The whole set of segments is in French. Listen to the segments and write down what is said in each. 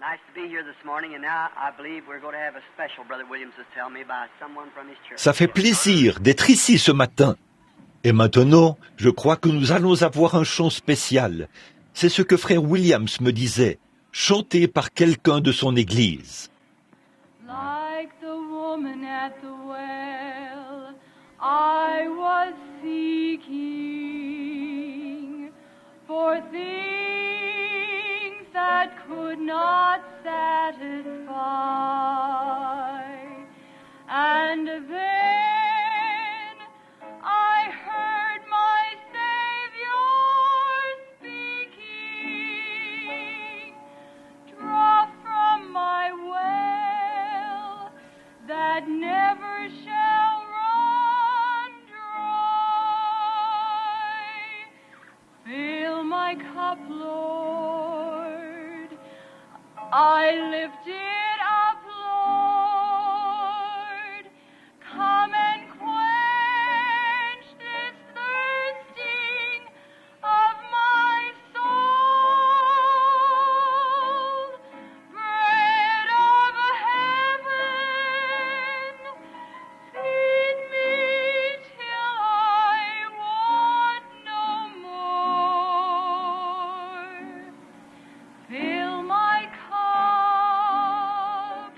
Nice to be here this morning, and now I believe we're going to have a special, Brother Williams is telling me, by someone from his church. Ça fait plaisir d'être ici ce matin. Et maintenant, je crois que nous allons avoir un chant spécial. C'est ce que frère Williams me disait, chanté par quelqu'un de son église. Like the woman at the well, I was seeking for things that could not satisfy. And then I heard my Savior speaking, draw from my well that never shall run dry. Fill my cup, Lord, I lift it up, Lord. Come and quench this thirsting of my soul. Bread of heaven, feed me till I want no more. Fill my cup,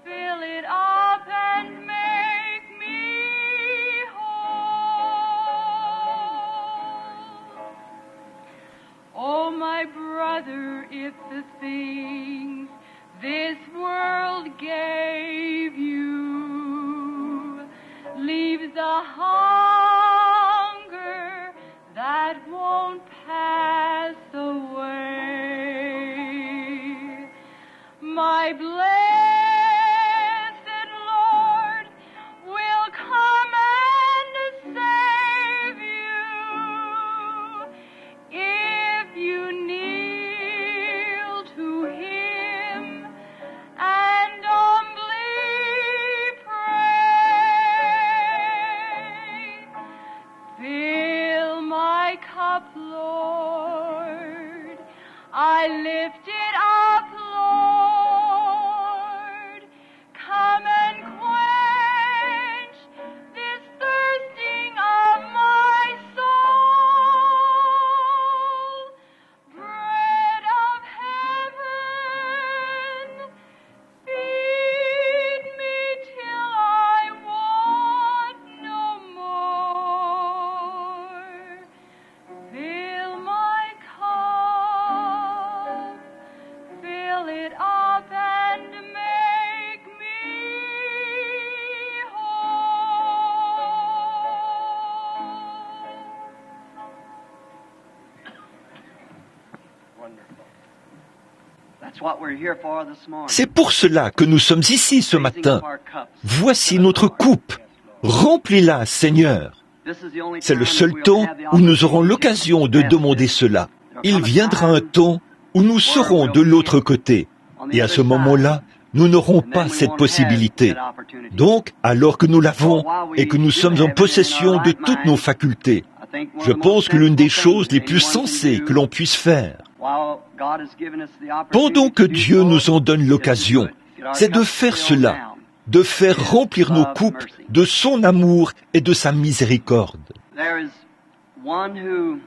fill it up and make me whole. Oh, my brother, if the things this world gave you leaves a hunger that won't pass away, my blessed Lord will come and save you if you kneel to Him and humbly pray. Fill my cup, Lord, I lift it up, Lord. Come and quench this thirsting of my soul. Bread of heaven, feed me till I want no more. Fill my cup, fill it up and make me whole. Wonderful. That's what we're here for this morning. C'est pour cela que nous sommes ici ce matin. Voici notre coupe. Remplis-la, Seigneur. C'est le seul temps où nous aurons l'occasion de demander cela. Il viendra un temps où nous serons de l'autre côté. Et à ce moment-là, nous n'aurons pas cette possibilité. Donc, alors que nous l'avons et que nous sommes en possession de toutes nos facultés, je pense que l'une des choses les plus sensées que l'on puisse faire, pendant que Dieu nous en donne l'occasion, c'est de faire cela, de faire remplir nos coupes de son amour et de sa miséricorde. There is one who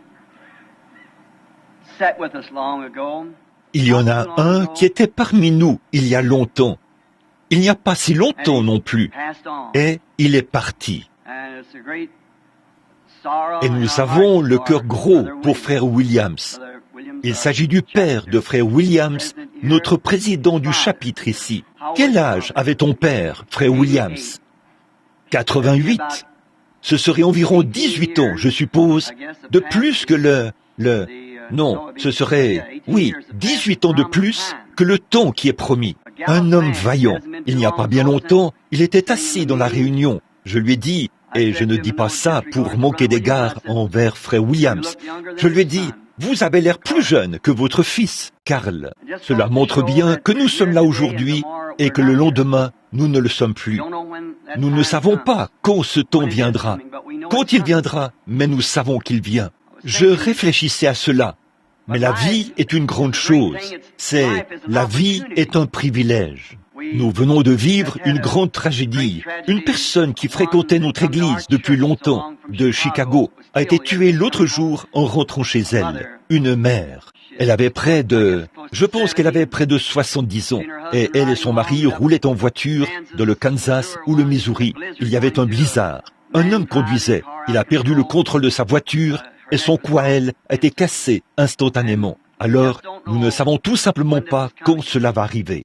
sat with us long ago. Il y en a un qui était parmi nous il y a longtemps. Il n'y a pas si longtemps non plus. Et il est parti. Et nous avons le cœur gros pour frère Williams. Il s'agit du père de frère Williams, notre président du chapitre ici. Quel âge avait ton père, frère Williams? 88. Ce serait environ 18 ans, je suppose, de plus que Non, ce serait, 18 ans de plus que le temps qui est promis. Un homme vaillant. Il n'y a pas bien longtemps, il était assis dans la réunion. Je lui ai dit, et je ne dis pas ça pour manquer d'égard envers frère Williams, je lui ai dit, vous avez l'air plus jeune que votre fils, Karl. Cela montre bien que nous sommes là aujourd'hui et que le lendemain, nous ne le sommes plus. Nous ne savons pas quand ce temps viendra, quand il viendra, mais nous savons qu'il vient. Je réfléchissais à cela. Mais la vie est une grande chose. La vie est un privilège. Nous venons de vivre une grande tragédie. Une personne qui fréquentait notre église depuis longtemps, de Chicago, a été tuée l'autre jour en rentrant chez elle. Une mère. Je pense qu'elle avait près de 70 ans. Et elle et son mari roulaient en voiture dans le Kansas ou le Missouri. Il y avait un blizzard. Un homme conduisait. Il a perdu le contrôle de sa voiture et son cou à elle a été cassé instantanément. Alors, nous ne savons tout simplement pas quand cela va arriver.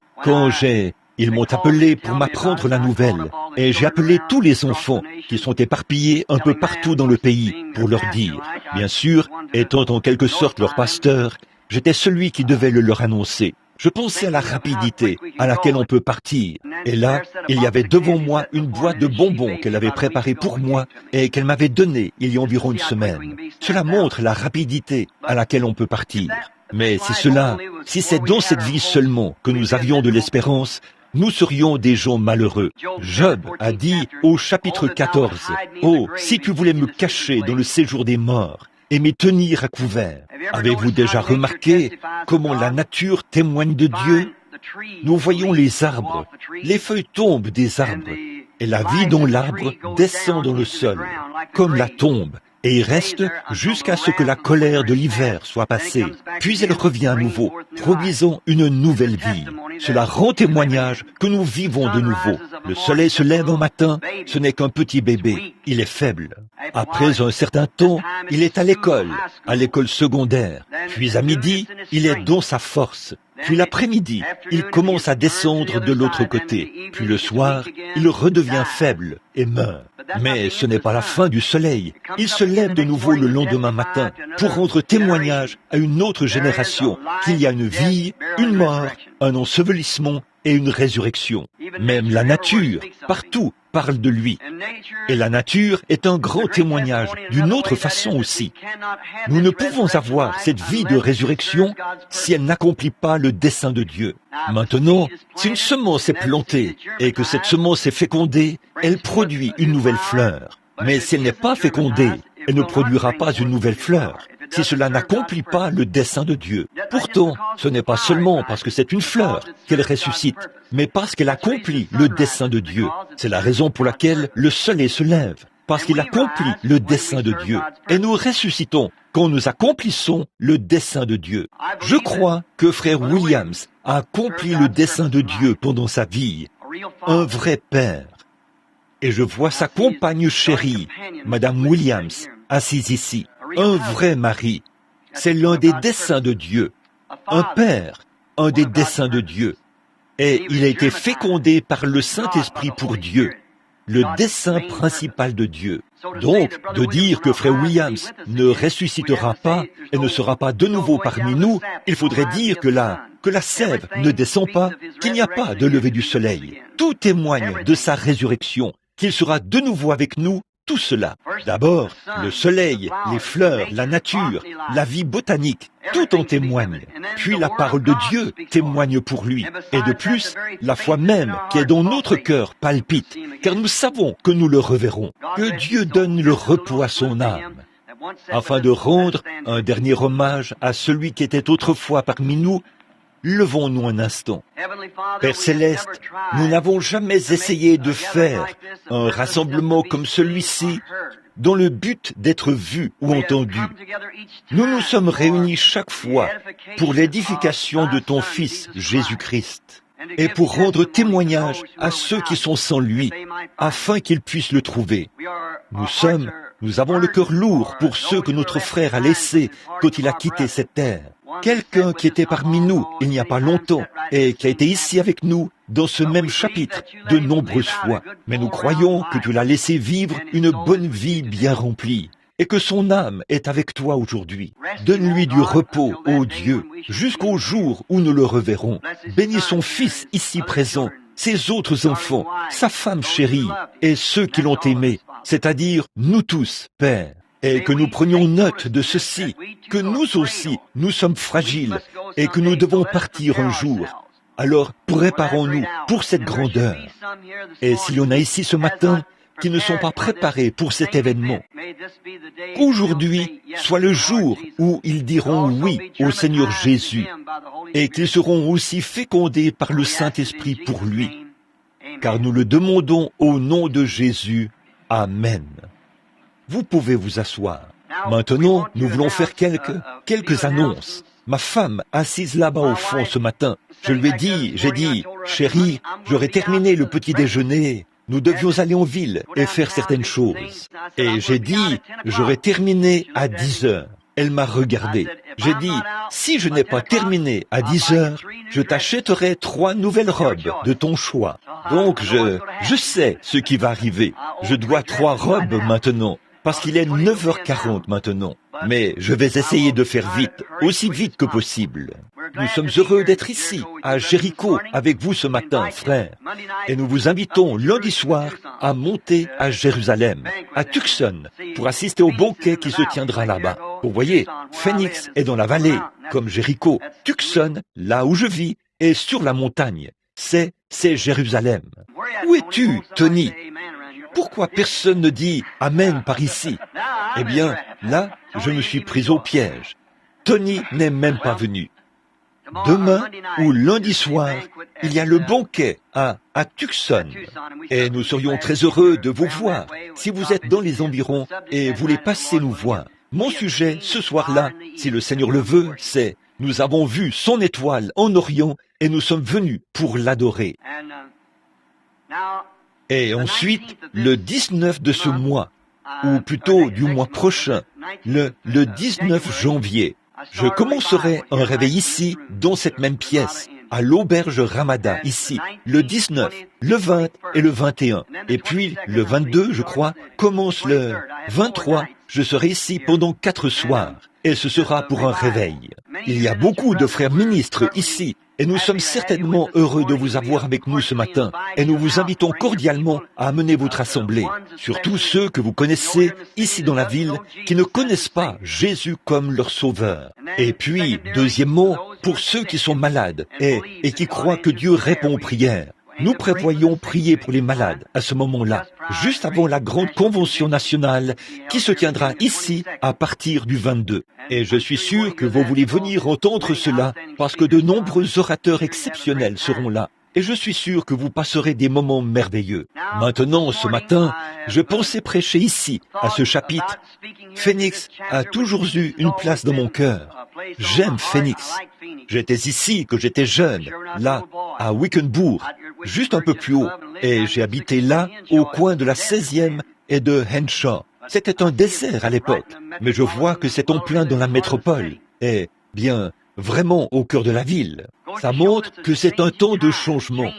Ils m'ont appelé pour m'apprendre la nouvelle et j'ai appelé tous les enfants qui sont éparpillés un peu partout dans le pays pour leur dire. Bien sûr, étant en quelque sorte leur pasteur, j'étais celui qui devait le leur annoncer. Je pensais à la rapidité à laquelle on peut partir. Et là, il y avait devant moi une boîte de bonbons qu'elle avait préparée pour moi et qu'elle m'avait donnée il y a environ une semaine. Cela montre la rapidité à laquelle on peut partir. Mais si c'est dans cette vie seulement que nous avions de l'espérance, nous serions des gens malheureux. Job a dit au chapitre 14, « Oh, si tu voulais me cacher dans le séjour des morts et m'y tenir à couvert. » Avez-vous déjà remarqué comment la nature témoigne de Dieu? Nous voyons les arbres, les feuilles tombent des arbres, et la vie dans l'arbre descend dans le sol, comme la tombe, et il reste jusqu'à ce que la colère de l'hiver soit passée. Puis elle revient à nouveau, produisant une nouvelle vie. Cela rend témoignage que nous vivons de nouveau. Le soleil se lève un matin, ce n'est qu'un petit bébé, il est faible. Après un certain temps, il est à l'école secondaire. Puis à midi, il est dans sa force. Puis l'après-midi, il commence à descendre de l'autre côté. Puis le soir, il redevient faible et meurt. Mais ce n'est pas la fin du soleil. Il se lève de nouveau le lendemain matin pour rendre témoignage à une autre génération qu'il y a une vie, une mort, un ensevelissement et une résurrection. Même la nature, partout, parle de lui. Et la nature est un grand témoignage d'une autre façon aussi. Nous ne pouvons avoir cette vie de résurrection si elle n'accomplit pas le dessein de Dieu. Maintenant, si une semence est plantée et que cette semence est fécondée, elle produit une nouvelle fleur. Mais si elle n'est pas fécondée, elle ne produira pas une nouvelle fleur. Si cela n'accomplit pas le dessein de Dieu. Pourtant, ce n'est pas seulement parce que c'est une fleur qu'elle ressuscite, mais parce qu'elle accomplit le dessein de Dieu. C'est la raison pour laquelle le soleil se lève, parce qu'il accomplit le dessein de Dieu. Et nous ressuscitons quand nous accomplissons le dessein de Dieu. Je crois que frère Williams a accompli le dessein de Dieu pendant sa vie, un vrai père. Et je vois sa compagne chérie, Madame Williams, assise ici. Un vrai mari, c'est l'un des desseins de Dieu. Un père, un des desseins de Dieu. Et il a été fécondé par le Saint-Esprit pour Dieu, le dessein principal de Dieu. Donc, de dire que frère Williams ne ressuscitera pas et ne sera pas de nouveau parmi nous, il faudrait dire que la sève ne descend pas, qu'il n'y a pas de lever du soleil. Tout témoigne de sa résurrection, qu'il sera de nouveau avec nous. Tout cela, d'abord, le soleil, les fleurs, la nature, la vie botanique, tout en témoigne. Puis la parole de Dieu témoigne pour lui. Et de plus, la foi même qui est dans notre cœur palpite, car nous savons que nous le reverrons. Que Dieu donne le repos à son âme, afin de rendre un dernier hommage à celui qui était autrefois parmi nous. Levons-nous un instant. Père Céleste, nous n'avons jamais essayé de faire un rassemblement comme celui-ci dans le but d'être vus ou entendus. Nous nous sommes réunis chaque fois pour l'édification de ton Fils, Jésus-Christ, et pour rendre témoignage à ceux qui sont sans lui, afin qu'ils puissent le trouver. Nous avons le cœur lourd pour ceux que notre frère a laissés quand il a quitté cette terre. Quelqu'un qui était parmi nous il n'y a pas longtemps et qui a été ici avec nous dans ce même chapitre de nombreuses fois. Mais nous croyons que tu l'as laissé vivre une bonne vie bien remplie et que son âme est avec toi aujourd'hui. Donne-lui du repos, ô Dieu, jusqu'au jour où nous le reverrons. Bénis son Fils ici présent, ses autres enfants, sa femme chérie et ceux qui l'ont aimé, c'est-à-dire nous tous, Père. Et que nous prenions note de ceci, que nous aussi, nous sommes fragiles et que nous devons partir un jour. Alors, préparons-nous pour cette grande heure. Et s'il y en a ici ce matin qui ne sont pas préparés pour cet événement. Qu'aujourd'hui soit le jour où ils diront oui au Seigneur Jésus et qu'ils seront aussi fécondés par le Saint-Esprit pour lui. Car nous le demandons au nom de Jésus. Amen. Vous pouvez vous asseoir. Maintenant, nous voulons faire quelques annonces. Ma femme, assise là-bas au fond ce matin, j'ai dit, chérie, j'aurais terminé le petit déjeuner. Nous devions aller en ville et faire certaines choses. Et j'ai dit, j'aurais terminé à 10 heures. Elle m'a regardé. J'ai dit, si je n'ai pas terminé à 10 heures, je t'achèterai 3 nouvelles robes de ton choix. Donc je sais ce qui va arriver. Je dois 3 robes maintenant, parce qu'il est 9h40 maintenant. Mais je vais essayer de faire vite, aussi vite que possible. Nous sommes heureux d'être ici, à Jéricho, avec vous ce matin, frères. Et nous vous invitons lundi soir à monter à Jérusalem, à Tucson, pour assister au banquet qui se tiendra là-bas. Vous voyez, Phoenix est dans la vallée, comme Jéricho. Tucson, là où je vis, est sur la montagne. C'est Jérusalem. Où es-tu, Tony? Pourquoi personne ne dit « Amen » par ici? Eh bien, là, je me suis pris au piège. Tony n'est même pas venu. Demain ou lundi soir, il y a le banquet à Tucson. Et nous serions très heureux de vous voir si vous êtes dans les environs et voulez passer nous voir. Mon sujet ce soir-là, si le Seigneur le veut, c'est « Nous avons vu son étoile en Orient et nous sommes venus pour l'adorer ». Et ensuite, le 19 de ce mois, ou plutôt du mois prochain, le 19 janvier, je commencerai un réveil ici, dans cette même pièce, à l'auberge Ramada, ici, le 19, le 20 et le 21. Et puis, le 22, je crois, commence le 23, je serai ici pendant 4 soirs, et ce sera pour un réveil. Il y a beaucoup de frères ministres ici, et nous sommes certainement heureux de vous avoir avec nous ce matin, et nous vous invitons cordialement à amener votre assemblée, surtout ceux que vous connaissez ici dans la ville, qui ne connaissent pas Jésus comme leur sauveur. Et puis, deuxièmement, pour ceux qui sont malades et qui croient que Dieu répond aux prières. Nous prévoyons prier pour les malades à ce moment-là, juste avant la grande convention nationale qui se tiendra ici à partir du 22. Et je suis sûr que vous voulez venir entendre cela parce que de nombreux orateurs exceptionnels seront là. Et je suis sûr que vous passerez des moments merveilleux. Maintenant, ce matin, je pensais prêcher ici, à ce chapitre. Phoenix a toujours eu une place dans mon cœur. J'aime Phoenix. J'étais ici quand j'étais jeune, là, à Wickenburg, juste un peu plus haut, et j'ai habité là, au coin de la 16e et de Henshaw. C'était un désert à l'époque, mais je vois que c'est en plein dans la métropole, et, bien, vraiment au cœur de la ville. Ça montre que c'est un temps de changement.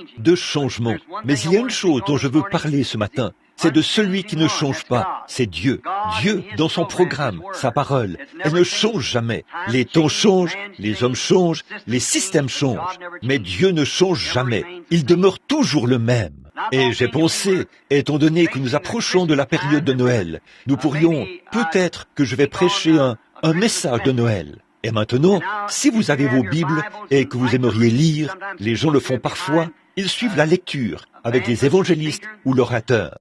Mais il y a une chose dont je veux parler ce matin. C'est de celui qui ne change pas. C'est Dieu. Dieu, dans son programme, sa parole, elle ne change jamais. Les temps changent, les hommes changent, les systèmes changent. Mais Dieu ne change jamais. Il demeure toujours le même. Et j'ai pensé, étant donné que nous approchons de la période de Noël, nous pourrions, peut-être que je vais prêcher un message de Noël. Et maintenant, si vous avez vos Bibles et que vous aimeriez lire, les gens le font parfois, ils suivent la lecture avec les évangélistes ou l'orateur.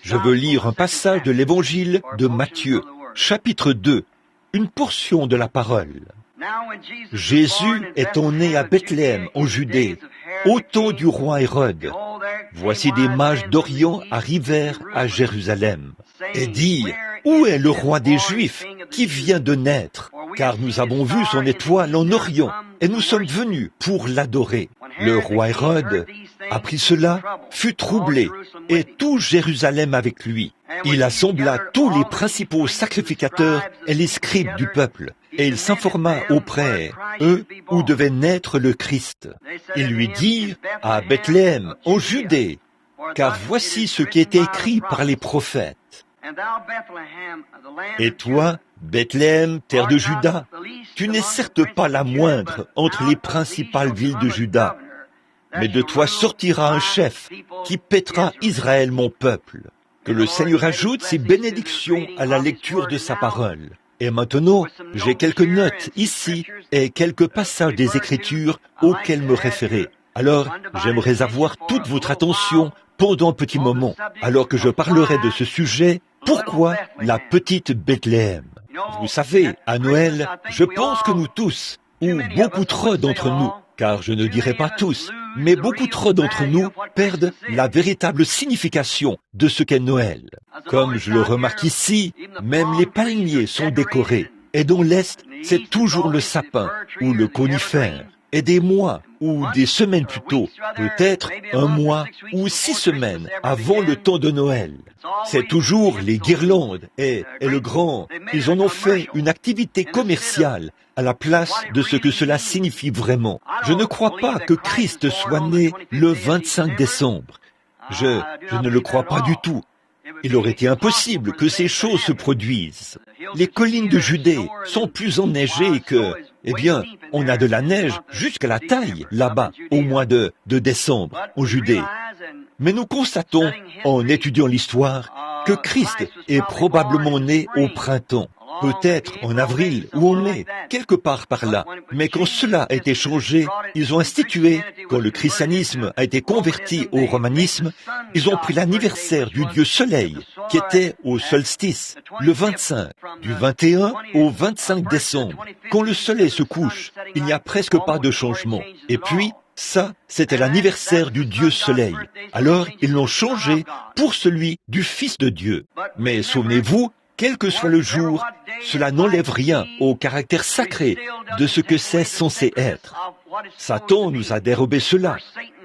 Je veux lire un passage de l'évangile de Matthieu, chapitre 2, une portion de la parole. Jésus étant né à Bethléem, en Judée, au temps du roi Hérode, voici des mages d'Orient arrivèrent à Jérusalem et dirent, « Où est le roi des Juifs qui vient de naître? Car nous avons vu son étoile en Orient et nous sommes venus pour l'adorer. » Le roi Hérode apprit cela, fut troublé, et tout Jérusalem avec lui. Il assembla tous les principaux sacrificateurs et les scribes du peuple, et il s'informa auprès, eux, où devait naître le Christ. Ils lui dirent, à Bethléem, en Judée, car voici ce qui était écrit par les prophètes. Et toi, Bethléem, terre de Juda, tu n'es certes pas la moindre entre les principales villes de Juda, mais de toi sortira un chef qui paîtra Israël mon peuple. Que le Seigneur ajoute ses bénédictions à la lecture de sa parole. Et maintenant, j'ai quelques notes ici et quelques passages des Écritures auxquels me référer. Alors, j'aimerais avoir toute votre attention pendant un petit moment, alors que je parlerai de ce sujet, pourquoi la petite Bethléem? Vous savez, à Noël, je pense que nous tous, ou beaucoup trop d'entre nous, car je ne dirai pas tous, mais beaucoup trop d'entre nous perdent la véritable signification de ce qu'est Noël. Comme je le remarque ici, même les palmiers sont décorés, et dans l'Est, c'est toujours le sapin ou le conifère. Et des mois ou des semaines plus tôt, peut-être un mois ou 6 semaines avant le temps de Noël. C'est toujours les guirlandes et le grand. Ils en ont fait une activité commerciale à la place de ce que cela signifie vraiment. Je ne crois pas que Christ soit né le 25 décembre. Je ne le crois pas du tout. Il aurait été impossible que ces choses se produisent. Les collines de Judée sont plus enneigées que... Eh bien, on a de la neige jusqu'à la taille, là-bas, au mois de décembre, en Judée. Mais nous constatons, en étudiant l'histoire, que Christ est probablement né au printemps, peut-être en avril ou en mai, quelque part par là. Mais quand cela a été changé, ils ont institué, quand le christianisme a été converti au romanisme, ils ont pris l'anniversaire du dieu soleil, qui était au solstice, le 25, du 21 au 25 décembre. Quand le soleil se couche, il n'y a presque pas de changement. Et puis, ça, c'était l'anniversaire du Dieu Soleil. Alors, ils l'ont changé pour celui du Fils de Dieu. Mais souvenez-vous, quel que soit le jour, cela n'enlève rien au caractère sacré de ce que c'est censé être. Satan nous a dérobé cela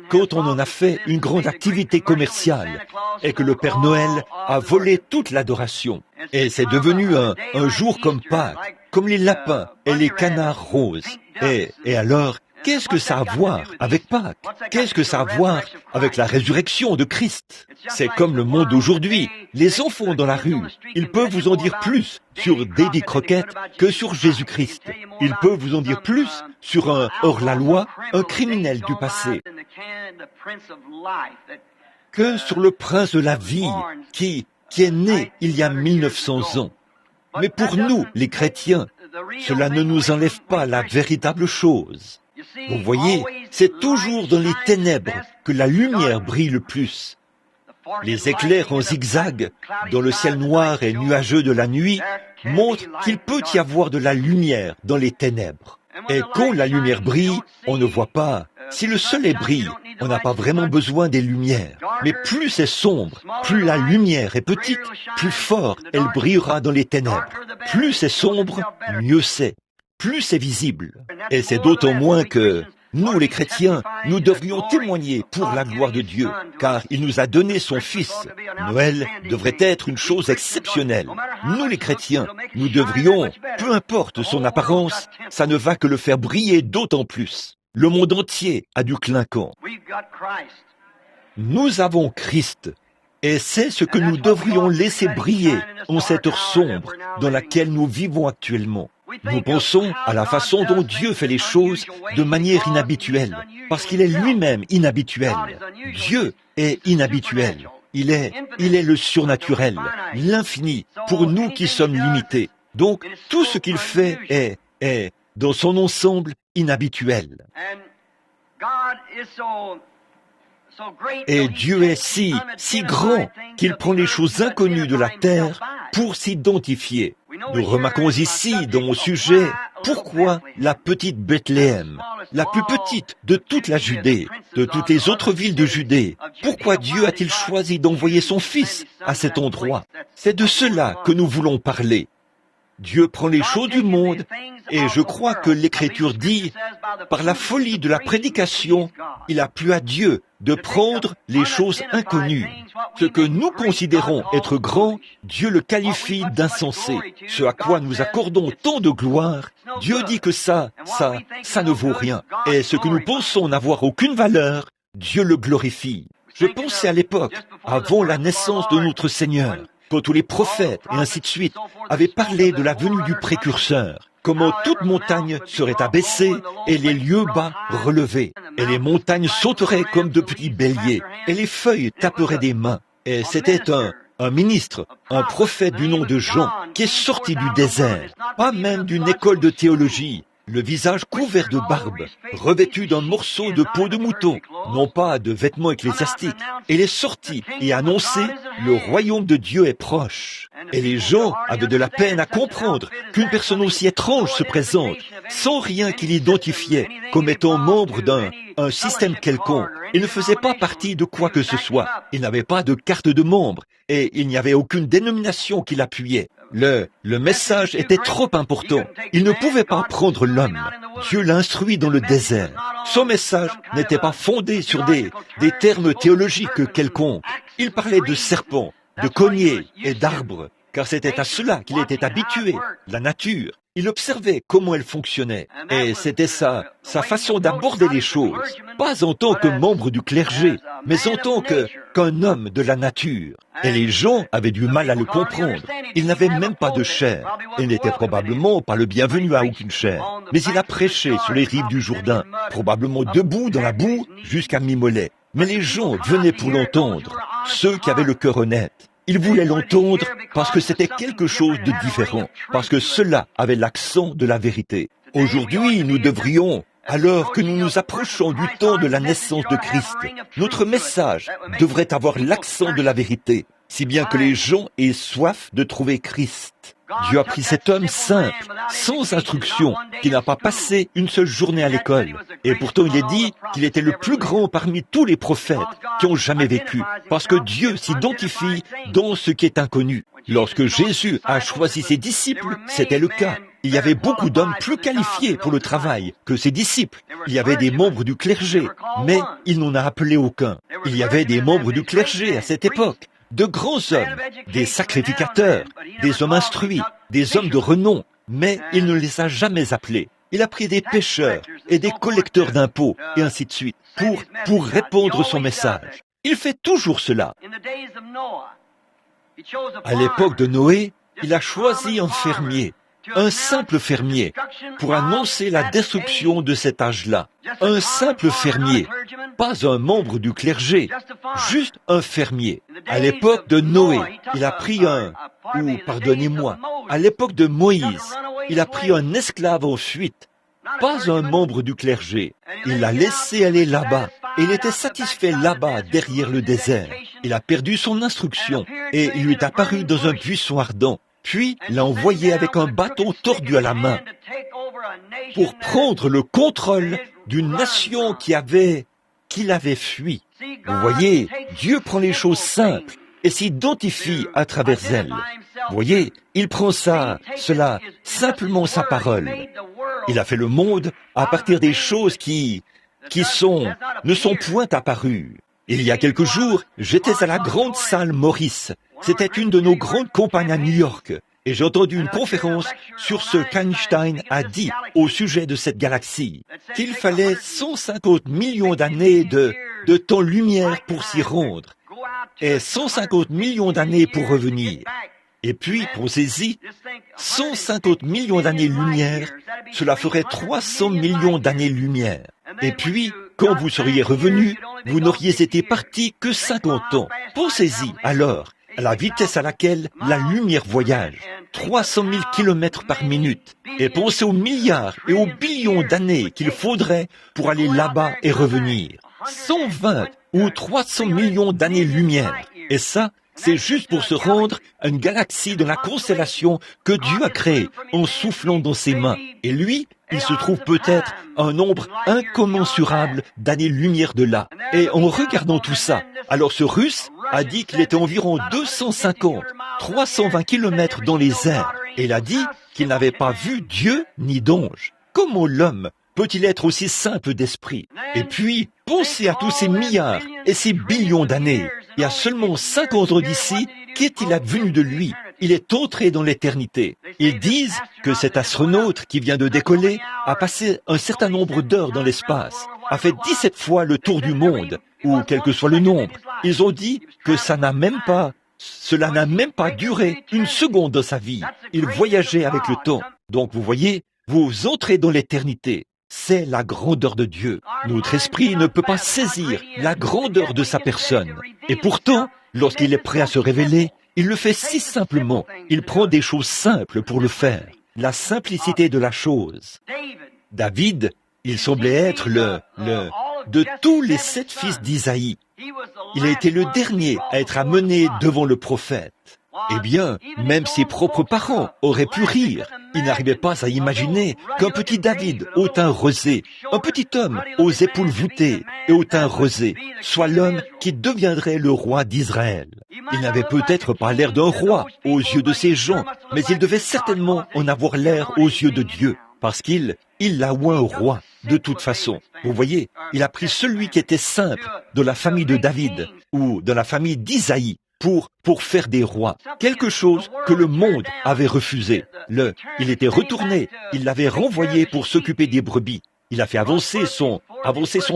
quand on en a fait une grande activité commerciale et que le Père Noël a volé toute l'adoration. Et c'est devenu un jour comme Pâques, comme les lapins et les canards roses. Et alors, qu'est-ce que ça a à voir avec Pâques? Qu'est-ce que ça a à voir avec la résurrection de Christ? C'est comme le monde d'aujourd'hui. Les enfants dans la rue, ils peuvent vous en dire plus sur Davy Crockett que sur Jésus-Christ. Ils peuvent vous en dire plus sur un hors-la-loi, un criminel du passé, que sur le prince de la vie qui est né il y a 1900 ans. Mais pour nous, les chrétiens, cela ne nous enlève pas la véritable chose. Vous voyez, c'est toujours dans les ténèbres que la lumière brille le plus. Les éclairs en zigzag dans le ciel noir et nuageux de la nuit montrent qu'il peut y avoir de la lumière dans les ténèbres. Et quand la lumière brille, on ne voit pas. Si le soleil brille, on n'a pas vraiment besoin des lumières. Mais plus c'est sombre, plus la lumière est petite, plus fort elle brillera dans les ténèbres. Plus c'est sombre, mieux c'est. Plus c'est visible. Et c'est d'autant moins que nous, les chrétiens, nous devrions témoigner pour la gloire de Dieu, car il nous a donné son Fils. Noël devrait être une chose exceptionnelle. Nous, les chrétiens, nous devrions, peu importe son apparence, ça ne va que le faire briller d'autant plus. Le monde entier a du clinquant. Nous avons Christ, et c'est ce que nous devrions laisser briller en cette heure sombre dans laquelle nous vivons actuellement. Nous pensons à la façon dont Dieu fait les choses de manière inhabituelle, parce qu'il est lui-même inhabituel. Dieu est inhabituel. Il est le surnaturel, l'infini, pour nous qui sommes limités. Donc, tout ce qu'il fait est, dans son ensemble, inhabituel. Et Dieu est si grand qu'il prend les choses inconnues de la terre pour s'identifier. Nous remarquons ici, dans mon sujet, pourquoi la petite Bethléem, la plus petite de toute la Judée, de toutes les autres villes de Judée, pourquoi Dieu a-t-il choisi d'envoyer son Fils à cet endroit? C'est de cela que nous voulons parler. Dieu prend les choses du monde, et je crois que l'Écriture dit, par la folie de la prédication, il a plu à Dieu de prendre les choses inconnues. Ce que nous considérons être grand, Dieu le qualifie d'insensé. Ce à quoi nous accordons tant de gloire, Dieu dit que ça ne vaut rien. Et ce que nous pensons n'avoir aucune valeur, Dieu le glorifie. Je pensais à l'époque, avant la naissance de notre Seigneur, quand tous les prophètes et ainsi de suite avaient parlé de la venue du précurseur, comment toute montagne serait abaissée et les lieux bas relevés, et les montagnes sauteraient comme de petits béliers, et les feuilles taperaient des mains. Et c'était un ministre, un prophète du nom de Jean, qui est sorti du désert, pas même d'une école de théologie, le visage couvert de barbe, revêtu d'un morceau de peau de mouton, non pas de vêtements ecclésiastiques. Il est sorti et annoncé « Le royaume de Dieu est proche ». Et les gens avaient de la peine à comprendre qu'une personne aussi étrange se présente, sans rien qui l'identifiait comme étant membre d'un système quelconque. Il ne faisait pas partie de quoi que ce soit. Il n'avait pas de carte de membre et il n'y avait aucune dénomination qui l'appuyait. Le message était trop important. Il ne pouvait pas prendre l'homme. Dieu l'a instruit dans le désert. Son message n'était pas fondé sur des termes théologiques quelconques. Il parlait de serpents, de cogners et d'arbres, car c'était à cela qu'il était habitué, la nature. Il observait comment elle fonctionnait, et c'était sa façon d'aborder les choses, pas en tant que membre du clergé, mais en tant qu'un homme de la nature. Et les gens avaient du mal à le comprendre. Il n'avait même pas de chair. Il n'était probablement pas le bienvenu à aucune chair. Mais il a prêché sur les rives du Jourdain, probablement debout dans la boue jusqu'à mi-mollet. Mais les gens venaient pour l'entendre, ceux qui avaient le cœur honnête. Ils voulaient l'entendre parce que c'était quelque chose de différent, parce que cela avait l'accent de la vérité. Aujourd'hui, nous devrions, alors que nous nous approchons du temps de la naissance de Christ, notre message devrait avoir l'accent de la vérité, si bien que les gens aient soif de trouver Christ. Dieu a pris cet homme simple, sans instruction, qui n'a pas passé une seule journée à l'école. Et pourtant il est dit qu'il était le plus grand parmi tous les prophètes qui ont jamais vécu, parce que Dieu s'identifie dans ce qui est inconnu. Lorsque Jésus a choisi ses disciples, c'était le cas. Il y avait beaucoup d'hommes plus qualifiés pour le travail que ses disciples. Il y avait des membres du clergé, mais il n'en a appelé aucun. Il y avait des membres du clergé à cette époque. De grands hommes, des sacrificateurs, des hommes instruits, des hommes de renom, mais il ne les a jamais appelés. Il a pris des pécheurs et des collecteurs d'impôts, et ainsi de suite, pour répandre son message. Il fait toujours cela. À l'époque de Noé, il a choisi un fermier, un simple fermier, pour annoncer la destruction de cet âge-là. Un simple fermier, pas un membre du clergé, juste un fermier. À l'époque de Noé, il a pris à l'époque de Moïse, il a pris un esclave en fuite, pas un membre du clergé. Il l'a laissé aller là-bas, et il était satisfait là-bas, derrière le désert. Il a perdu son instruction, et il lui est apparu dans un buisson ardent. Puis l'a envoyé avec un bâton tordu à la main pour prendre le contrôle d'une nation qu'il avait fui. Vous voyez, Dieu prend les choses simples et s'identifie à travers elles. Vous voyez, il prend cela, simplement sa parole. Il a fait le monde à partir des choses qui ne sont point apparues. Il y a quelques jours, j'étais à la grande salle Maurice. C'était une de nos grandes compagnies à New York. Et j'ai entendu une conférence sur ce qu'Einstein a dit au sujet de cette galaxie. Qu'il fallait 150 millions d'années de temps-lumière pour s'y rendre. Et 150 millions d'années pour revenir. Et puis, pensez-y, 150 millions d'années-lumière, cela ferait 300 millions d'années-lumière. Et puis, quand vous seriez revenu, vous n'auriez été parti que 50 ans. Pensez-y, alors, à la vitesse à laquelle la lumière voyage, 300 000 kilomètres par minute. Et pensez aux milliards et aux billions d'années qu'il faudrait pour aller là-bas et revenir. 120 ou 300 millions d'années-lumière. Et ça, c'est juste pour se rendre à une galaxie dans la constellation que Dieu a créée en soufflant dans ses mains. Et lui, il se trouve peut-être à un nombre incommensurable d'années-lumière de là. Et en regardant tout ça, alors ce Russe a dit qu'il était environ 250, 320 kilomètres dans les airs. Et il a dit qu'il n'avait pas vu Dieu ni d'ange. Comment l'homme peut-il être aussi simple d'esprit? Et puis, pensez à tous ces milliards et ces billions d'années. Il y a seulement 50 ans d'ici, qu'est-il advenu de lui? Il est entré dans l'éternité. Ils disent que cet astronaute qui vient de décoller a passé un certain nombre d'heures dans l'espace, a fait 17 fois le tour du monde, ou quel que soit le nombre. Ils ont dit que cela n'a même pas duré une seconde dans sa vie. Il voyageait avec le temps. Donc vous voyez, vous entrez dans l'éternité. C'est la grandeur de Dieu. Notre esprit ne peut pas saisir la grandeur de sa personne. Et pourtant, lorsqu'il est prêt à se révéler, il le fait si simplement. Il prend des choses simples pour le faire. La simplicité de la chose. David, il semblait être de tous les 7 fils d'Isaïe. Il a été le dernier à être amené devant le prophète. Eh bien, même ses propres parents auraient pu rire. Ils n'arrivaient pas à imaginer qu'un petit David au teint rosé, un petit homme aux épaules voûtées et au teint rosé, soit l'homme qui deviendrait le roi d'Israël. Il n'avait peut-être pas l'air d'un roi aux yeux de ces gens, mais il devait certainement en avoir l'air aux yeux de Dieu, parce qu'il l'a oint roi, de toute façon. Vous voyez, il a pris celui qui était simple de la famille de David ou de la famille d'Isaïe, pour faire des rois, quelque chose que le monde avait refusé. Il était retourné, il l'avait renvoyé pour s'occuper des brebis. Il a fait avancer son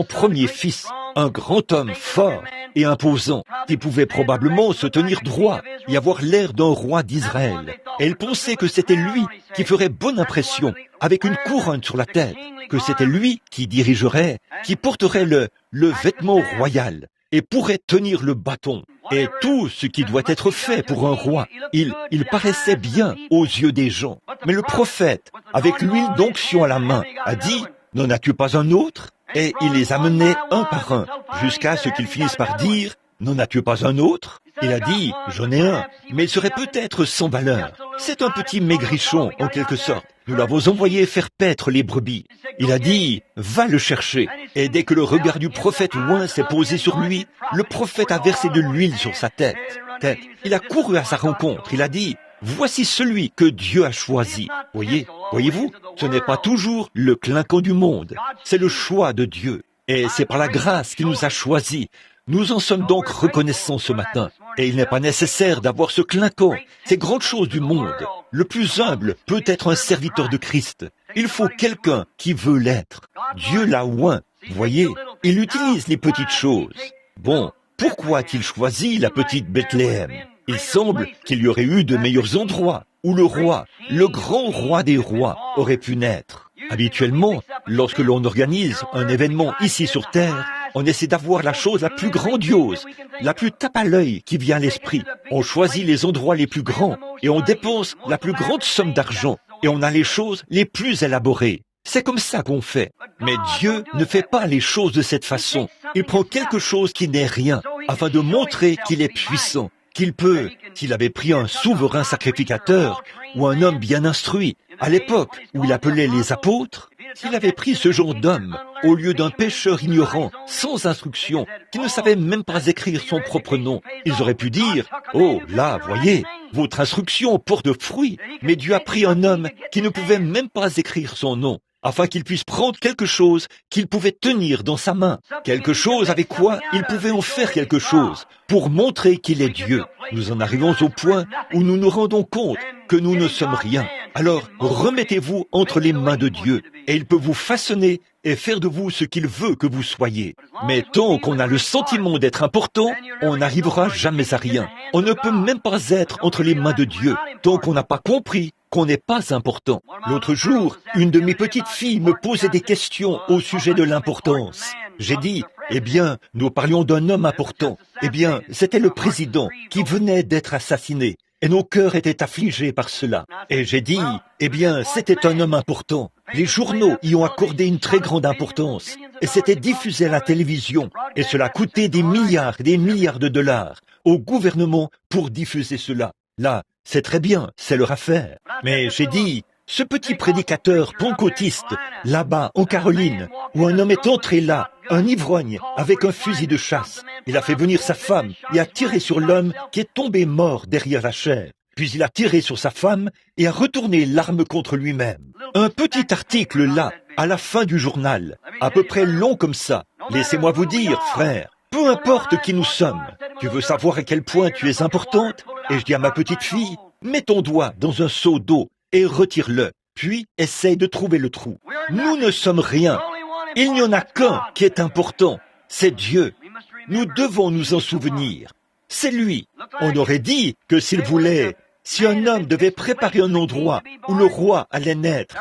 premier fils, un grand homme fort et imposant, qui pouvait probablement se tenir droit et avoir l'air d'un roi d'Israël. Et il pensait que c'était lui qui ferait bonne impression, avec une couronne sur la tête, que c'était lui qui dirigerait, qui porterait le vêtement royal, et pourrait tenir le bâton, et tout ce qui doit être fait pour un roi. Il paraissait bien aux yeux des gens. Mais le prophète, avec l'huile d'onction à la main, a dit, « N'en as-tu pas un autre ?» Et il les amenait un par un, jusqu'à ce qu'ils finissent par dire, « N'en as-tu pas un autre ?» Il a dit, « J'en ai un, mais il serait peut-être sans valeur. C'est un petit maigrichon, en quelque sorte. Nous l'avons envoyé faire paître les brebis. » Il a dit, « Va le chercher. » Et dès que le regard du prophète oint s'est posé sur lui, le prophète a versé de l'huile sur sa tête. Il a couru à sa rencontre. Il a dit, « Voici celui que Dieu a choisi. » Voyez-vous, ce n'est pas toujours le clinquant du monde. C'est le choix de Dieu. Et c'est par la grâce qu'il nous a choisis. Nous en sommes donc reconnaissants ce matin. Et il n'est pas nécessaire d'avoir ce clinquant, ces grandes choses du monde. Le plus humble peut être un serviteur de Christ. Il faut quelqu'un qui veut l'être. Dieu l'a oint. Voyez, il utilise les petites choses. Bon, pourquoi a-t-il choisi la petite Bethléem? Il semble qu'il y aurait eu de meilleurs endroits où le roi, le grand roi des rois, aurait pu naître. Habituellement, lorsque l'on organise un événement ici sur Terre, on essaie d'avoir la chose la plus grandiose, la plus tape à l'œil qui vient à l'esprit. On choisit les endroits les plus grands et on dépense la plus grande somme d'argent et on a les choses les plus élaborées. C'est comme ça qu'on fait. Mais Dieu ne fait pas les choses de cette façon. Il prend quelque chose qui n'est rien afin de montrer qu'il est puissant, qu'il peut, s'il avait pris un souverain sacrificateur ou un homme bien instruit, à l'époque où il appelait les apôtres, s'il avait pris ce genre d'homme au lieu d'un pécheur ignorant, sans instruction, qui ne savait même pas écrire son propre nom, ils auraient pu dire, « Oh, là, voyez, votre instruction porte fruit, mais Dieu a pris un homme qui ne pouvait même pas écrire son nom, afin qu'il puisse prendre quelque chose qu'il pouvait tenir dans sa main, quelque chose avec quoi il pouvait en faire quelque chose, pour montrer qu'il est Dieu. » Nous en arrivons au point où nous nous rendons compte que nous ne sommes rien. Alors, remettez-vous entre les mains de Dieu, et il peut vous façonner et faire de vous ce qu'il veut que vous soyez. Mais tant qu'on a le sentiment d'être important, on n'arrivera jamais à rien. On ne peut même pas être entre les mains de Dieu, tant qu'on n'a pas compris qu'on n'est pas important. L'autre jour, une de mes petites filles me posait des questions au sujet de l'importance. J'ai dit, eh bien, nous parlions d'un homme important. Eh bien, c'était le président qui venait d'être assassiné. Et nos cœurs étaient affligés par cela. Et j'ai dit, eh bien, c'était un homme important. Les journaux y ont accordé une très grande importance. Et c'était diffusé à la télévision. Et cela coûtait des milliards et des milliards de dollars au gouvernement pour diffuser cela. Là, c'est très bien, c'est leur affaire. Mais j'ai dit, ce petit prédicateur pentecôtiste, là-bas, en Caroline, où un homme est entré là, un ivrogne, avec un fusil de chasse. Il a fait venir sa femme et a tiré sur l'homme qui est tombé mort derrière la chaire. Puis il a tiré sur sa femme et a retourné l'arme contre lui-même. Un petit article là, à la fin du journal, à peu près long comme ça. Laissez-moi vous dire, frère, peu importe qui nous sommes, tu veux savoir à quel point tu es importante? Et je dis à ma petite fille, mets ton doigt dans un seau d'eau et retire-le, puis essaye de trouver le trou. Nous ne sommes rien. Il n'y en a qu'un qui est important, c'est Dieu. Nous devons nous en souvenir. C'est lui. On aurait dit que s'il voulait, si un homme devait préparer un endroit où le roi allait naître,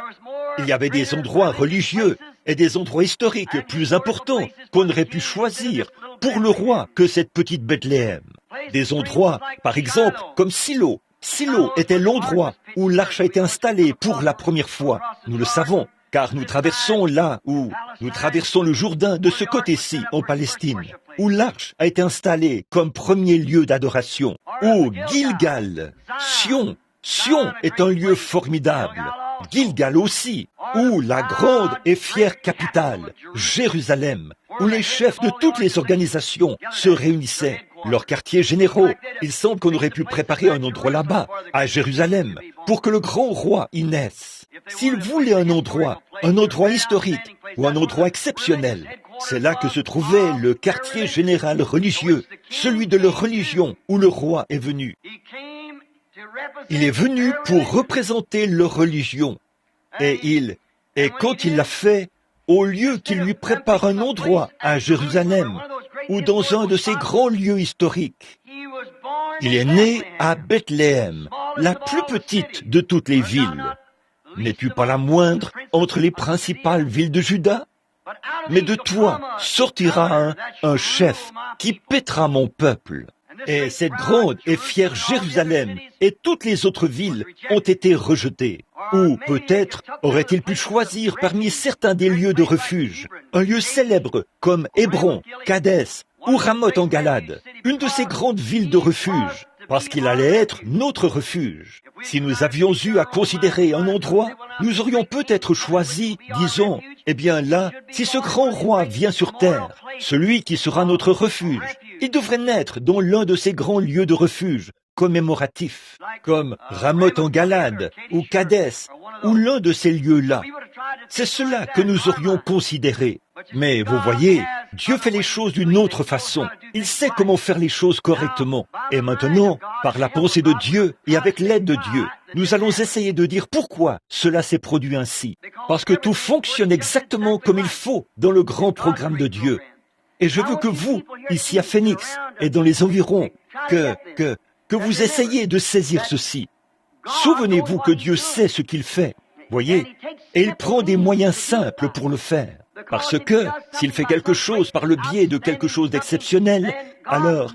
il y avait des endroits religieux et des endroits historiques plus importants qu'on aurait pu choisir pour le roi que cette petite Bethléem. Des endroits, par exemple, comme Silo. Silo était l'endroit où l'arche a été installée pour la première fois. Nous le savons. car nous traversons là où nous traversons le Jourdain de ce côté-ci, en Palestine, où l'arche a été installée comme premier lieu d'adoration. Ô Gilgal, Sion est un lieu formidable. Gilgal aussi, où la grande et fière capitale, Jérusalem, où les chefs de toutes les organisations se réunissaient, leurs quartiers généraux. Il semble qu'on aurait pu préparer un endroit là-bas, à Jérusalem, pour que le grand roi y naisse. S'il voulait un endroit historique ou un endroit exceptionnel, c'est là que se trouvait le quartier général religieux, celui de leur religion où le roi est venu. Il est venu pour représenter leur religion. Et quand il l'a fait, au lieu qu'il lui prépare un endroit à Jérusalem ou dans un de ces grands lieux historiques, il est né à Bethléem, la plus petite de toutes les villes. N'es-tu pas la moindre entre les principales villes de Juda? Mais de toi sortira un chef qui paîtra mon peuple. Et cette grande et fière Jérusalem et toutes les autres villes ont été rejetées. Ou peut-être aurait-il pu choisir parmi certains des lieux de refuge, un lieu célèbre comme Hébron, Kadès ou Ramoth en Galade, une de ces grandes villes de refuge, parce qu'il allait être notre refuge. Si nous avions eu à considérer un endroit, nous aurions peut-être choisi, disons, eh bien là, si ce grand roi vient sur terre, celui qui sera notre refuge, il devrait naître dans l'un de ces grands lieux de refuge commémoratifs, comme Ramoth en Galade ou Kadès, ou l'un de ces lieux-là. C'est cela que nous aurions considéré. Mais vous voyez, Dieu fait les choses d'une autre façon. Il sait comment faire les choses correctement. Et maintenant, par la pensée de Dieu et avec l'aide de Dieu, nous allons essayer de dire pourquoi cela s'est produit ainsi. Parce que tout fonctionne exactement comme il faut dans le grand programme de Dieu. Et je veux que vous, ici à Phoenix et dans les environs, que vous essayiez de saisir ceci. Souvenez-vous que Dieu sait ce qu'il fait, voyez, et il prend des moyens simples pour le faire. Parce que s'il fait quelque chose par le biais de quelque chose d'exceptionnel, alors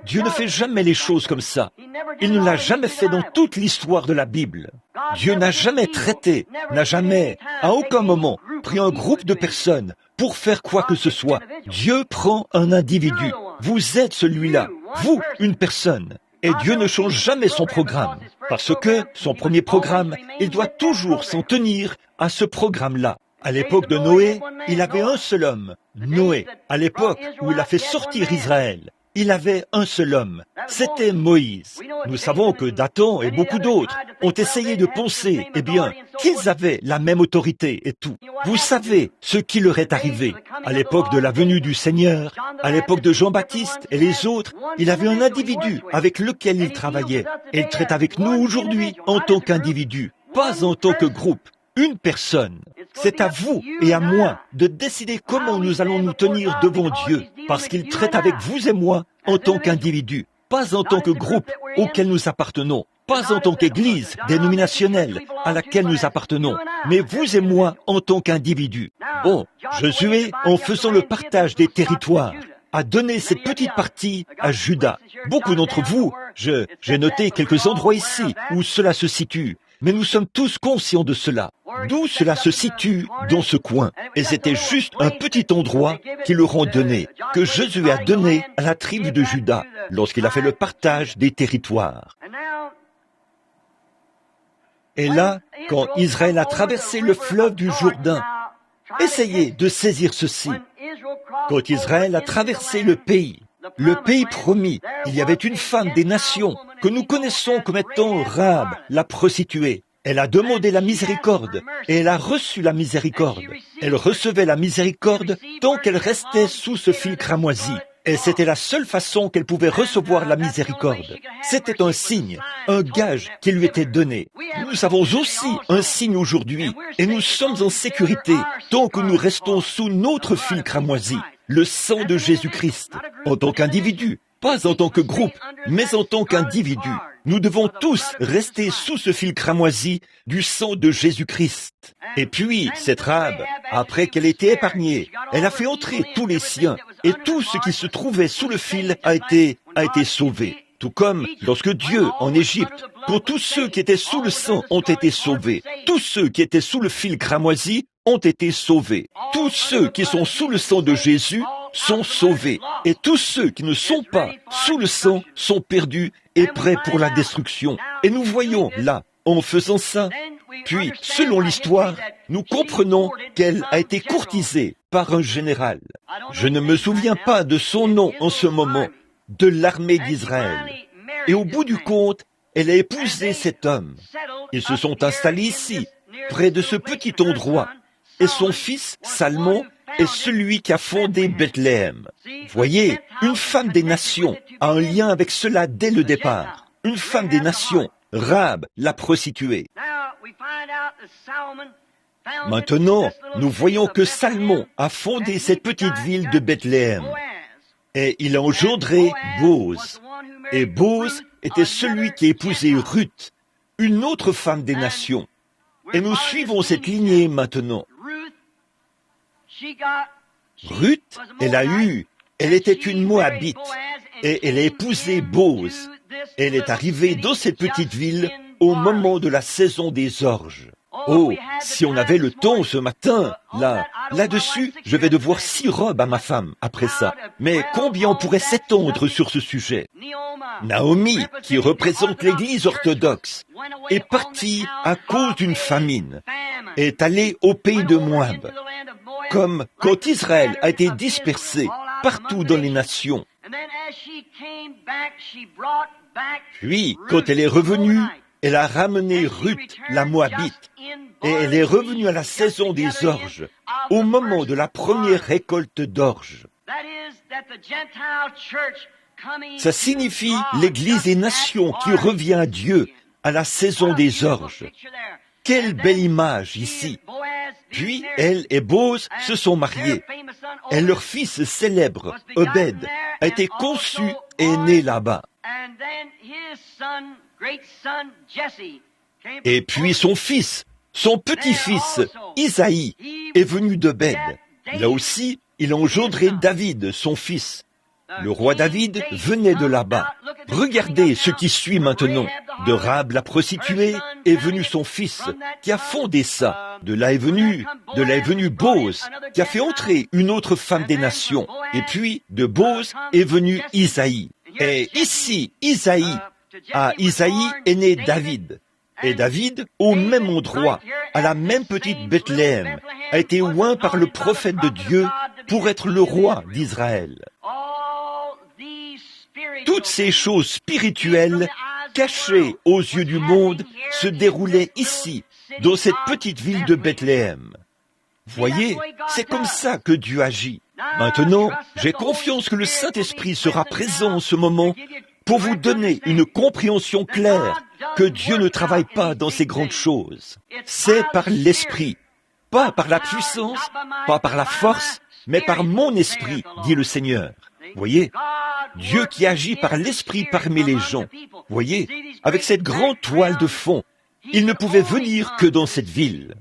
Dieu ne fait jamais les choses comme ça. Il ne l'a jamais fait dans toute l'histoire de la Bible. Dieu n'a jamais traité, n'a jamais, à aucun moment, pris un groupe de personnes pour faire quoi que ce soit. Dieu prend un individu. Vous êtes celui-là, vous, une personne. Et Dieu ne change jamais son programme, parce que son premier programme, il doit toujours s'en tenir à ce programme-là. À l'époque de Noé, il avait un seul homme, Noé. À l'époque où il a fait sortir Israël, il avait un seul homme, c'était Moïse. Nous savons que Dathan et beaucoup d'autres ont essayé de penser, eh bien, qu'ils avaient la même autorité et tout. Vous savez ce qui leur est arrivé. À l'époque de la venue du Seigneur, à l'époque de Jean-Baptiste et les autres, il avait un individu avec lequel il travaillait. Et il traite avec nous aujourd'hui en tant qu'individu, pas en tant que groupe, une personne. C'est à vous et à moi de décider comment nous allons nous tenir devant Dieu, parce qu'il traite avec vous et moi en tant qu'individus, pas en tant que groupe auquel nous appartenons, pas en tant qu'église dénominationnelle à laquelle nous appartenons, mais vous et moi en tant qu'individus. Bon, Josué, en faisant le partage des territoires, a donné cette petite partie à Juda. Beaucoup d'entre vous, j'ai noté quelques endroits ici où cela se situe, mais nous sommes tous conscients de cela. D'où cela se situe dans ce coin. Et c'était juste un petit endroit qu'ils leur ont donné, que Josué a donné à la tribu de Juda, lorsqu'il a fait le partage des territoires. Et là, quand Israël a traversé le fleuve du Jourdain, essayez de saisir ceci. Quand Israël a traversé le pays promis, il y avait une femme des nations que nous connaissons comme étant Rahab, la prostituée. Elle a demandé la miséricorde et elle a reçu la miséricorde. Elle recevait la miséricorde tant qu'elle restait sous ce fil cramoisi. Et c'était la seule façon qu'elle pouvait recevoir la miséricorde. C'était un signe, un gage qui lui était donné. Nous avons aussi un signe aujourd'hui et nous sommes en sécurité tant que nous restons sous notre fil cramoisi, le sang de Jésus-Christ, en tant qu'individu, pas en tant que groupe, mais en tant qu'individu. Nous devons tous rester sous ce fil cramoisi du sang de Jésus-Christ. Et puis, cette Rahab, après qu'elle ait été épargnée, elle a fait entrer tous les siens, et tout ce qui se trouvait sous le fil a été sauvé. Tout comme lorsque Dieu, en Égypte, quand tous ceux qui étaient sous le sang ont été sauvés, tous ceux qui étaient sous le fil cramoisi ont été sauvés. Tous ceux qui sont sous le sang de Jésus sont sauvés. Et tous ceux qui ne sont pas sous le sang sont perdus et prêts pour la destruction. Et nous voyons là, en faisant ça, puis, selon l'histoire, nous comprenons qu'elle a été courtisée par un général. Je ne me souviens pas de son nom en ce moment, de l'armée d'Israël. Et au bout du compte, elle a épousé cet homme. Ils se sont installés ici, près de ce petit endroit. Et son fils, Salmon, est celui qui a fondé Bethléem. Voyez, une femme des nations a un lien avec cela dès le départ. Une femme des nations, Rahab, la prostituée. Maintenant, nous voyons que Salmon a fondé cette petite ville de Bethléem. Et il a engendré Bose. Et Bose était celui qui a épousé Ruth, une autre femme des nations. Et nous suivons cette lignée maintenant. Ruth, elle était une Moabite, et elle a épousé Bose. Elle est arrivée dans cette petite ville au moment de la saison des orges. Oh, si on avait le temps ce matin, là-dessus, je vais devoir 6 robes à ma femme après ça. Mais combien on pourrait s'étendre sur ce sujet? Naomi, qui représente l'Église orthodoxe, est partie à cause d'une famine, est allée au pays de Moab, comme quand Israël a été dispersé partout dans les nations. Puis, quand elle est revenue, elle a ramené Ruth, la Moabite, et elle est revenue à la saison des orges, au moment de la première récolte d'orges. Ça signifie l'Église des nations qui revient à Dieu à la saison des orges. Quelle belle image ici! Puis, elle et Bose se sont mariés, et leur fils célèbre, Obed, a été conçu et est né là-bas. Et puis son fils, son petit-fils, Isaïe, est venu d'Obed. Là aussi, il a engendré David, son fils. Le roi David venait de là-bas. Regardez ce qui suit maintenant. De Rahab la prostituée est venu son fils, qui a fondé ça. De là est venu Bose, qui a fait entrer une autre femme des nations. Et puis, de Bose est venu Isaïe. Et ici, Isaïe est né David. Et David, au même endroit, à la même petite Bethléem, a été oint par le prophète de Dieu pour être le roi d'Israël. Toutes ces choses spirituelles, cachées aux yeux du monde, se déroulaient ici, dans cette petite ville de Bethléem. Voyez, c'est comme ça que Dieu agit. Maintenant, j'ai confiance que le Saint-Esprit sera présent en ce moment pour vous donner une compréhension claire que Dieu ne travaille pas dans ces grandes choses. C'est par l'Esprit, pas par la puissance, pas par la force, mais par mon esprit, dit le Seigneur. Voyez, Dieu qui agit par l'Esprit parmi les gens. Voyez, avec cette grande toile de fond, il ne pouvait venir que dans cette ville.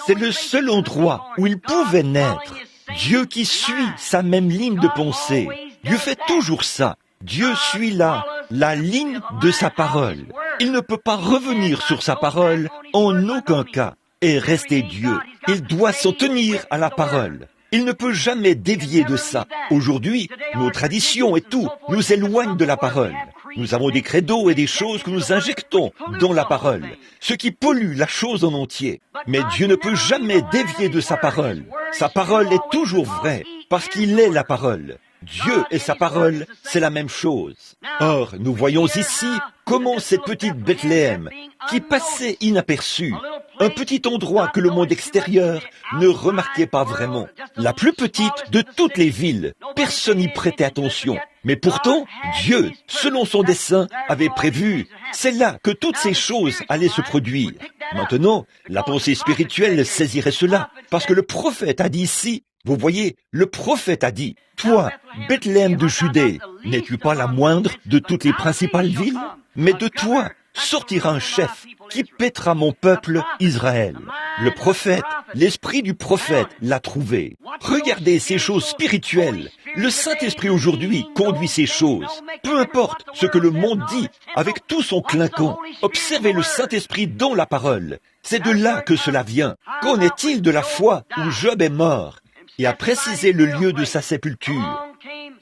C'est le seul endroit où il pouvait naître. Dieu qui suit sa même ligne de pensée. Dieu fait toujours ça. Dieu suit la ligne de sa parole. Il ne peut pas revenir sur sa parole en aucun cas et rester Dieu. Il doit s'en tenir à la parole. Il ne peut jamais dévier de ça. Aujourd'hui, nos traditions et tout nous éloignent de la parole. Nous avons des credos et des choses que nous injectons dans la parole, ce qui pollue la chose en entier. Mais Dieu ne peut jamais dévier de sa parole. Sa parole est toujours vraie, parce qu'il est la parole. Dieu et sa parole, c'est la même chose. Or, nous voyons ici comment cette petite Bethléem, qui passait inaperçue, un petit endroit que le monde extérieur ne remarquait pas vraiment, la plus petite de toutes les villes, personne n'y prêtait attention. Mais pourtant, Dieu, selon son dessein, avait prévu, c'est là que toutes ces choses allaient se produire. Maintenant, la pensée spirituelle saisirait cela, parce que le prophète a dit ici, vous voyez, le prophète a dit, toi, Bethléem de Judée, n'es-tu pas la moindre de toutes les principales villes? Mais de toi sortira un chef qui paîtra mon peuple Israël. Le prophète, l'esprit du prophète l'a trouvé. Regardez ces choses spirituelles. Le Saint-Esprit aujourd'hui conduit ces choses. Peu importe ce que le monde dit, avec tout son clinquant, observez le Saint-Esprit dans la parole. C'est de là que cela vient. Qu'en est-il de la foi où Job est mort et a précisé le lieu de sa sépulture?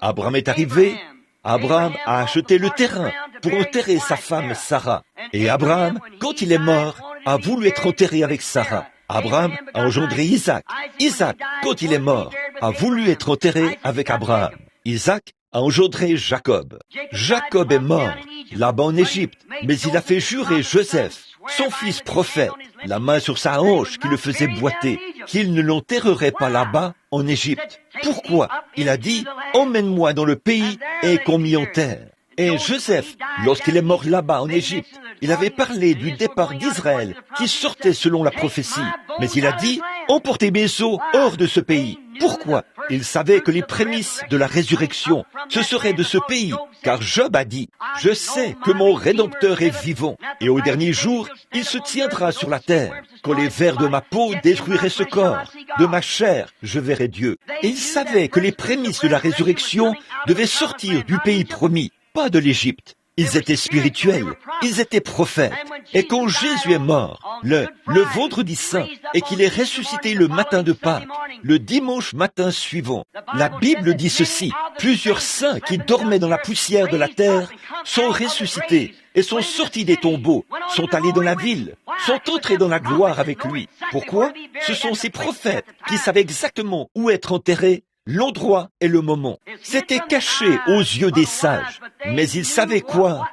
Abraham est arrivé. Abraham a acheté le terrain pour enterrer sa femme Sarah. Et Abraham, quand il est mort, a voulu être enterré avec Sarah. Abraham a engendré Isaac. Isaac, quand il est mort, a voulu être enterré avec Abraham. Isaac a engendré Jacob. Jacob est mort là-bas en Égypte, mais il a fait jurer Joseph, son fils prophète, la main sur sa hanche qui le faisait boiter, qu'il ne l'enterrerait pas là-bas en Égypte. Pourquoi? Il a dit, emmène-moi dans le pays et qu'on m'y enterre. Et Joseph, lorsqu'il est mort là-bas en Égypte, il avait parlé du départ d'Israël qui sortait selon la prophétie. Mais il a dit, emportez mes os hors de ce pays. Pourquoi? Il savait que les prémices de la résurrection, ce serait de ce pays. Car Job a dit, je sais que mon Rédempteur est vivant. Et au dernier jour, il se tiendra sur la terre. Quand les vers de ma peau détruiraient ce corps, de ma chair, je verrai Dieu. Et il savait que les prémices de la résurrection devaient sortir du pays promis, pas de l'Égypte. Ils étaient spirituels, ils étaient prophètes. Et quand Jésus est mort, le vendredi saint, et qu'il est ressuscité le matin de Pâques, le dimanche matin suivant, la Bible dit ceci, plusieurs saints qui dormaient dans la poussière de la terre sont ressuscités et sont sortis des tombeaux, sont allés dans la ville, sont entrés dans la gloire avec lui. Pourquoi? Ce sont ces prophètes qui savaient exactement où être enterrés, l'endroit et le moment. C'était caché aux yeux des sages. Mais ils savaient quoi?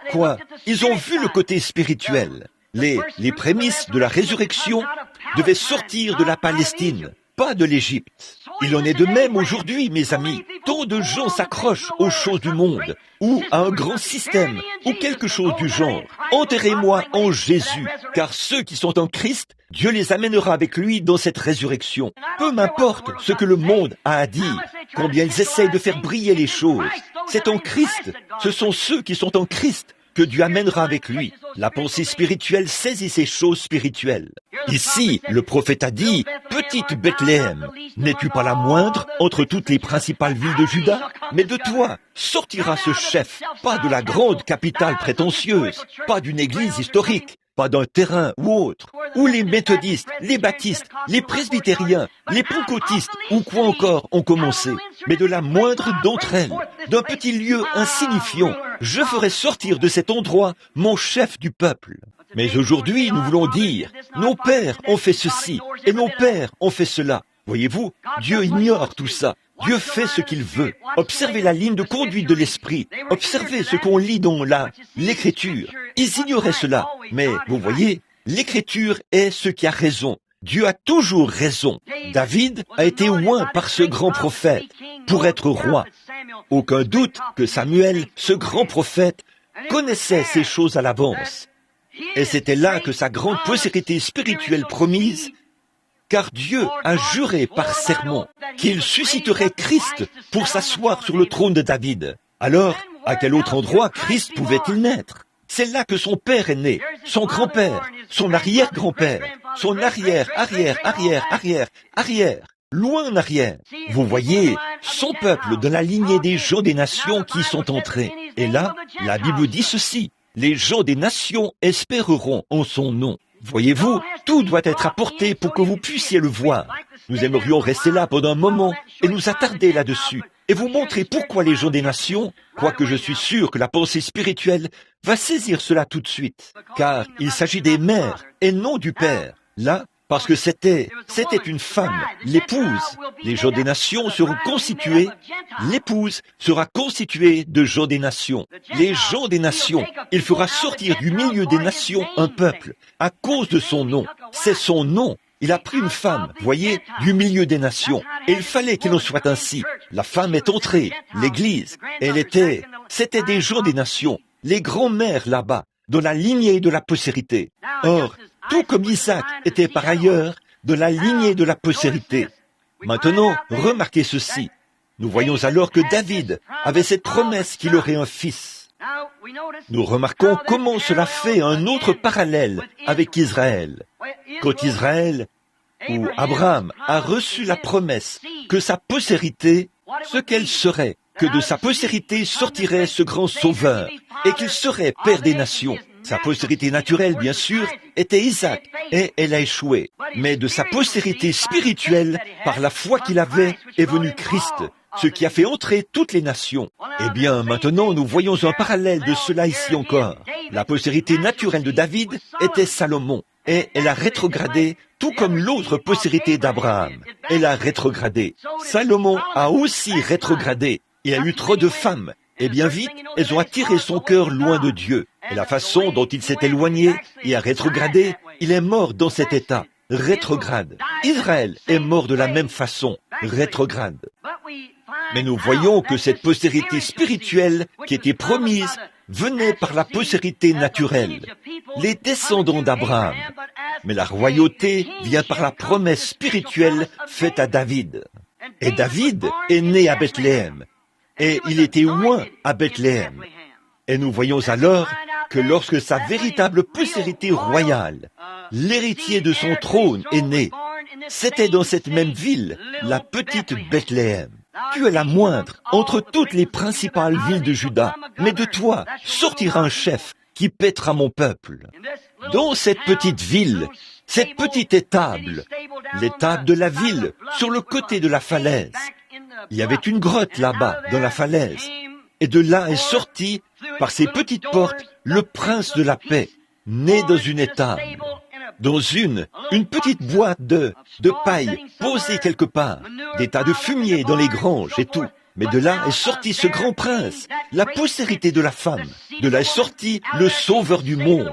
Ils ont vu le côté spirituel. Les prémices de la résurrection devaient sortir de la Palestine, pas de l'Égypte. Il en est de même aujourd'hui, mes amis. Tant de gens s'accrochent aux choses du monde, ou à un grand système, ou quelque chose du genre. Enterrez-moi en Jésus, car ceux qui sont en Christ, Dieu les amènera avec lui dans cette résurrection. Peu m'importe ce que le monde a à dire, combien ils essayent de faire briller les choses. C'est en Christ, ce sont ceux qui sont en Christ que Dieu amènera avec lui. La pensée spirituelle saisit ces choses spirituelles. Ici, le prophète a dit, « Petite Bethléem, n'es-tu pas la moindre entre toutes les principales villes de Juda? Mais de toi sortira ce chef, pas de la grande capitale prétentieuse, pas d'une église historique, pas d'un terrain ou autre, où les méthodistes, les baptistes, les presbytériens, les pentecôtistes ou quoi encore ont commencé, mais de la moindre d'entre elles, d'un petit lieu insignifiant, je ferai sortir de cet endroit mon chef du peuple. » Mais aujourd'hui, nous voulons dire, nos pères ont fait ceci et nos pères ont fait cela. Voyez-vous, Dieu ignore tout ça. Dieu fait ce qu'il veut. Observez la ligne de conduite de l'esprit. Observez ce qu'on lit dans l'Écriture. Ils ignoraient cela. Mais vous voyez, l'Écriture est ce qui a raison. Dieu a toujours raison. David a été oint par ce grand prophète pour être roi. Aucun doute que Samuel, ce grand prophète, connaissait ces choses à l'avance. Et c'était là que sa grande postérité spirituelle promise, car Dieu a juré par serment qu'il susciterait Christ pour s'asseoir sur le trône de David. Alors, à quel autre endroit Christ pouvait-il naître? C'est là que son père est né, son grand-père, son arrière-grand-père, son arrière, loin en arrière. Vous voyez, son peuple dans la lignée des gens des nations qui sont entrés. Et là, la Bible dit ceci, les gens des nations espéreront en son nom. Voyez-vous, tout doit être apporté pour que vous puissiez le voir. Nous aimerions rester là pendant un moment et nous attarder là-dessus et vous montrer pourquoi les gens des nations, quoique je suis sûr que la pensée spirituelle va saisir cela tout de suite, car il s'agit des mères et non du père. Là, parce que c'était une femme, l'épouse. Les gens des nations seront constitués, l'épouse sera constituée de gens des nations. Les gens des nations, il fera sortir du milieu des nations un peuple, à cause de son nom. C'est son nom. Il a pris une femme, voyez, du milieu des nations. Et il fallait qu'il en soit ainsi. La femme est entrée, l'église, c'était des gens des nations, les grands-mères là-bas, dans la lignée de la postérité. Or, tout comme Isaac était par ailleurs de la lignée de la postérité. Maintenant, remarquez ceci. Nous voyons alors que David avait cette promesse qu'il aurait un fils. Nous remarquons comment cela fait un autre parallèle avec Israël. Quand Israël, ou Abraham, a reçu la promesse que sa postérité, ce qu'elle serait, que de sa postérité sortirait ce grand sauveur, et qu'il serait père des nations. Sa postérité naturelle, bien sûr, était Isaac, et elle a échoué. Mais de sa postérité spirituelle, par la foi qu'il avait, est venu Christ, ce qui a fait entrer toutes les nations. Eh bien, maintenant, nous voyons un parallèle de cela ici encore. La postérité naturelle de David était Salomon, et elle a rétrogradé, tout comme l'autre postérité d'Abraham. Elle a rétrogradé. Salomon a aussi rétrogradé. Il a eu trop de femmes. Et bien vite, elles ont attiré son cœur loin de Dieu. Et la façon dont il s'est éloigné et a rétrogradé, il est mort dans cet état. Rétrograde. Israël est mort de la même façon. Rétrograde. Mais nous voyons que cette postérité spirituelle qui était promise venait par la postérité naturelle, les descendants d'Abraham. Mais la royauté vient par la promesse spirituelle faite à David. Et David est né à Bethléem. Et il était oint à Bethléem. Et nous voyons alors que lorsque sa véritable postérité royale, l'héritier de son trône est né, c'était dans cette même ville, la petite Bethléem. Tu es la moindre entre toutes les principales villes de Juda, mais de toi sortira un chef qui paîtra mon peuple. Dans cette petite ville, cette petite étable, l'étable de la ville, sur le côté de la falaise, il y avait une grotte là-bas, dans la falaise, et de là est sorti, par ses petites portes, le prince de la paix, né dans une étable, dans une petite boîte de paille posée quelque part, des tas de fumier dans les granges et tout. Mais de là est sorti ce grand prince, la postérité de la femme. De là est sorti le sauveur du monde.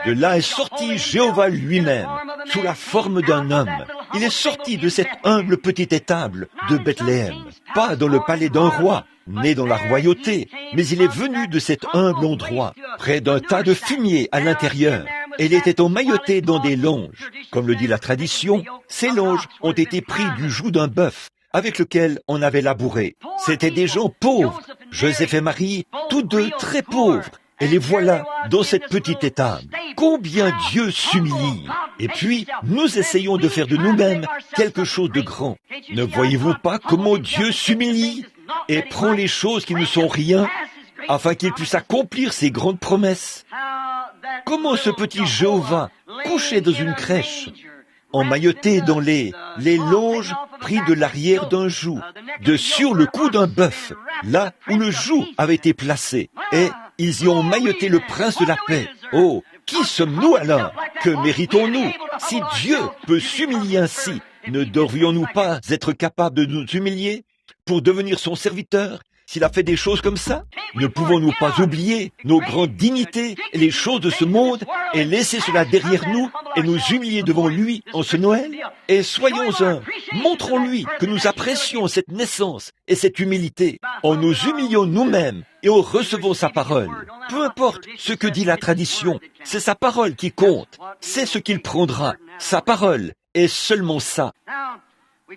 De là est sorti Jéhovah lui-même, sous la forme d'un homme. Il est sorti de cette humble petite étable de Bethléem, pas dans le palais d'un roi, né dans la royauté, mais il est venu de cet humble endroit, près d'un tas de fumier à l'intérieur. Et il était emmailloté dans des longes. Comme le dit la tradition, ces longes ont été pris du joug d'un bœuf, avec lequel on avait labouré. C'étaient des gens pauvres, Joseph et Marie, tous deux très pauvres. Et les voilà dans cette petite étable. Combien Dieu s'humilie. Et puis, nous essayons de faire de nous-mêmes quelque chose de grand. Ne voyez-vous pas comment Dieu s'humilie et prend les choses qui ne sont rien, afin qu'il puisse accomplir ses grandes promesses? Comment ce petit Jéhovah, couché dans une crèche, emmailloté dans les longes pris de l'arrière d'un joug, de sur le cou d'un bœuf, là où le joug avait été placé, et ils y ont emmailloté le prince de la paix. Oh, qui sommes-nous alors? Que méritons-nous? Si Dieu peut s'humilier ainsi, ne devrions-nous pas être capables de nous humilier pour devenir son serviteur? S'il a fait des choses comme ça, ne pouvons-nous pas oublier nos grandes dignités et les choses de ce monde et laisser cela derrière nous et nous humilier devant lui en ce Noël? Et soyons-en, montrons-lui que nous apprécions cette naissance et cette humilité en nous humiliant nous-mêmes et en recevant sa parole. Peu importe ce que dit la tradition, c'est sa parole qui compte, c'est ce qu'il prendra, sa parole est seulement ça.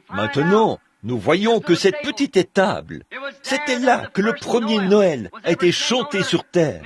Maintenant, nous voyons que cette petite étable, c'était là que le premier Noël a été chanté sur terre.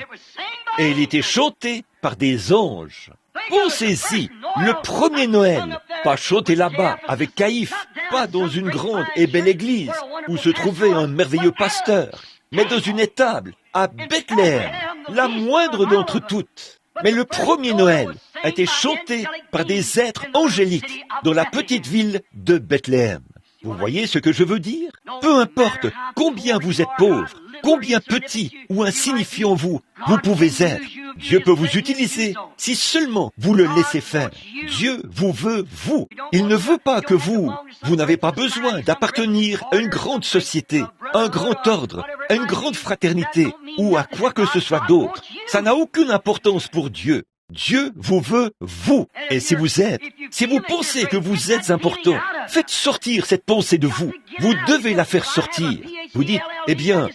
Et il était chanté par des anges. Pensez-y, le premier Noël, pas chanté là-bas avec Caïphe, pas dans une grande et belle église où se trouvait un merveilleux pasteur, mais dans une étable à Bethléem, la moindre d'entre toutes. Mais le premier Noël a été chanté par des êtres angéliques dans la petite ville de Bethléem. Vous voyez ce que je veux dire? Peu importe combien vous êtes pauvre, combien petit ou insignifiant vous pouvez être, Dieu peut vous utiliser si seulement vous le laissez faire. Dieu vous veut, vous. Il ne veut pas que vous n'avez pas besoin d'appartenir à une grande société, à un grand ordre, à une grande fraternité ou à quoi que ce soit d'autre. Ça n'a aucune importance pour Dieu. Dieu vous veut, vous. Et si vous pensez que vous êtes important, faites sortir cette pensée de vous. Vous devez la faire sortir. Vous dites, eh bien,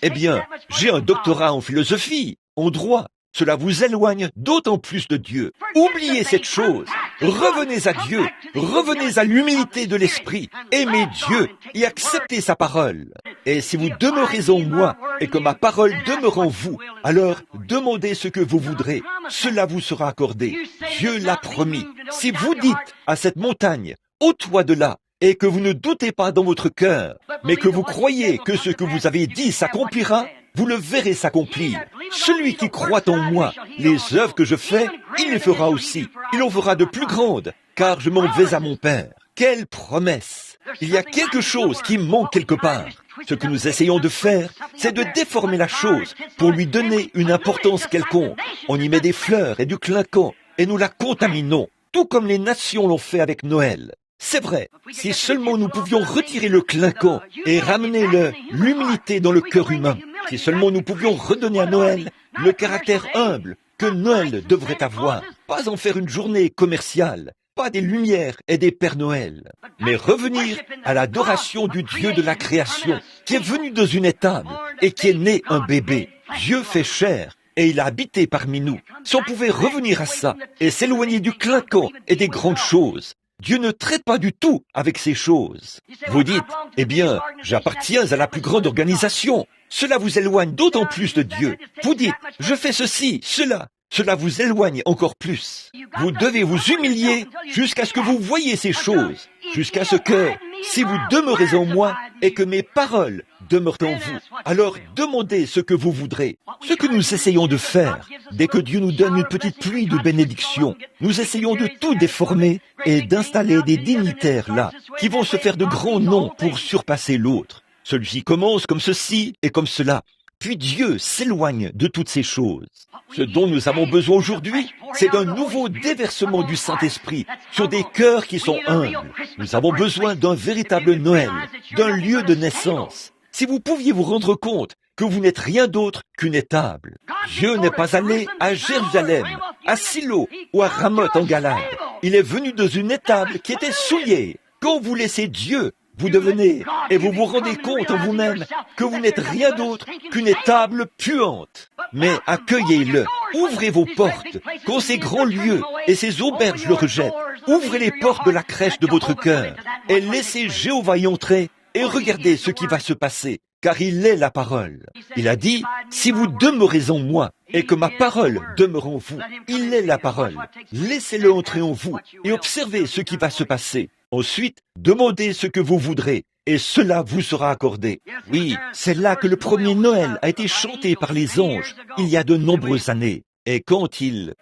j'ai un doctorat en philosophie, en droit. Cela vous éloigne d'autant plus de Dieu. Oubliez cette chose. Revenez à Dieu. Revenez à l'humilité de l'esprit. Aimez Dieu et acceptez sa parole. Et si vous demeurez en moi et que ma parole demeure en vous, alors demandez ce que vous voudrez. Cela vous sera accordé. Dieu l'a promis. Si vous dites à cette montagne, ôte-toi de là, et que vous ne doutez pas dans votre cœur, mais que vous croyez que ce que vous avez dit s'accomplira, vous le verrez s'accomplir. Celui qui croit en moi, les œuvres que je fais, il les fera aussi. Il en fera de plus grandes, car je m'en vais à mon Père. Quelle promesse! Il y a quelque chose qui manque quelque part. Ce que nous essayons de faire, c'est de déformer la chose pour lui donner une importance quelconque. On y met des fleurs et du clinquant, et nous la contaminons, tout comme les nations l'ont fait avec Noël. C'est vrai, si seulement nous pouvions retirer le clinquant et ramener l'humilité dans le cœur humain, si seulement nous pouvions redonner à Noël le caractère humble que Noël devrait avoir, pas en faire une journée commerciale, pas des lumières et des Pères Noël, mais revenir à l'adoration du Dieu de la création, qui est venu dans une étable et qui est né un bébé. Dieu fait chair et il a habité parmi nous. Si on pouvait revenir à ça et s'éloigner du clinquant et des grandes choses, Dieu ne traite pas du tout avec ces choses. Vous dites, eh bien, j'appartiens à la plus grande organisation. Cela vous éloigne d'autant plus de Dieu. Vous dites, je fais ceci, cela. Cela vous éloigne encore plus. Vous devez vous humilier jusqu'à ce que vous voyiez ces choses, jusqu'à ce que, si vous demeurez en moi et que mes paroles demeurent en vous, alors demandez ce que vous voudrez. Ce que nous essayons de faire, dès que Dieu nous donne une petite pluie de bénédiction, nous essayons de tout déformer et d'installer des dignitaires là, qui vont se faire de grands noms pour surpasser l'autre. Celui-ci commence comme ceci et comme cela. Puis Dieu s'éloigne de toutes ces choses. Ce dont nous avons besoin aujourd'hui, c'est d'un nouveau déversement du Saint-Esprit sur des cœurs qui sont humbles. Nous avons besoin d'un véritable Noël, d'un lieu de naissance. Si vous pouviez vous rendre compte que vous n'êtes rien d'autre qu'une étable. Dieu n'est pas allé à Jérusalem, à Silo ou à Ramoth en Galade. Il est venu dans une étable qui était souillée. Quand vous laissez Dieu, vous devenez, et vous vous rendez compte en vous-même que vous n'êtes rien d'autre qu'une étable puante. Mais accueillez-le, ouvrez vos portes, quand ces grands lieux et ces auberges le rejettent. Ouvrez les portes de la crèche de votre cœur et laissez Jéhovah y entrer et regardez ce qui va se passer, car il est la parole. Il a dit, si vous demeurez en moi et que ma parole demeure en vous, il est la parole. Laissez-le entrer en vous et observez ce qui va se passer. Ensuite, demandez ce que vous voudrez, et cela vous sera accordé. Oui, c'est là que le premier Noël a été chanté par les anges, il y a de nombreuses années. Et quand il...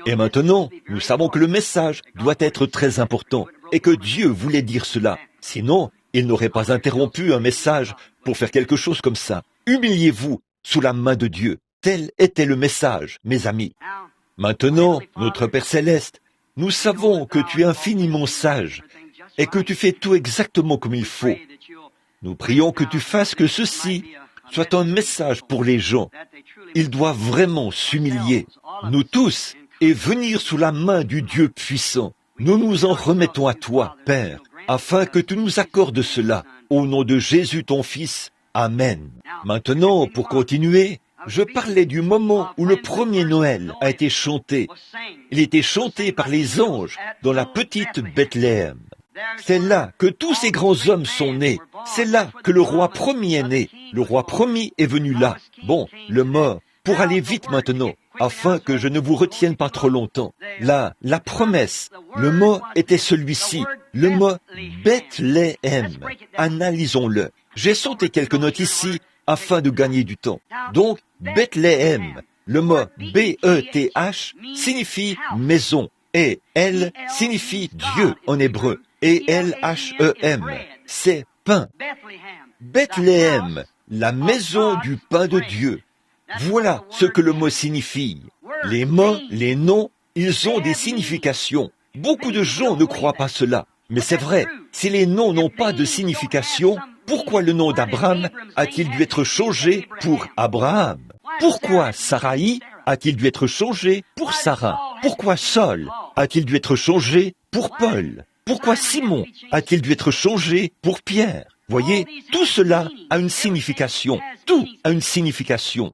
Et maintenant, nous savons que le message doit être très important, et que Dieu voulait dire cela. Sinon, il n'aurait pas interrompu un message pour faire quelque chose comme ça. Humiliez-vous sous la main de Dieu. Tel était le message, mes amis. Maintenant, notre Père Céleste, nous savons que tu es infiniment sage et que tu fais tout exactement comme il faut. Nous prions que tu fasses que ceci soit un message pour les gens. Ils doivent vraiment s'humilier, nous tous, et venir sous la main du Dieu puissant. Nous nous en remettons à toi, Père, afin que tu nous accordes cela. Au nom de Jésus, ton Fils. Amen. Maintenant, pour continuer, je parlais du moment où le premier Noël a été chanté. Il était chanté par les anges dans la petite Bethléem. C'est là que tous ces grands hommes sont nés. C'est là que le roi promis est né. Le roi promis est venu là. Bon, le mot, pour aller vite maintenant, afin que je ne vous retienne pas trop longtemps. Là, la promesse, le mot était celui-ci, le mot Bethléem. Analysons-le. J'ai sauté quelques notes ici, afin de gagner du temps. Donc, Bethléem, le mot B-E-T-H signifie maison, et L signifie Dieu en hébreu, et L-H-E-M, c'est pain. Bethléem, la maison du pain de Dieu. Voilà ce que le mot signifie. Les mots, les noms, ils ont des significations. Beaucoup de gens ne croient pas cela. Mais c'est vrai, si les noms n'ont pas de signification, pourquoi le nom d'Abraham a-t-il dû être changé pour Abraham? Pourquoi Sarai a-t-il dû être changé pour Sarah? Pourquoi Saul a-t-il dû être changé pour Paul? Pourquoi Simon a-t-il dû être changé pour Pierre? Voyez, tout cela a une signification. Tout a une signification.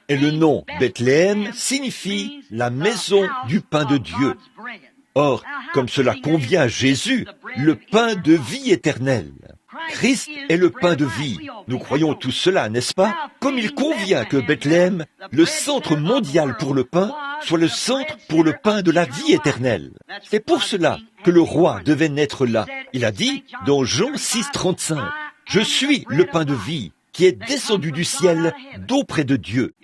Et le nom Bethléem signifie la maison du pain de Dieu. Or, comme cela convient à Jésus, le pain de vie éternelle. Christ est le pain de vie. Nous croyons tout cela, n'est-ce pas? Comme il convient que Bethléem, le centre mondial pour le pain, soit le centre pour le pain de la vie éternelle. C'est pour cela que le roi devait naître là. Il a dit dans Jean 6,35, « Je suis le pain de vie qui est descendu du ciel d'auprès de Dieu.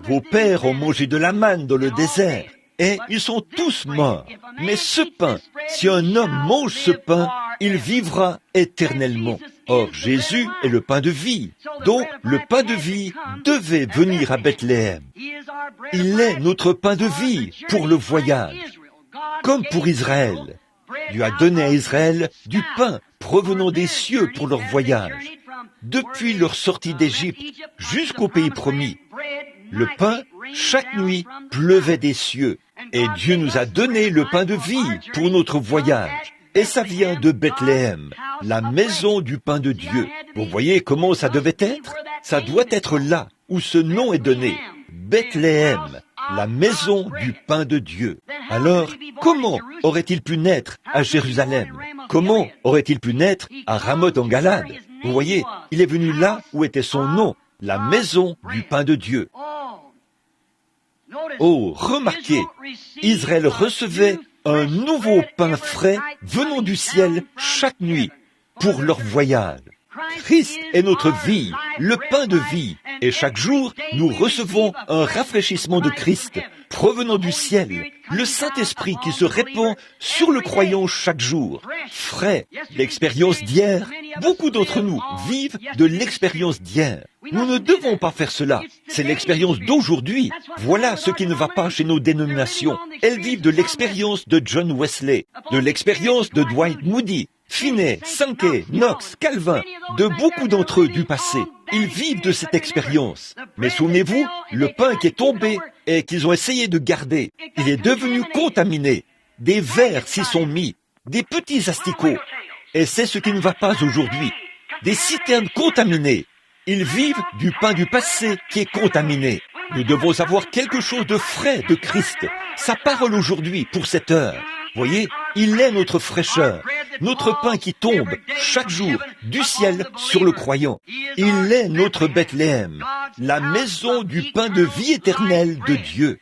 Vos pères ont mangé de la manne dans le désert, et ils sont tous morts. Mais ce pain, si un homme mange ce pain, il vivra éternellement. » Or, Jésus est le pain de vie. Donc, le pain de vie devait venir à Bethléem. Il est notre pain de vie pour le voyage. Comme pour Israël. Dieu a donné à Israël du pain provenant des cieux pour leur voyage. Depuis leur sortie d'Égypte jusqu'au pays promis, le pain, chaque nuit, pleuvait des cieux. Et Dieu nous a donné le pain de vie pour notre voyage. Et ça vient de Bethléem, la maison du pain de Dieu. Vous voyez comment ça devait être? Ça doit être là où ce nom est donné. Bethléem, la maison du pain de Dieu. Alors, comment aurait-il pu naître à Jérusalem? Comment aurait-il pu naître à Ramoth en Galade? Vous voyez, il est venu là où était son nom, la maison du pain de Dieu. Oh, remarquez, Israël recevait un nouveau pain frais venant du ciel chaque nuit pour leur voyage. Christ est notre vie, le pain de vie, et chaque jour, nous recevons un rafraîchissement de Christ provenant du ciel, le Saint-Esprit qui se répand sur le croyant chaque jour. Frais, l'expérience d'hier, beaucoup d'entre nous vivent de l'expérience d'hier. Nous ne devons pas faire cela. C'est l'expérience d'aujourd'hui. Voilà ce qui ne va pas chez nos dénominations. Elles vivent de l'expérience de John Wesley, de l'expérience de Dwight Moody, Finney, Sankey, Knox, Calvin, de beaucoup d'entre eux du passé. Ils vivent de cette expérience. Mais souvenez-vous, le pain qui est tombé et qu'ils ont essayé de garder, il est devenu contaminé. Des vers s'y sont mis, des petits asticots. Et c'est ce qui ne va pas aujourd'hui. Des citernes contaminées. Ils vivent du pain du passé qui est contaminé. Nous devons avoir quelque chose de frais de Christ. Sa parole aujourd'hui pour cette heure. Voyez, il est notre fraîcheur, notre pain qui tombe chaque jour du ciel sur le croyant. Il est notre Bethléem, la maison du pain de vie éternelle de Dieu.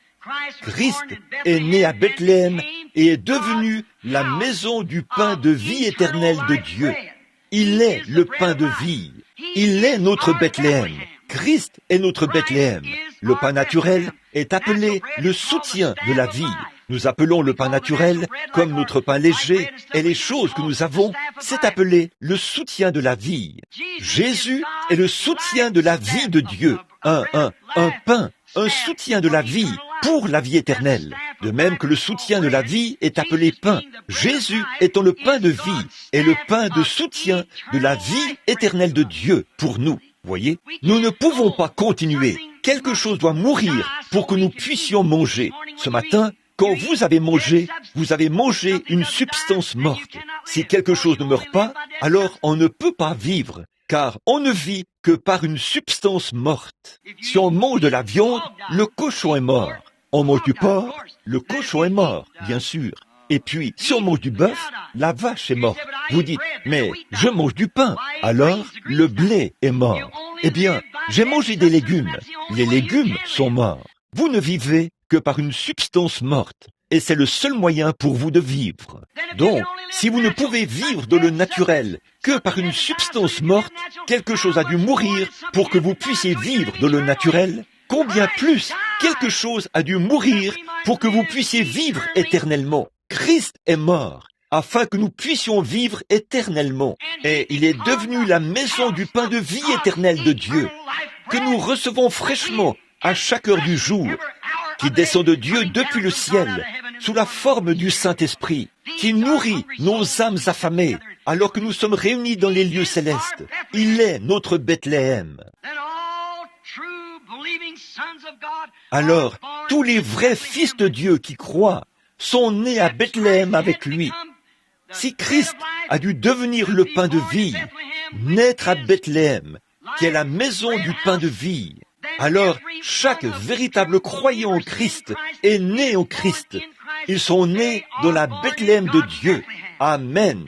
Christ est né à Bethléem et est devenu la maison du pain de vie éternelle de Dieu. Il est le pain de vie. Il est notre Bethléem. Christ est notre Bethléem. Le pain naturel est appelé le soutien de la vie. Nous appelons le pain naturel comme notre pain léger, et les choses que nous avons, c'est appelé le soutien de la vie. Jésus est le soutien de la vie de Dieu. Un pain, un soutien de la vie pour la vie éternelle. De même que le soutien de la vie est appelé pain. Jésus étant le pain de vie et le pain de soutien de la vie éternelle de Dieu pour nous. Voyez, nous ne pouvons pas continuer. Quelque chose doit mourir pour que nous puissions manger. Ce matin, quand vous avez mangé une substance morte. Si quelque chose ne meurt pas, alors on ne peut pas vivre, car on ne vit que par une substance morte. Si on mange de la viande, le cochon est mort. On mange du porc, le cochon est mort, bien sûr. Et puis, si on mange du bœuf, la vache est morte. Vous dites, mais je mange du pain, alors le blé est mort. Eh bien, j'ai mangé des légumes. Les légumes sont morts. Vous ne vivez que par une substance morte. Et c'est le seul moyen pour vous de vivre. Donc, si vous ne pouvez vivre de le naturel que par une substance morte, quelque chose a dû mourir pour que vous puissiez vivre de le naturel. Combien plus quelque chose a dû mourir pour que vous puissiez vivre éternellement. Christ est mort afin que nous puissions vivre éternellement. Et il est devenu la maison du pain de vie éternelle de Dieu, que nous recevons fraîchement à chaque heure du jour, qui descend de Dieu depuis le ciel, sous la forme du Saint-Esprit, qui nourrit nos âmes affamées, alors que nous sommes réunis dans les lieux célestes. Il est notre Bethléem. Alors, tous les vrais fils de Dieu qui croient sont nés à Bethléem avec lui. Si Christ a dû devenir le pain de vie, naître à Bethléem, qui est la maison du pain de vie, alors chaque véritable croyant en Christ est né en Christ. Ils sont nés dans la Bethléem de Dieu. Amen.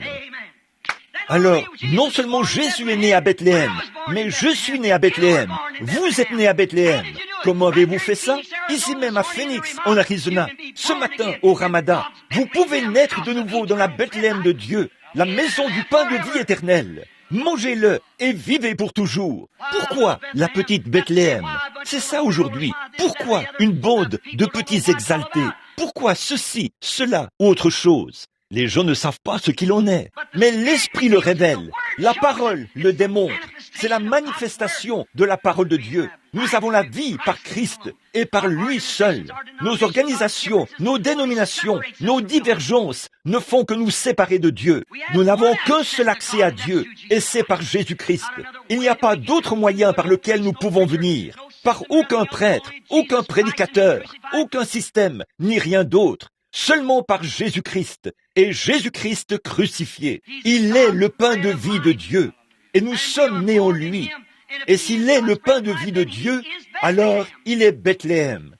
Alors, non seulement Jésus est né à Bethléem, mais je suis né à Bethléem. Vous êtes né à Bethléem. Comment avez-vous fait ça? Ici même à Phoenix, en Arizona, ce matin au Ramadan. Vous pouvez naître de nouveau dans la Bethléem de Dieu, la maison du pain de vie éternelle. Mangez-le et vivez pour toujours. Pourquoi la petite Bethléem? C'est ça aujourd'hui. Pourquoi une bande de petits exaltés? Pourquoi ceci, cela ou autre chose? Les gens ne savent pas ce qu'il en est. Mais l'Esprit le révèle. La parole le démontre. C'est la manifestation de la parole de Dieu. Nous avons la vie par Christ et par lui seul. Nos organisations, nos dénominations, nos divergences ne font que nous séparer de Dieu. Nous n'avons qu'un seul accès à Dieu et c'est par Jésus-Christ. Il n'y a pas d'autre moyen par lequel nous pouvons venir. Par aucun prêtre, aucun prédicateur, aucun système, ni rien d'autre. Seulement par Jésus-Christ et Jésus-Christ crucifié. Il est le pain de vie de Dieu et nous sommes nés en lui. Et s'il est le pain de vie de Dieu, alors il est Bethléem.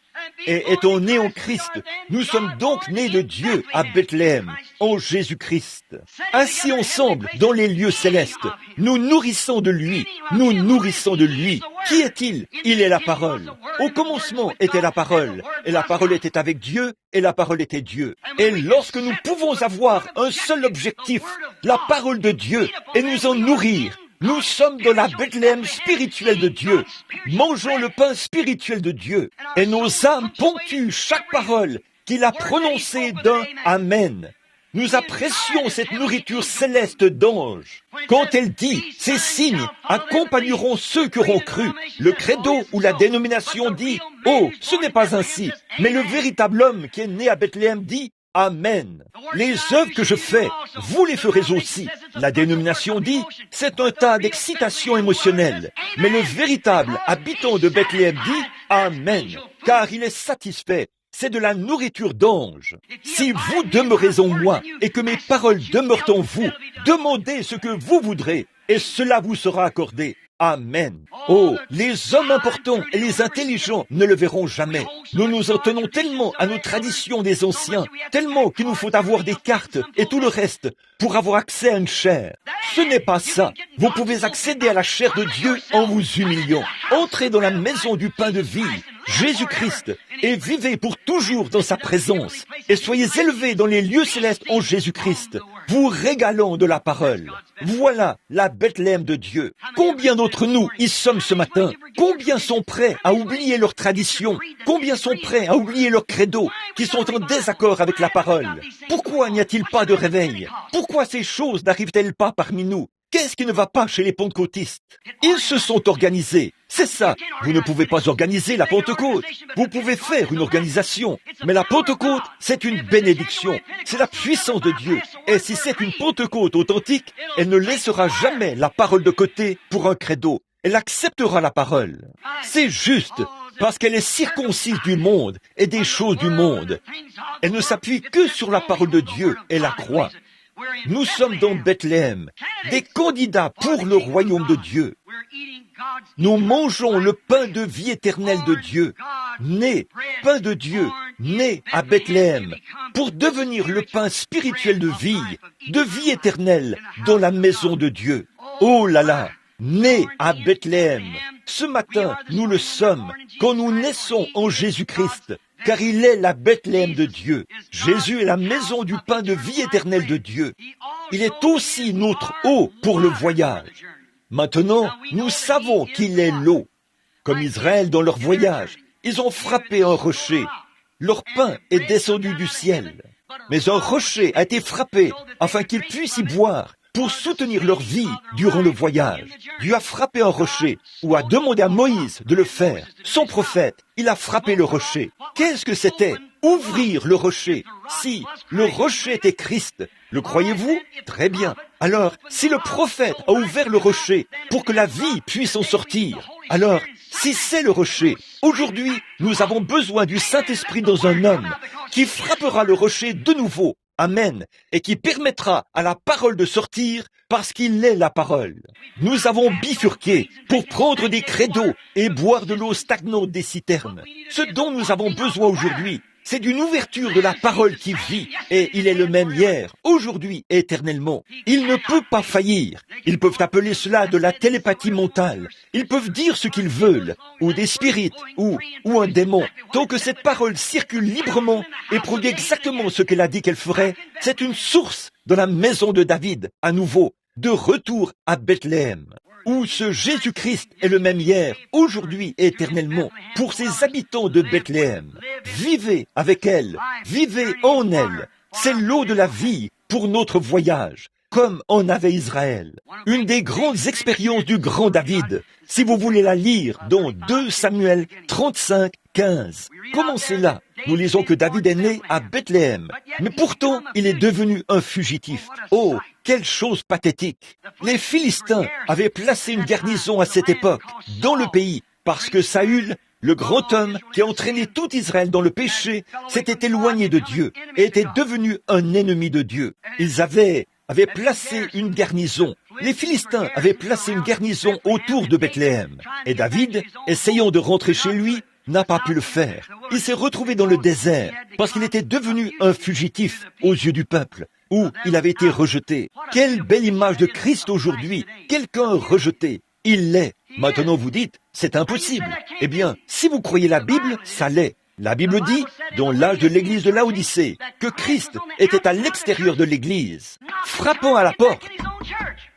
Et étant nés en Christ, nous sommes donc nés de Dieu à Bethléem, en Jésus-Christ. Assis ensemble dans les lieux célestes, nous nourrissons de lui, nous nourrissons de lui. Qui est-il? Il est la parole. Au commencement était la parole, et la parole était avec Dieu, et la parole était Dieu. Et lorsque nous pouvons avoir un seul objectif, la parole de Dieu, et nous en nourrir, nous sommes dans la Bethléem spirituelle de Dieu. Mangeons le pain spirituel de Dieu. Et nos âmes ponctuent chaque parole qu'il a prononcée d'un Amen. Nous apprécions cette nourriture céleste d'ange. Quand elle dit, ces signes accompagneront ceux qui auront cru. Le credo ou la dénomination dit, oh, ce n'est pas ainsi. Mais le véritable homme qui est né à Bethléem dit, Amen. Les œuvres que je fais, vous les ferez aussi. La dénomination dit, c'est un tas d'excitation émotionnelle. Mais le véritable habitant de Bethléem dit, Amen, car il est satisfait. C'est de la nourriture d'ange. Si vous demeurez en moi et que mes paroles demeurent en vous, demandez ce que vous voudrez et cela vous sera accordé. Amen. Oh, les hommes importants et les intelligents ne le verront jamais. Nous nous en tenons tellement à nos traditions des anciens, tellement qu'il nous faut avoir des cartes et tout le reste pour avoir accès à une chair. Ce n'est pas ça. Vous pouvez accéder à la chair de Dieu en vous humiliant. Entrez dans la maison du pain de vie, Jésus-Christ, et vivez pour toujours dans sa présence. Et soyez élevés dans les lieux célestes en Jésus-Christ, vous régalant de la parole. Voilà la Bethléem de Dieu. Combien d'entre nous y sommes ce matin? Combien sont prêts à oublier leurs traditions? Combien sont prêts à oublier leurs credos qui sont en désaccord avec la parole? Pourquoi n'y a-t-il pas de réveil? Pourquoi ces choses n'arrivent-elles pas parmi nous? Qu'est-ce qui ne va pas chez les pentecôtistes? Ils se sont organisés. C'est ça. Vous ne pouvez pas organiser la Pentecôte. Vous pouvez faire une organisation. Mais la Pentecôte, c'est une bénédiction. C'est la puissance de Dieu. Et si c'est une Pentecôte authentique, elle ne laissera jamais la parole de côté pour un credo. Elle acceptera la parole. C'est juste. Parce qu'elle est circoncise du monde et des choses du monde. Elle ne s'appuie que sur la parole de Dieu et la croix. Nous sommes dans Bethléem, des candidats pour le royaume de Dieu. Nous mangeons le pain de vie éternelle de Dieu, né, pain de Dieu, né à Bethléem, pour devenir le pain spirituel de vie éternelle dans la maison de Dieu. Oh là là, né à Bethléem. Ce matin, nous le sommes, quand nous naissons en Jésus-Christ. Car il est la Bethléem de Dieu. Jésus est la maison du pain de vie éternelle de Dieu. Il est aussi notre eau pour le voyage. Maintenant, nous savons qu'il est l'eau. Comme Israël dans leur voyage, ils ont frappé un rocher. Leur pain est descendu du ciel. Mais un rocher a été frappé afin qu'ils puissent y boire pour soutenir leur vie durant le voyage. Dieu a frappé un rocher ou a demandé à Moïse de le faire. Son prophète, il a frappé le rocher. Qu'est-ce que c'était? Ouvrir le rocher. Si le rocher était Christ, le croyez-vous? Très bien. Alors, si le prophète a ouvert le rocher pour que la vie puisse en sortir, alors, si c'est le rocher, aujourd'hui, nous avons besoin du Saint-Esprit dans un homme qui frappera le rocher de nouveau. Amen. Et qui permettra à la parole de sortir parce qu'il est la parole. Nous avons bifurqué pour prendre des credos et boire de l'eau stagnante des citernes. Ce dont nous avons besoin aujourd'hui, C'est d'une ouverture de la parole qui vit, et il est le même hier, aujourd'hui, éternellement. Il ne peut pas faillir. Ils peuvent appeler cela de la télépathie mentale. Ils peuvent dire ce qu'ils veulent, ou des spirites, ou un démon. Tant que cette parole circule librement et produit exactement ce qu'elle a dit qu'elle ferait, c'est une source dans la maison de David, à nouveau, de retour à Bethléem, où ce Jésus-Christ est le même hier, aujourd'hui et éternellement, pour ses habitants de Bethléem. Vivez avec elle, vivez en elle. C'est l'eau de la vie pour notre voyage, comme en avait Israël. Une des grandes expériences du grand David, si vous voulez la lire dans 2 Samuel 35, 15. Commencez là. Nous lisons que David est né à Bethléem, mais pourtant il est devenu un fugitif. Oh, quelle chose pathétique! Les Philistins avaient placé une garnison à cette époque dans le pays parce que Saül, le grand homme qui a entraîné tout Israël dans le péché, s'était éloigné de Dieu et était devenu un ennemi de Dieu. Ils avaient placé une garnison. Les Philistins avaient placé une garnison autour de Bethléem. Et David, essayant de rentrer chez lui, n'a pas pu le faire. Il s'est retrouvé dans le désert parce qu'il était devenu un fugitif aux yeux du peuple, où il avait été rejeté. Quelle belle image de Christ aujourd'hui, quelqu'un rejeté. Il l'est. Maintenant vous dites, c'est impossible. Eh bien, si vous croyez la Bible, ça l'est. La Bible dit, dans l'âge de l'église de Laodicée, que Christ était à l'extérieur de l'église, frappant à la porte,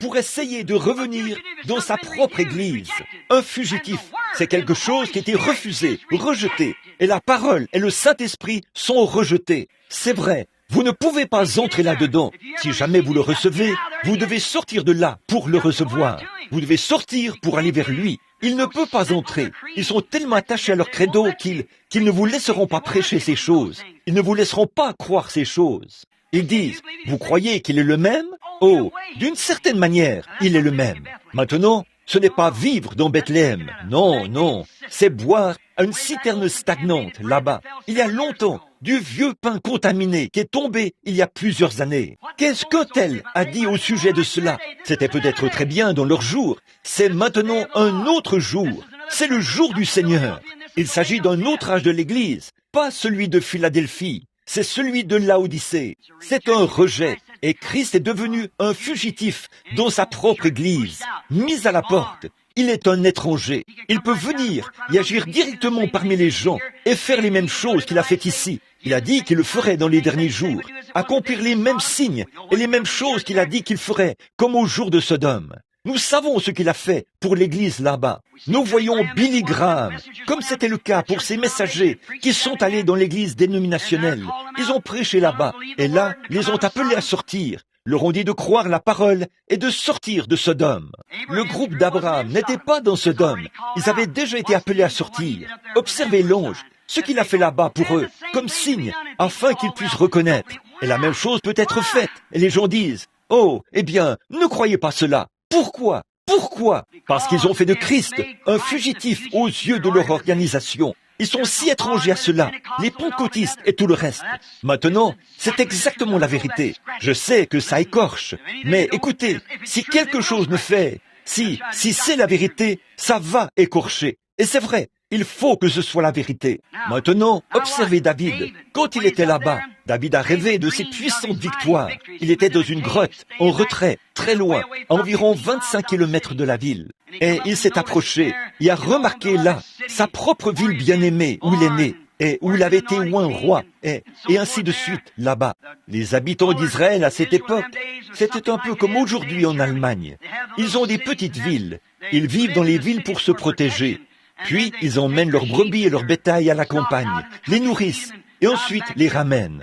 pour essayer de revenir dans sa propre église. Un fugitif, c'est quelque chose qui était refusé, rejeté, et la parole et le Saint-Esprit sont rejetés. C'est vrai, vous ne pouvez pas entrer là-dedans. Si jamais vous le recevez, vous devez sortir de là pour le recevoir. Vous devez sortir pour aller vers lui. Il ne peut pas entrer. Ils sont tellement attachés à leur credo qu'ils ne vous laisseront pas prêcher ces choses. Ils ne vous laisseront pas croire ces choses. Ils disent, vous croyez qu'il est le même? Oh, d'une certaine manière, il est le même. Maintenant, ce n'est pas vivre dans Bethléem. Non, non. C'est boire à une citerne stagnante là-bas. Il y a longtemps, du vieux pain contaminé qui est tombé il y a plusieurs années. Qu'est-ce qu'Othel a dit au sujet de cela? C'était peut-être très bien dans leur jour. C'est maintenant un autre jour. C'est le jour du Seigneur. Il s'agit d'un autre âge de l'Église, pas celui de Philadelphie. C'est celui de Laodicée. C'est un rejet. Et Christ est devenu un fugitif dans sa propre Église, mis à la porte. Il est un étranger. Il peut venir et agir directement parmi les gens et faire les mêmes choses qu'il a fait ici. Il a dit qu'il le ferait dans les derniers jours, accomplir les mêmes signes et les mêmes choses qu'il a dit qu'il ferait, comme au jour de Sodome. Nous savons ce qu'il a fait pour l'église là-bas. Nous voyons Billy Graham, comme c'était le cas pour ces messagers qui sont allés dans l'église dénominationnelle. Ils ont prêché là-bas, et là, les ont appelés à sortir, leur ont dit de croire la parole et de sortir de Sodome. Le groupe d'Abraham n'était pas dans Sodome. Ils avaient déjà été appelés à sortir. Observez l'ange, ce qu'il a fait là-bas pour eux, comme signe, afin qu'ils puissent reconnaître. Et la même chose peut être faite. Et les gens disent, « Oh, eh bien, ne croyez pas cela. » Pourquoi? Pourquoi? Parce qu'ils ont fait de Christ un fugitif aux yeux de leur organisation. Ils sont si étrangers à cela, les pentecôtistes et tout le reste. Maintenant, c'est exactement la vérité. Je sais que ça écorche, mais écoutez, si quelque chose ne fait, si c'est la vérité, ça va écorcher. Et c'est vrai, il faut que ce soit la vérité. Maintenant, observez David. Quand il était là-bas, David a rêvé de ses puissantes victoires. Il était dans une grotte, en retrait, très loin, à environ 25 kilomètres de la ville. Et il s'est approché, il a remarqué là, sa propre ville bien-aimée, où il est né, et où il avait été oint roi, et ainsi de suite, là-bas. Les habitants d'Israël à cette époque, c'était un peu comme aujourd'hui en Allemagne. Ils ont des petites villes. Ils vivent dans les villes pour se protéger. Puis, ils emmènent leurs brebis et leurs bétail à la campagne, les nourrissent, et ensuite les ramènent.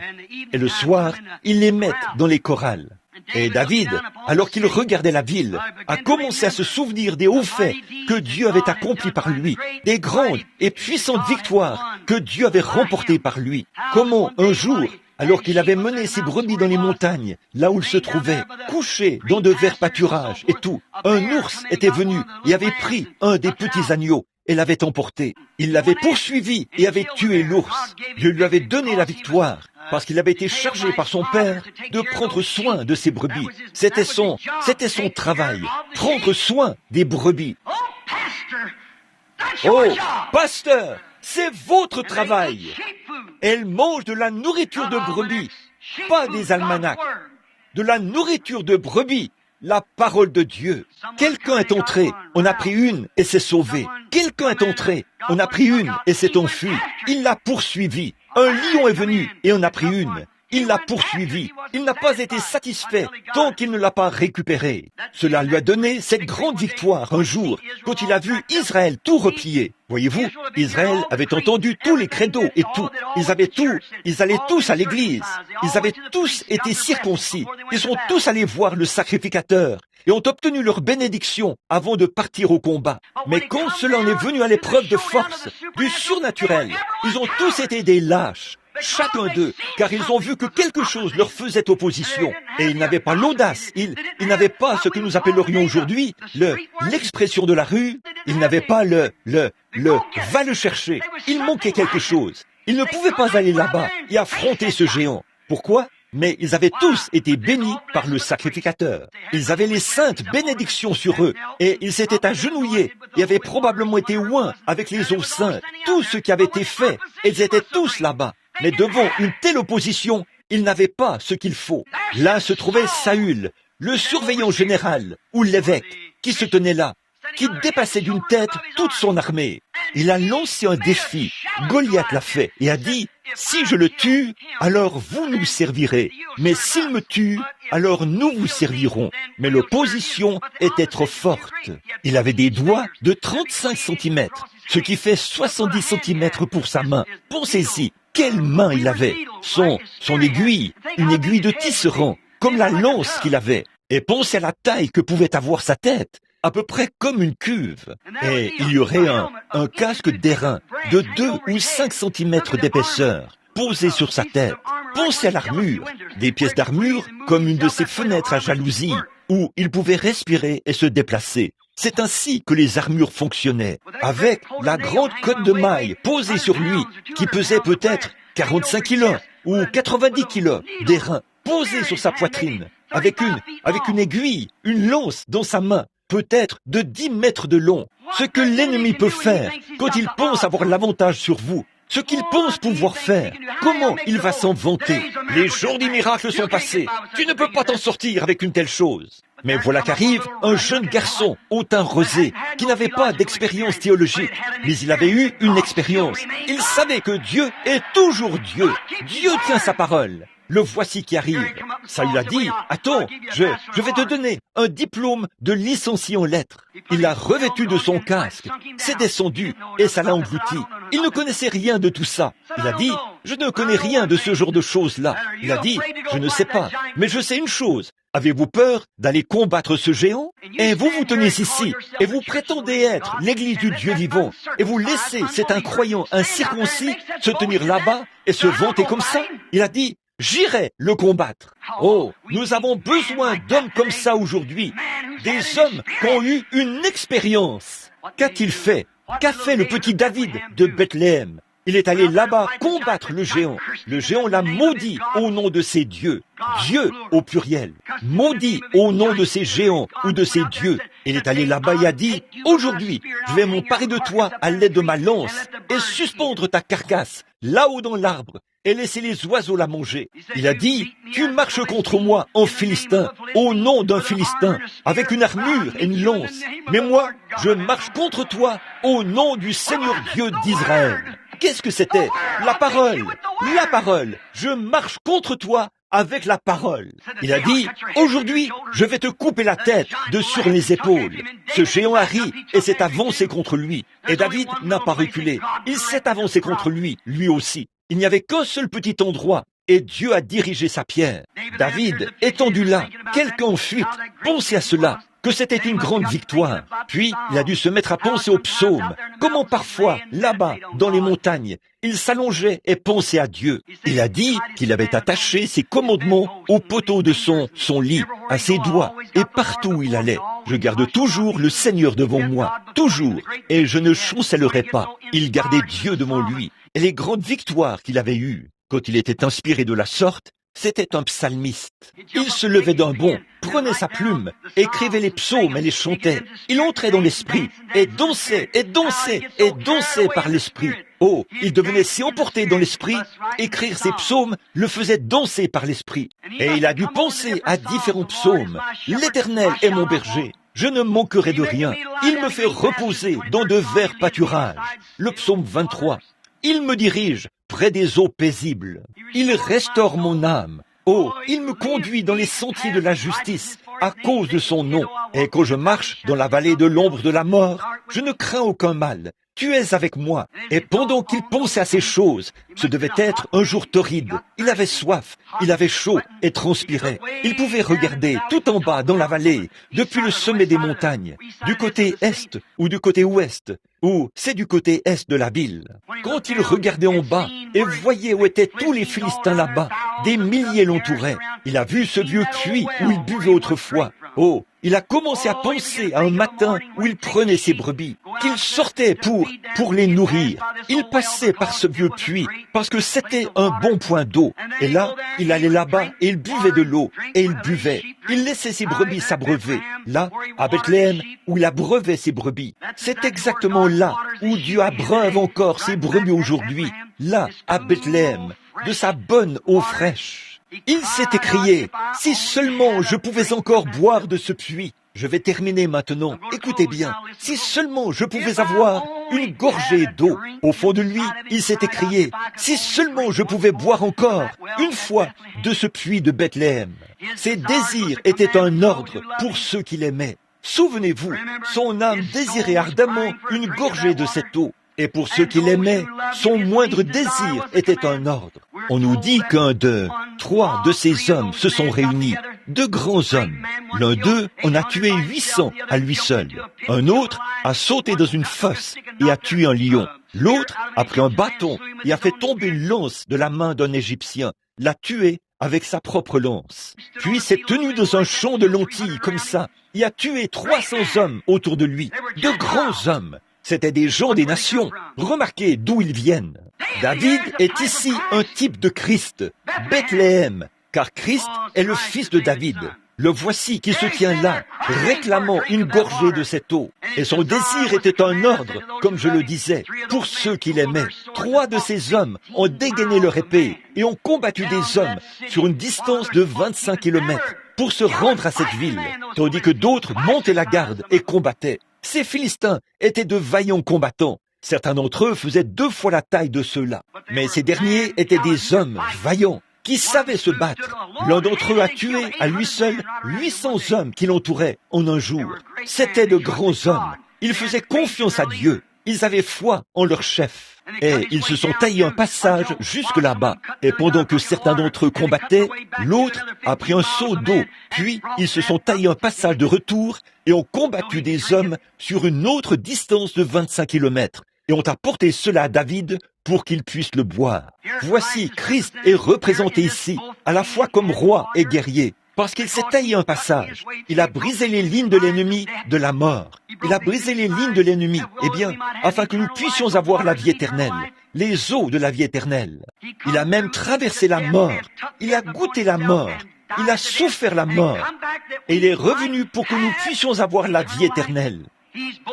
Et le soir, ils les mettent dans les corrals. Et David, alors qu'il regardait la ville, a commencé à se souvenir des hauts faits que Dieu avait accomplis par lui, des grandes et puissantes victoires que Dieu avait remportées par lui. Comment, un jour, alors qu'il avait mené ses brebis dans les montagnes, là où il se trouvait, couché dans de verts pâturages et tout, un ours était venu et avait pris un des petits agneaux et l'avait emporté. Il l'avait poursuivi et avait tué l'ours. Dieu lui avait donné la victoire parce qu'il avait été chargé par son père de prendre soin de ses brebis. C'était son travail, prendre soin des brebis. Oh, pasteur, C'est votre travail. Elle mange de la nourriture de brebis, pas des almanachs. De la nourriture de brebis, la parole de Dieu. Quelqu'un est entré, on a pris une et s'est sauvé. Quelqu'un est entré, on a pris une et s'est enfui. Il l'a poursuivi. Un lion est venu et on a pris une. Il l'a poursuivi. Il n'a pas été satisfait tant qu'il ne l'a pas récupéré. Cela lui a donné cette grande victoire un jour, quand il a vu Israël tout replier. Voyez-vous, Israël avait entendu tous les credos et tout. Ils allaient tous à l'église. Ils avaient tous été circoncis. Ils sont tous allés voir le sacrificateur et ont obtenu leur bénédiction avant de partir au combat. Mais quand cela en est venu à l'épreuve de force, du surnaturel, ils ont tous été des lâches. Chacun d'eux, car ils ont vu que quelque chose leur faisait opposition. Et ils n'avaient pas l'audace, ils n'avaient pas ce que nous appellerions aujourd'hui l'expression de la rue, ils n'avaient pas le va le chercher. Il manquait quelque chose. Ils ne pouvaient pas aller là-bas et affronter ce géant. Pourquoi? Mais ils avaient tous été bénis par le sacrificateur. Ils avaient les saintes bénédictions sur eux et ils s'étaient agenouillés et avaient probablement été oints avec les eaux saintes. Tout ce qui avait été fait, ils étaient tous là-bas. Mais devant une telle opposition, ils n'avaient pas ce qu'il faut. Là se trouvait Saül, le surveillant général, ou l'évêque, qui se tenait là, qui dépassait d'une tête toute son armée. Il a lancé un défi. Goliath l'a fait et a dit, « Si je le tue, alors vous nous servirez. Mais s'il me tue, alors nous vous servirons. » Mais l'opposition était trop forte. Il avait des doigts de 35 cm, ce qui fait 70 cm pour sa main. Pensez-y. Quelle main il avait! Son aiguille, une aiguille de tisserand, comme la lance qu'il avait. Et pensez à la taille que pouvait avoir sa tête, à peu près comme une cuve. Et il y aurait un casque d'airain de 2 ou 5 cm d'épaisseur, posé sur sa tête. Pensez à l'armure, des pièces d'armure comme une de ces fenêtres à jalousie, où il pouvait respirer et se déplacer. C'est ainsi que les armures fonctionnaient, avec la grande cotte de maille posée sur lui, qui pesait peut-être 45 kilos ou 90 kilos, d'airain posé sur sa poitrine, avec une aiguille, une lance dans sa main, peut-être de 10 mètres de long. Ce que l'ennemi peut faire quand il pense avoir l'avantage sur vous, ce qu'il pense pouvoir faire, comment il va s'en vanter. Les jours des miracles sont passés. Tu ne peux pas t'en sortir avec une telle chose. Mais voilà qu'arrive un jeune garçon au teint rosé qui n'avait pas d'expérience théologique, mais il avait eu une expérience. Il savait que Dieu est toujours Dieu. Dieu tient sa parole. Le voici qui arrive. Ça lui a dit, attends, je vais te donner un diplôme de licencié en lettres. Il l'a revêtu de son casque, s'est descendu et ça l'a englouti. Il ne connaissait rien de tout ça. Il a dit, je ne connais rien de ce genre de choses-là. Il a dit, je ne sais pas, mais je sais une chose. Avez-vous peur d'aller combattre ce géant? Et vous vous tenez ici, et vous prétendez être l'église du Dieu vivant, et vous laissez cet incroyant incirconcis se tenir là-bas et se vanter comme ça? Il a dit, j'irai le combattre. Oh, nous avons besoin d'hommes comme ça aujourd'hui, des hommes qui ont eu une expérience. Qu'a-t-il fait? Qu'a fait le petit David de Bethléem? Il est allé là-bas combattre le géant. Le géant l'a maudit au nom de ses dieux. Dieu au pluriel. Maudit au nom de ces géants ou de ces dieux. Il est allé là-bas et a dit, aujourd'hui, je vais m'emparer de toi à l'aide de ma lance et suspendre ta carcasse là-haut dans l'arbre et laisser les oiseaux la manger. Il a dit, tu marches contre moi en Philistin, au nom d'un Philistin, avec une armure et une lance. Mais moi, je marche contre toi au nom du Seigneur Dieu d'Israël. Qu'est-ce que c'était? La parole. La parole. Je marche contre toi avec la parole. Il a dit, aujourd'hui, je vais te couper la tête de sur les épaules. Ce géant a ri et s'est avancé contre lui. Et David n'a pas reculé. Il s'est avancé contre lui, lui aussi. Il n'y avait qu'un seul petit endroit. Et Dieu a dirigé sa pierre. David, étendu là, quelqu'un en fuite, pensez à cela, que c'était une grande victoire. Puis, il a dû se mettre à penser aux psaumes. Comment parfois, là-bas, dans les montagnes, il s'allongeait et pensait à Dieu. Il a dit qu'il avait attaché ses commandements au poteau de son lit, à ses doigts, et partout où il allait. Je garde toujours le Seigneur devant moi, toujours, et je ne chancellerai pas. Il gardait Dieu devant lui, et les grandes victoires qu'il avait eues. Quand il était inspiré de la sorte, c'était un psalmiste. Il se levait d'un bond, prenait sa plume, écrivait les psaumes et les chantait. Il entrait dans l'esprit et dansait et dansait et dansait par l'esprit. Oh, il devenait si emporté dans l'esprit, écrire ses psaumes le faisait danser par l'esprit. Et il a dû penser à différents psaumes. L'Éternel est mon berger. Je ne manquerai de rien. Il me fait reposer dans de verts pâturages. Le psaume 23. Il me dirige près des eaux paisibles. Il restaure mon âme. Oh, il me conduit dans les sentiers de la justice à cause de son nom. Et quand je marche dans la vallée de l'ombre de la mort, je ne crains aucun mal. Tu es avec moi. Et pendant qu'il pensait à ces choses, ce devait être un jour torride. Il avait soif, il avait chaud et transpirait. Il pouvait regarder tout en bas dans la vallée, depuis le sommet des montagnes, du côté est ou du côté ouest, ou c'est du côté est de la ville. Quand il regardait en bas et voyait où étaient tous les Philistins là-bas, des milliers l'entouraient. Il a vu ce vieux puits où il buvait autrefois. Oh, il a commencé à penser à un matin où il prenait ses brebis, qu'il sortait pour les nourrir. Il passait par ce vieux puits parce que c'était un bon point d'eau. Et là, il allait là-bas et il buvait de l'eau et il buvait. Il laissait ses brebis s'abreuver. Là, à Bethléem, où il abreuvait ses brebis. C'est exactement là où Dieu abreuve encore ses brebis aujourd'hui. Là, à Bethléem, de sa bonne eau fraîche. Il s'est écrié, « Si seulement je pouvais encore boire de ce puits. » Je vais terminer maintenant. Écoutez bien. Si seulement je pouvais avoir une gorgée d'eau. Au fond de lui, il s'est écrié, « Si seulement je pouvais boire encore une fois de ce puits de Bethléem. » Ses désirs étaient un ordre pour ceux qui l'aimaient. Souvenez-vous, son âme désirait ardemment une gorgée de cette eau. Et pour ceux qui l'aimaient, son moindre désir était un ordre. On nous dit trois de ces hommes se sont réunis, de grands hommes. L'un d'eux en a tué 800 à lui seul. Un autre a sauté dans une fosse et a tué un lion. L'autre a pris un bâton et a fait tomber une lance de la main d'un Égyptien, l'a tué avec sa propre lance. Puis s'est tenu dans un champ de lentilles comme ça et a tué 300 hommes autour de lui, de grands hommes. C'étaient des gens des nations. Remarquez d'où ils viennent. David est ici un type de Christ, Bethléem, car Christ est le fils de David. Le voici qui se tient là, réclamant une gorgée de cette eau. Et son désir était un ordre, comme je le disais, pour ceux qui l'aimaient. 3 de ces hommes ont dégainé leur épée et ont combattu des hommes sur une distance de 25 kilomètres pour se rendre à cette ville, tandis que d'autres montaient la garde et combattaient. Ces Philistins étaient de vaillants combattants. Certains d'entre eux faisaient 2 fois la taille de ceux-là. Mais ces derniers étaient des hommes vaillants qui savaient se battre. L'un d'entre eux a tué à lui seul 800 hommes qui l'entouraient en un jour. C'étaient de grands hommes. Ils faisaient confiance à Dieu. Ils avaient foi en leur chef. Et ils se sont taillés un passage jusque là-bas. Et pendant que certains d'entre eux combattaient, l'autre a pris un seau d'eau. Puis, ils se sont taillés un passage de retour et ont combattu des hommes sur une autre distance de 25 kilomètres. Et ont apporté cela à David pour qu'il puisse le boire. Voici, Christ est représenté ici, à la fois comme roi et guerrier. Parce qu'il s'est taillé un passage. Il a brisé les lignes de l'ennemi de la mort. Il a brisé les lignes de l'ennemi, eh bien, afin que nous puissions avoir la vie éternelle, les eaux de la vie éternelle. Il a même traversé la mort. Il a goûté la mort. Il a souffert la mort. Et il est revenu pour que nous puissions avoir la vie éternelle.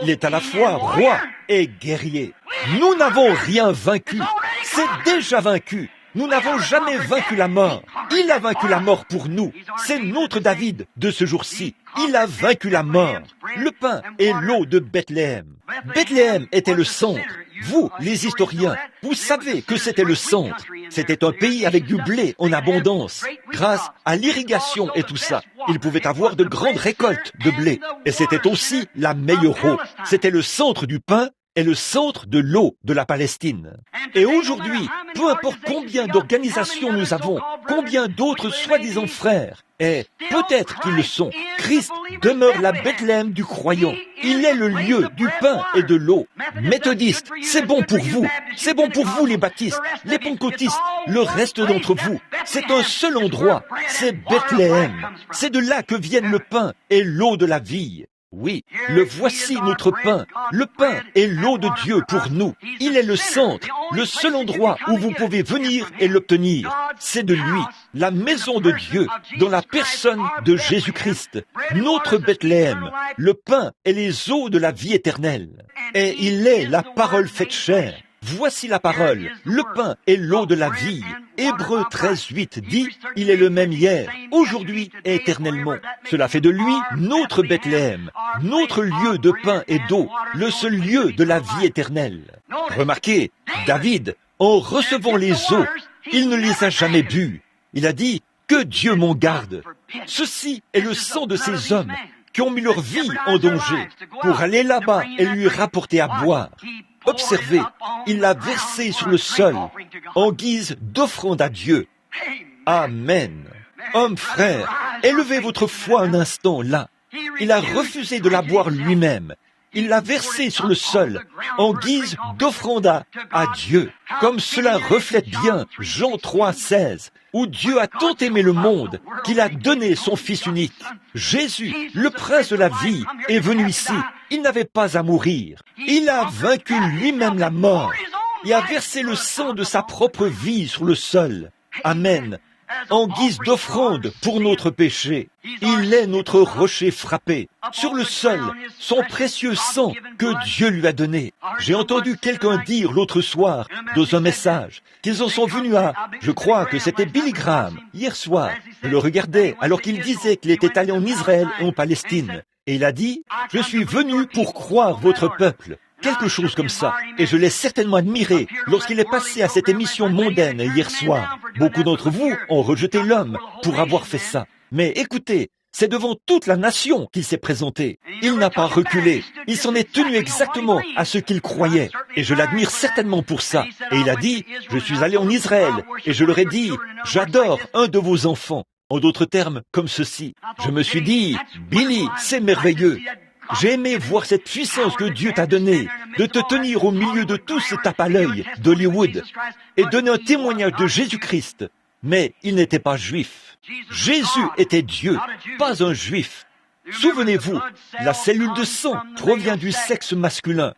Il est à la fois roi et guerrier. Nous n'avons rien vaincu. C'est déjà vaincu. Nous n'avons jamais vaincu la mort. Il a vaincu la mort pour nous. C'est notre David de ce jour-ci. Il a vaincu la mort. Le pain et l'eau de Bethléem. Bethléem était le centre. Vous, les historiens, vous savez que c'était le centre. C'était un pays avec du blé en abondance. Grâce à l'irrigation et tout ça, ils pouvaient avoir de grandes récoltes de blé. Et c'était aussi la meilleure eau. C'était le centre du pain est le centre de l'eau de la Palestine. Et aujourd'hui, peu importe combien d'organisations nous avons, combien d'autres soi-disant frères, et peut-être qu'ils le sont, Christ demeure la Bethléem du croyant. Il est le lieu du pain et de l'eau. Méthodistes, c'est bon pour vous. C'est bon pour vous les baptistes, les pentecôtistes, le reste d'entre vous. C'est un seul endroit, c'est Bethléem. C'est de là que viennent le pain et l'eau de la vie. Oui, le voici notre pain. Le pain est l'eau de Dieu pour nous. Il est le centre, le seul endroit où vous pouvez venir et l'obtenir. C'est de lui, la maison de Dieu, dans la personne de Jésus-Christ, notre Bethléem, le pain et les eaux de la vie éternelle. Et il est la parole faite chair. Voici la parole, le pain et l'eau de la vie. Hébreux 13:8 dit, il est le même hier, aujourd'hui et éternellement. Cela fait de lui notre Bethléem, notre lieu de pain et d'eau, le seul lieu de la vie éternelle. Remarquez, David, en recevant les eaux, il ne les a jamais bues. Il a dit, que Dieu m'en garde. Ceci est le sang de ces hommes qui ont mis leur vie en danger pour aller là-bas et lui rapporter à boire. Observez, il l'a versé sur le sol en guise d'offrande à Dieu. Amen. Homme, frère, élevez votre foi un instant là. Il a refusé de la boire lui-même. Il l'a versé sur le sol en guise d'offrande à Dieu. Comme cela reflète bien Jean 3:16, où Dieu a tant aimé le monde qu'il a donné son Fils unique. Jésus, le prince de la vie, est venu ici. Il n'avait pas à mourir. Il a vaincu lui-même la mort et a versé le sang de sa propre vie sur le sol. Amen. En guise d'offrande pour notre péché. Il est notre rocher frappé. Sur le sol, son précieux sang que Dieu lui a donné. J'ai entendu quelqu'un dire l'autre soir, dans un message, qu'ils en sont venus à, je crois que c'était Billy Graham, hier soir. Je le regardais alors qu'il disait qu'il était allé en Israël et en Palestine. Et il a dit, je suis venu pour croire votre peuple. Quelque chose comme ça. Et je l'ai certainement admiré lorsqu'il est passé à cette émission mondaine hier soir. Beaucoup d'entre vous ont rejeté l'homme pour avoir fait ça. Mais écoutez, c'est devant toute la nation qu'il s'est présenté. Il n'a pas reculé. Il s'en est tenu exactement à ce qu'il croyait. Et je l'admire certainement pour ça. Et il a dit, je suis allé en Israël et je leur ai dit, j'adore un de vos enfants. En d'autres termes, comme ceci. Je me suis dit, Billy, c'est merveilleux. J'ai aimé voir cette puissance que Dieu t'a donnée, de te tenir au milieu de tous ces tapes à l'œil d'Hollywood et donner un témoignage de Jésus-Christ. Mais il n'était pas juif. Jésus était Dieu, pas un juif. Souvenez-vous, la cellule de sang provient du sexe masculin.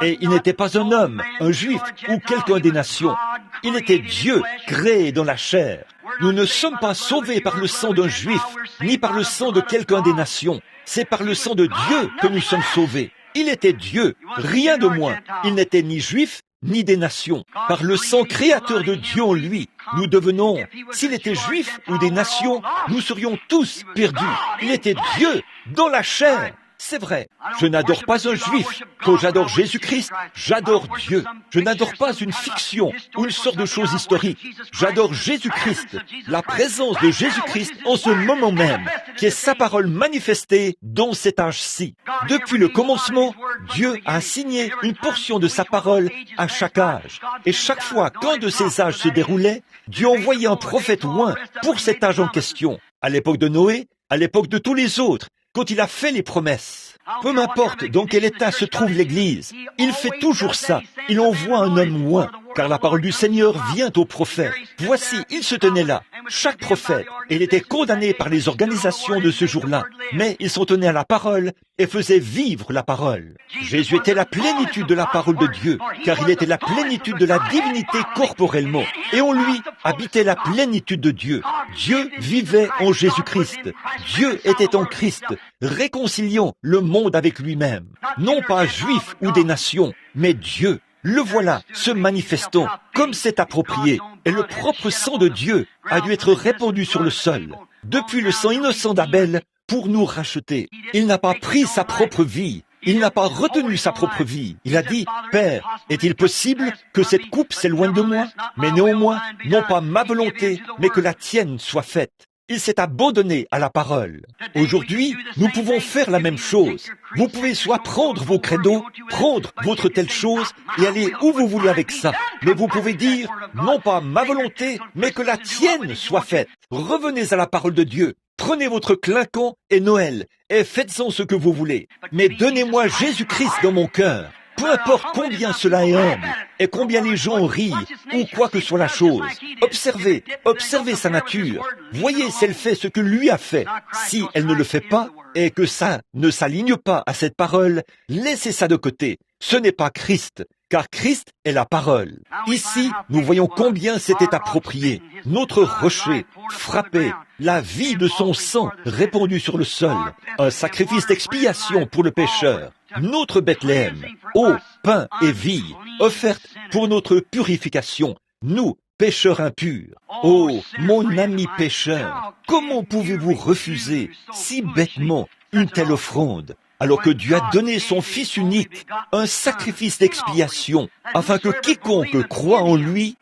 Et il n'était pas un homme, un juif ou quelqu'un des nations. Il était Dieu, créé dans la chair. Nous ne sommes pas sauvés par le sang d'un juif, ni par le sang de quelqu'un des nations. C'est par le sang de Dieu que nous sommes sauvés. Il était Dieu, rien de moins. Il n'était ni juif, ni des nations. Par le sang créateur de Dieu en lui, nous devenons, s'il était juif ou des nations, nous serions tous perdus. Il était Dieu dans la chair. C'est vrai, je n'adore pas un juif. Quand j'adore Jésus-Christ, j'adore Dieu. Je n'adore pas une fiction ou une sorte de chose historique. J'adore Jésus-Christ, la présence de Jésus-Christ en ce moment même, qui est sa parole manifestée dans cet âge-ci. Depuis le commencement, Dieu a assigné une portion de sa parole à chaque âge. Et chaque fois qu'un de ces âges se déroulait, Dieu envoyait un prophète loin pour cet âge en question. À l'époque de Noé, à l'époque de tous les autres, quand il a fait les promesses. Peu m'importe dans quel état se trouve l'Église, il fait toujours ça. Il envoie un homme loin, car la parole du Seigneur vient au prophète. Voici, il se tenait là, chaque prophète, et il était condamné par les organisations de ce jour-là. Mais ils s'en tenaient à la parole et faisaient vivre la parole. Jésus était la plénitude de la parole de Dieu, car il était la plénitude de la divinité corporellement. Et en lui habitait la plénitude de Dieu. Dieu vivait en Jésus-Christ. Dieu était en Christ, réconciliant le monde avec lui-même. Non pas juif ou des nations, mais Dieu. Le voilà, se manifestant, comme c'est approprié. Et le propre sang de Dieu a dû être répandu sur le sol, depuis le sang innocent d'Abel, pour nous racheter. Il n'a pas pris sa propre vie. Il n'a pas retenu sa propre vie. Il a dit, « Père, est-il possible que cette coupe s'éloigne de moi? Mais néanmoins, non pas ma volonté, mais que la tienne soit faite. » Il s'est abandonné à la parole. Aujourd'hui, nous pouvons faire la même chose. Vous pouvez soit prendre vos credos, prendre votre telle chose et aller où vous voulez avec ça. Mais vous pouvez dire, non pas ma volonté, mais que la tienne soit faite. Revenez à la parole de Dieu. Prenez votre clinquant et Noël et faites-en ce que vous voulez. Mais donnez-moi Jésus-Christ dans mon cœur. Peu importe combien cela est humble et combien les gens rient ou quoi que soit la chose. Observez sa nature. Voyez si elle fait ce que lui a fait. Si elle ne le fait pas, et que ça ne s'aligne pas à cette parole, laissez ça de côté. Ce n'est pas Christ, car Christ est la parole. Ici, nous voyons combien c'était approprié. Notre rocher frappé, la vie de son sang répandue sur le sol, un sacrifice d'expiation pour le pécheur. Notre Bethléem, eau, pain et vie, offerte pour notre purification. Nous, pécheurs impurs. Oh, mon ami pécheur, comment pouvez-vous refuser si bêtement une telle offrande, alors que Dieu a donné son Fils unique, un sacrifice d'expiation, afin que quiconque croit en lui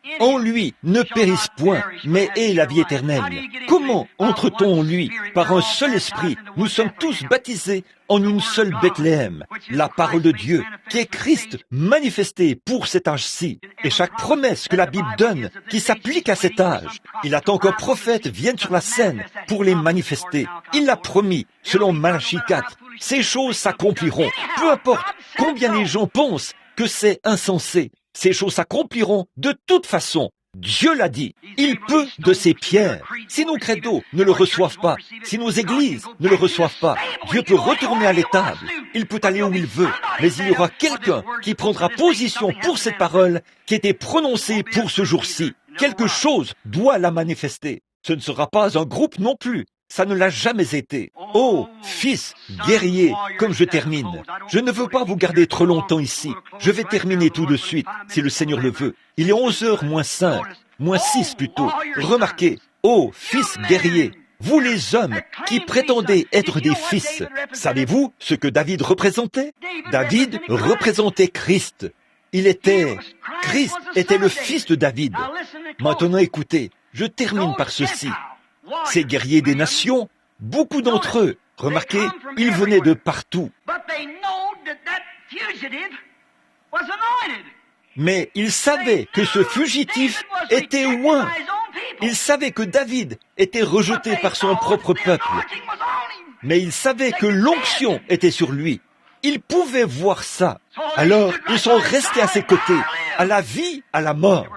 ne périsse point, mais ait la vie éternelle. Comment entre-t-on en lui? Par un seul esprit, nous sommes tous baptisés en une seule Bethléem, la parole de Dieu, qui est Christ manifesté pour cet âge-ci. Et chaque promesse que la Bible donne, qui s'applique à cet âge, il attend qu'un prophète vienne sur la scène pour les manifester. Il l'a promis, selon Malachie 4. Ces choses s'accompliront. Peu importe combien les gens pensent que c'est insensé, ces choses s'accompliront de toute façon. Dieu l'a dit, il peut de ces pierres. Si nos credos ne le reçoivent pas, si nos églises ne le reçoivent pas, Dieu peut retourner à l'étable, il peut aller où il veut, mais il y aura quelqu'un qui prendra position pour cette parole qui était prononcée pour ce jour-ci. Quelque chose doit la manifester. Ce ne sera pas un groupe non plus. Ça ne l'a jamais été. Oh, fils, guerrier, comme je termine. Je ne veux pas vous garder trop longtemps ici. Je vais terminer tout de suite, si le Seigneur le veut. Il est 11h moins 5, moins 6 plutôt. Remarquez, oh, fils guerrier, vous les hommes qui prétendez être des fils, savez-vous ce que David représentait? David représentait Christ. Christ était le fils de David. Maintenant écoutez, je termine par ceci. Ces guerriers des nations, beaucoup d'entre eux, remarquez, ils venaient de partout. Mais ils savaient que ce fugitif était oint. Ils savaient que David était rejeté par son propre peuple. Mais ils savaient que l'onction était sur lui. Ils pouvaient voir ça. Alors, ils sont restés à ses côtés, à la vie, à la mort.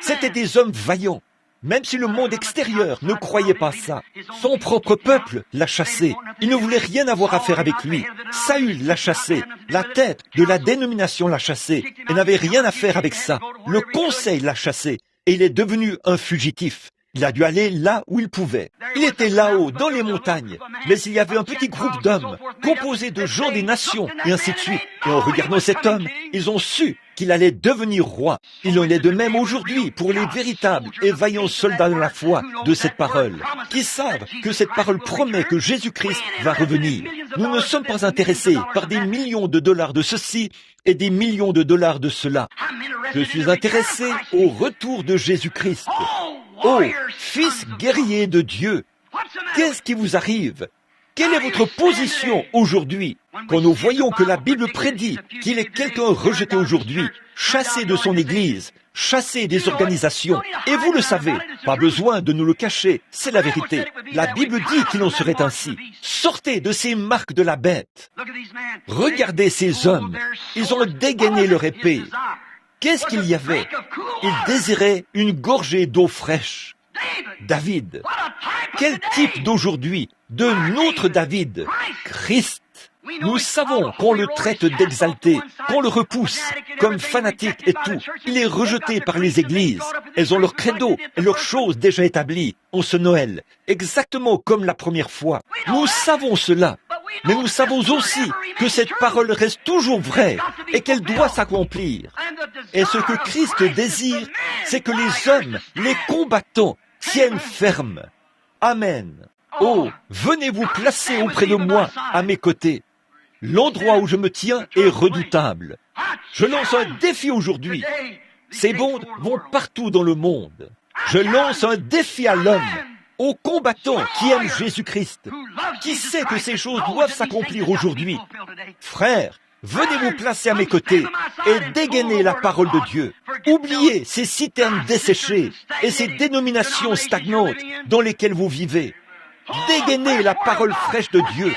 C'étaient des hommes vaillants. Même si le monde extérieur ne croyait pas ça, son propre peuple l'a chassé. Il ne voulait rien avoir à faire avec lui. Saül l'a chassé. La tête de la dénomination l'a chassé et n'avait rien à faire avec ça. Le conseil l'a chassé et il est devenu un fugitif. Il a dû aller là où il pouvait. Il était là-haut, dans les montagnes. Mais il y avait un petit groupe d'hommes, composé de gens des nations, et ainsi de suite. Et en regardant cet homme, ils ont su qu'il allait devenir roi. Il en est de même aujourd'hui pour les véritables et vaillants soldats de la foi de cette parole, qui savent que cette parole promet que Jésus-Christ va revenir. Nous ne sommes pas intéressés par des millions de dollars de ceci et des millions de dollars de cela. Je suis intéressé au retour de Jésus-Christ. Oh, fils guerrier de Dieu, qu'est-ce qui vous arrive? Quelle est votre position aujourd'hui quand nous voyons que la Bible prédit qu'il est quelqu'un rejeté aujourd'hui, chassé de son Église, chassé des organisations? Et vous le savez, pas besoin de nous le cacher, c'est la vérité. La Bible dit qu'il en serait ainsi. Sortez de ces marques de la bête. Regardez ces hommes, ils ont dégainé leur épée. Qu'est-ce qu'il y avait? Il désirait une gorgée d'eau fraîche. David. Quel type d'aujourd'hui? De notre David. Christ. Nous savons qu'on le traite d'exalté, qu'on le repousse comme fanatique et tout. Il est rejeté par les églises. Elles ont leur credo et leurs choses déjà établies en ce Noël, exactement comme la première fois. Nous savons cela, mais nous savons aussi que cette parole reste toujours vraie et qu'elle doit s'accomplir. Et ce que Christ désire, c'est que les hommes, les combattants, tiennent ferme. Amen. Oh, venez vous placer auprès de moi, à mes côtés. L'endroit où je me tiens est redoutable. Je lance un défi aujourd'hui. Ces bandes vont partout dans le monde. Je lance un défi à l'homme, aux combattants qui aiment Jésus-Christ, qui sait que ces choses doivent s'accomplir aujourd'hui. Frères, venez vous placer à mes côtés et dégainer la parole de Dieu. Oubliez ces citernes desséchées et ces dénominations stagnantes dans lesquelles vous vivez. Dégainez la parole fraîche de Dieu.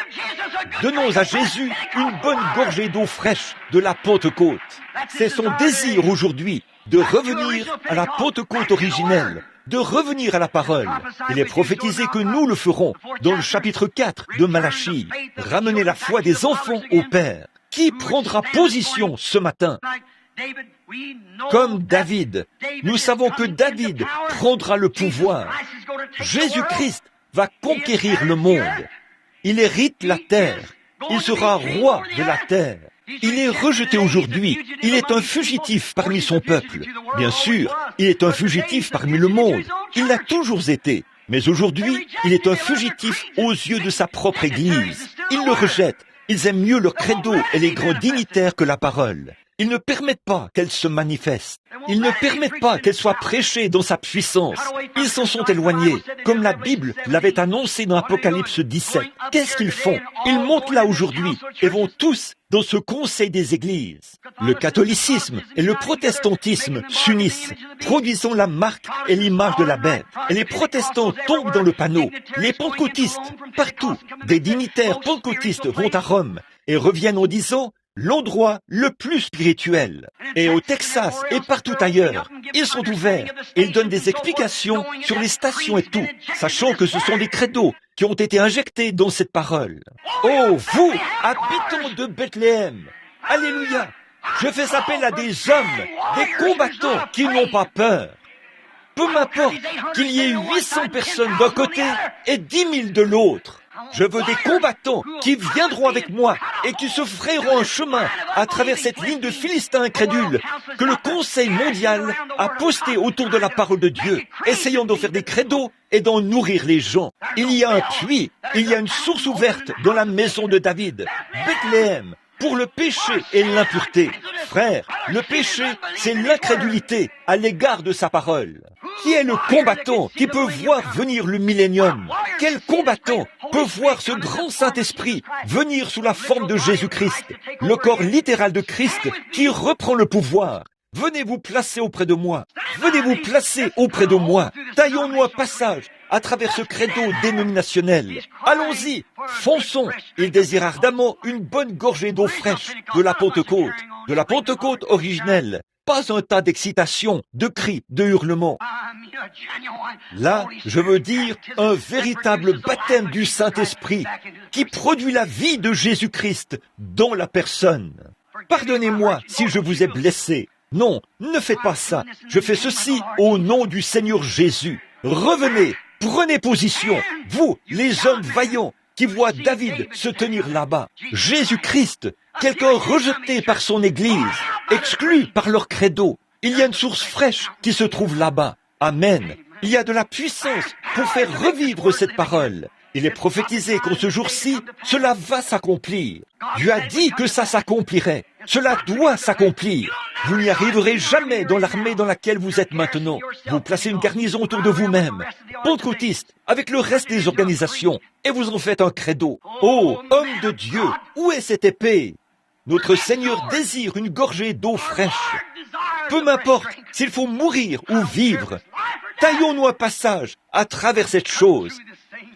Donnons à Jésus une bonne gorgée d'eau fraîche de la Pentecôte. C'est son désir aujourd'hui de revenir à la Pentecôte originelle, de revenir à la parole. Il est prophétisé que nous le ferons dans le chapitre 4 de Malachie. Ramener la foi des enfants au Père. Qui prendra position ce matin? Comme David, nous savons que David prendra le pouvoir. Jésus-Christ va conquérir le monde. Il hérite la terre. Il sera roi de la terre. Il est rejeté aujourd'hui. Il est un fugitif parmi son peuple. Bien sûr, il est un fugitif parmi le monde. Il l'a toujours été. Mais aujourd'hui, il est un fugitif aux yeux de sa propre Église. Ils le rejettent. Ils aiment mieux leur credo et les grands dignitaires que la parole. Ils ne permettent pas qu'elle se manifeste. Ils ne permettent pas qu'elle soit prêchée dans sa puissance. Ils s'en sont éloignés, comme la Bible l'avait annoncé dans Apocalypse 17. Qu'est-ce qu'ils font? Ils montent là aujourd'hui et vont tous dans ce conseil des églises. Le catholicisme et le protestantisme s'unissent, produisant la marque et l'image de la bête. Et les protestants tombent dans le panneau. Les pentecôtistes, partout, des dignitaires pentecôtistes vont à Rome et reviennent en disant l'endroit le plus spirituel. Et au Texas et partout ailleurs, ils sont ouverts et ils donnent des explications sur les stations et tout, sachant que ce sont des credos qui ont été injectés dans cette parole. Oh, vous, habitants de Bethléem, alléluia, je fais appel à des hommes, des combattants qui n'ont pas peur. Peu m'importe qu'il y ait 800 personnes d'un côté et 10 000 de l'autre. Je veux des combattants qui viendront avec moi et qui se frayeront un chemin à travers cette ligne de Philistins incrédules que le Conseil mondial a posté autour de la parole de Dieu, essayant d'en faire des credos et d'en nourrir les gens. Il y a un puits, il y a une source ouverte dans la maison de David, Bethléem, pour le péché et l'impureté. Frère, le péché, c'est l'incrédulité à l'égard de sa parole. Qui est le combattant qui peut voir venir le millénium? Quel combattant peut voir ce grand Saint-Esprit venir sous la forme de Jésus-Christ, le corps littéral de Christ qui reprend le pouvoir? Venez vous placer auprès de moi. Venez vous placer auprès de moi. Taillons-nous un passage à travers ce credo dénominationnel. Allons-y, fonçons. Il désire ardemment une bonne gorgée d'eau fraîche de la Pentecôte originelle. Pas un tas d'excitation, de cris, de hurlements. Là, je veux dire un véritable baptême du Saint-Esprit qui produit la vie de Jésus-Christ dans la personne. Pardonnez-moi si je vous ai blessé. Non, ne faites pas ça. Je fais ceci au nom du Seigneur Jésus. Revenez, prenez position, vous, les hommes vaillants, qui voient David se tenir là-bas. Jésus-Christ, quelqu'un rejeté par son Église, exclu par leur credo. Il y a une source fraîche qui se trouve là-bas. Amen. Il y a de la puissance pour faire revivre cette parole. Il est prophétisé qu'en ce jour-ci, cela va s'accomplir. Dieu a dit que ça s'accomplirait. Cela doit s'accomplir. Vous n'y arriverez jamais dans l'armée dans laquelle vous êtes maintenant. Vous placez une garnison autour de vous-même, pentecôtiste, avec le reste des organisations, et vous en faites un credo. Oh, homme de Dieu, où est cette épée? Notre Seigneur désire une gorgée d'eau fraîche. Peu m'importe s'il faut mourir ou vivre. Taillons-nous un passage à travers cette chose.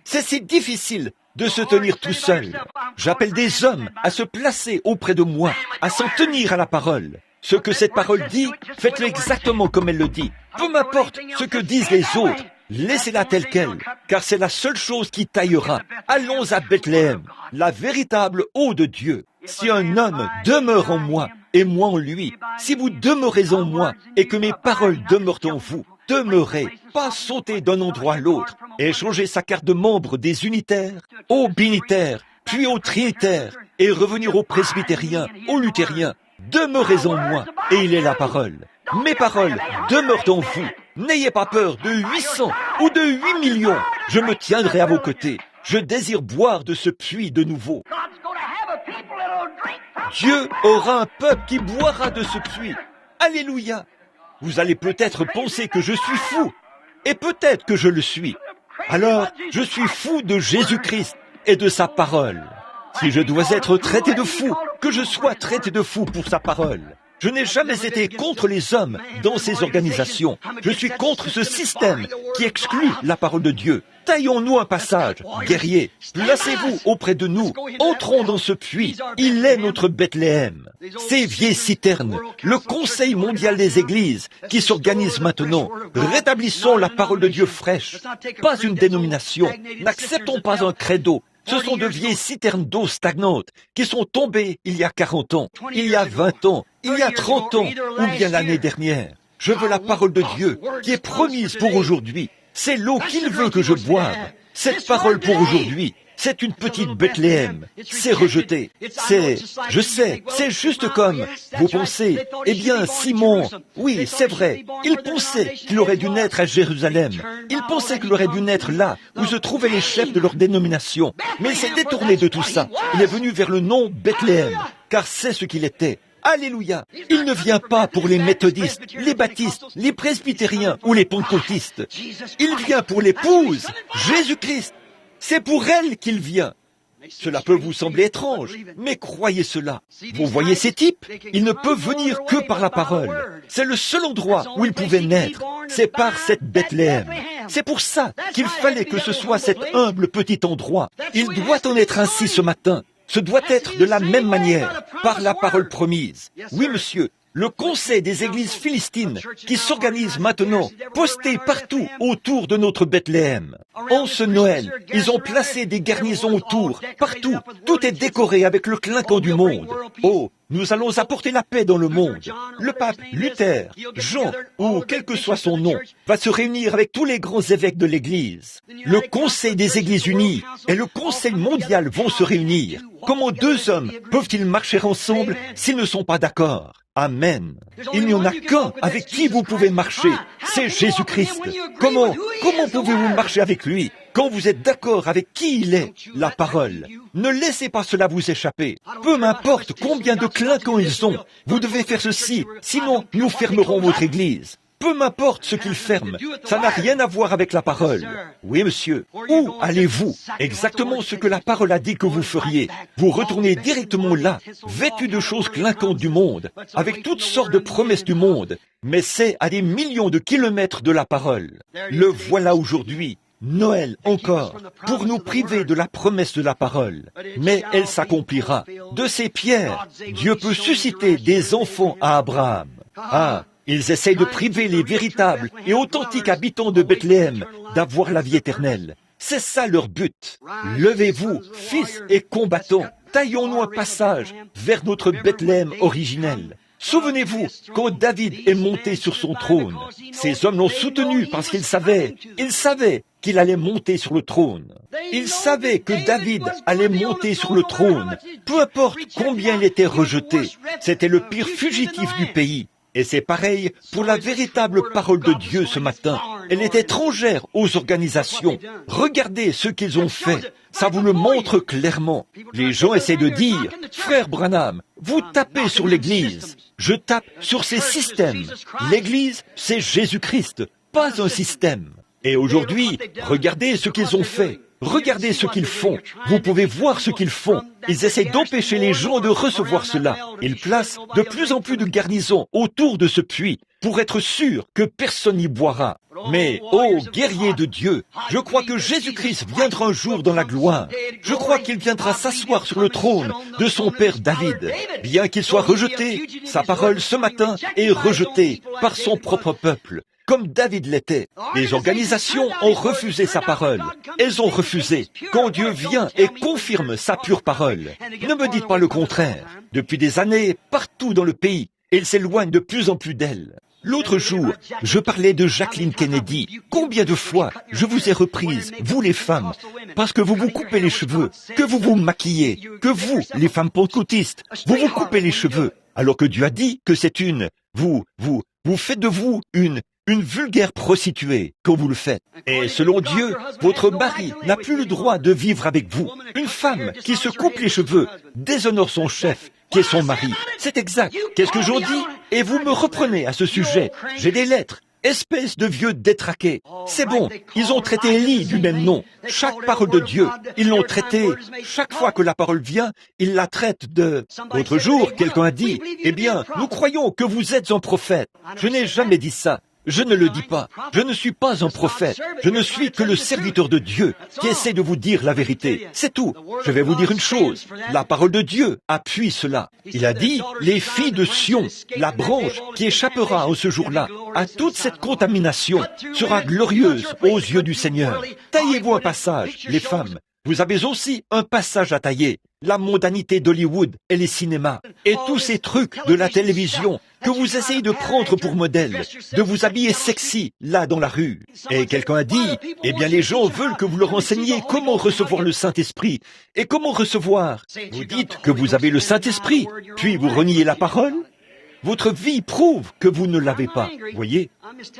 C'est si difficile de se tenir tout seul. J'appelle des hommes à se placer auprès de moi, à s'en tenir à la parole. Ce que cette parole dit, faites-le exactement comme elle le dit. Peu m'importe ce que disent les autres, laissez-la telle qu'elle, car c'est la seule chose qui taillera. Allons à Bethléem, la véritable eau de Dieu. Si un homme demeure en moi, et moi en lui, si vous demeurez en moi, et que mes paroles demeurent en vous, demeurez, pas sauter d'un endroit à l'autre, et changer sa carte de membre des unitaires aux binitaires, puis aux trinitaires, et revenir aux presbytériens, aux luthériens. Demeurez en moi, et il est la parole. Mes paroles demeurent en vous. N'ayez pas peur de 800 ou de 8 millions. Je me tiendrai à vos côtés. Je désire boire de ce puits de nouveau. Dieu aura un peuple qui boira de ce puits. Alléluia. Vous allez peut-être penser que je suis fou, et peut-être que je le suis. Alors, je suis fou de Jésus-Christ et de sa parole. Si je dois être traité de fou, que je sois traité de fou pour sa parole. Je n'ai jamais été contre les hommes dans ces organisations. Je suis contre ce système qui exclut la parole de Dieu. Taillons-nous un passage, guerriers, placez-vous auprès de nous, entrons dans ce puits, il est notre Bethléem. Ces vieilles citernes, le Conseil mondial des églises qui s'organise maintenant, rétablissons la parole de Dieu fraîche, pas une dénomination, n'acceptons pas un credo. Ce sont de vieilles citernes d'eau stagnantes qui sont tombées il y a 40 ans, il y a 20 ans, il y a 30 ans ou bien l'année dernière. Je veux la parole de Dieu qui est promise pour aujourd'hui. C'est l'eau qu'il veut que je boive. Cette parole pour aujourd'hui, c'est une petite Bethléem. C'est rejeté. Je sais, c'est juste comme vous pensez. Eh bien, Simon, oui, c'est vrai. Il pensait qu'il aurait dû naître à Jérusalem. Il pensait qu'il aurait dû naître là, où se trouvaient les chefs de leur dénomination. Mais il s'est détourné de tout ça. Il est venu vers le nom Bethléem, car c'est ce qu'il était. Alléluia! Il ne vient pas pour les méthodistes, les baptistes, les presbytériens ou les pentecôtistes. Il vient pour l'épouse, Jésus-Christ. C'est pour elle qu'il vient. Cela peut vous sembler étrange, mais croyez cela. Vous voyez ces types? Ils ne peuvent venir que par la parole. C'est le seul endroit où ils pouvaient naître. C'est par cette Bethléem. C'est pour ça qu'il fallait que ce soit cet humble petit endroit. Il doit en être ainsi ce matin. Ce doit être de la même manière, par la parole promise. Oui, monsieur, le conseil des églises philistines qui s'organise maintenant, posté partout autour de notre Bethléem. En ce Noël, ils ont placé des garnisons autour, partout. Tout est décoré avec le clinquant du monde. Oh, nous allons apporter la paix dans le monde. Le pape Luther, Jean, ou quel que soit son nom, va se réunir avec tous les grands évêques de l'Église. Le Conseil des Églises unies et le Conseil mondial vont se réunir. Comment deux hommes peuvent-ils marcher ensemble s'ils ne sont pas d'accord? Amen. Il n'y en a qu'un avec qui vous pouvez marcher, c'est Jésus-Christ. Comment pouvez-vous marcher avec lui quand vous êtes d'accord avec qui il est, la parole? Ne laissez pas cela vous échapper. Peu m'importe combien de clinquants ils ont, vous devez faire ceci, sinon nous fermerons votre église. Peu m'importe ce qu'ils ferment, ça n'a rien à voir avec la parole. Oui, monsieur. Où allez-vous? Exactement ce que la parole a dit que vous feriez. Vous retournez directement là, vêtus de choses clinquantes du monde, avec toutes sortes de promesses du monde. Mais c'est à des millions de kilomètres de la parole. Le voilà aujourd'hui. Noël encore, pour nous priver de la promesse de la parole. Mais elle s'accomplira. De ces pierres, Dieu peut susciter des enfants à Abraham. Ah, ils essayent de priver les véritables et authentiques habitants de Bethléem d'avoir la vie éternelle. C'est ça leur but. Levez-vous, fils et combattants, taillons-nous un passage vers notre Bethléem originel. Souvenez-vous, quand David est monté sur son trône, ces hommes l'ont soutenu parce qu'ils savaient qu'il allait monter sur le trône. Ils savaient que David allait monter sur le trône, peu importe combien il était rejeté. C'était le pire fugitif du pays. Et c'est pareil pour la véritable parole de Dieu ce matin. Elle est étrangère aux organisations. Regardez ce qu'ils ont fait. Ça vous le montre clairement. Les gens essaient de dire, « Frère Branham, vous tapez sur l'Église. » Je tape sur ces systèmes. L'Église, c'est Jésus-Christ, pas un système. Et aujourd'hui, regardez ce qu'ils ont fait. Regardez ce qu'ils font. Vous pouvez voir ce qu'ils font. Ils essaient d'empêcher les gens de recevoir cela. Ils placent de plus en plus de garnisons autour de ce puits pour être sûrs que personne n'y boira. Mais, ô guerrier de Dieu, je crois que Jésus-Christ viendra un jour dans la gloire. Je crois qu'il viendra s'asseoir sur le trône de son père David. Bien qu'il soit rejeté, sa parole ce matin est rejetée par son propre peuple. Comme David l'était. Les organisations ont refusé sa parole. Elles ont refusé. Quand Dieu vient et confirme sa pure parole, ne me dites pas le contraire. Depuis des années, partout dans le pays, il s'éloigne de plus en plus d'elle. L'autre jour, je parlais de Jacqueline Kennedy. Combien de fois je vous ai reprise, vous les femmes, parce que vous vous coupez les cheveux, que vous vous maquillez, que vous, les femmes pentecôtistes, vous vous coupez les cheveux, alors que Dieu a dit que c'est vous faites de vous une vulgaire prostituée quand vous le faites. Et selon Dieu, votre mari n'a plus le droit de vivre avec vous. Une femme qui se coupe les cheveux déshonore son chef, qui est son mari. C'est exact. Qu'est-ce que j'en dis? Et vous me reprenez à ce sujet. J'ai des lettres. Espèce de vieux détraqués. C'est bon, ils ont traité Élie du même nom. Chaque parole de Dieu, ils l'ont traité. Chaque fois que la parole vient, ils la traitent de... L'autre jour, quelqu'un a dit, « Eh bien, nous croyons que vous êtes un prophète. » Je n'ai jamais dit ça. Je ne le dis pas. Je ne suis pas un prophète. Je ne suis que le serviteur de Dieu qui essaie de vous dire la vérité. C'est tout. Je vais vous dire une chose. La parole de Dieu appuie cela. Il a dit, les filles de Sion, la branche qui échappera en ce jour-là à toute cette contamination sera glorieuse aux yeux du Seigneur. Taillez-vous un passage, les femmes. Vous avez aussi un passage à tailler. La mondanité d'Hollywood et les cinémas et tous ces trucs de la télévision que vous essayez de prendre pour modèle, de vous habiller sexy là dans la rue. Et quelqu'un a dit, eh bien les gens veulent que vous leur enseigniez comment recevoir le Saint-Esprit. Et comment recevoir? Vous dites que vous avez le Saint-Esprit, puis vous reniez la parole? Votre vie prouve que vous ne l'avez pas. Voyez,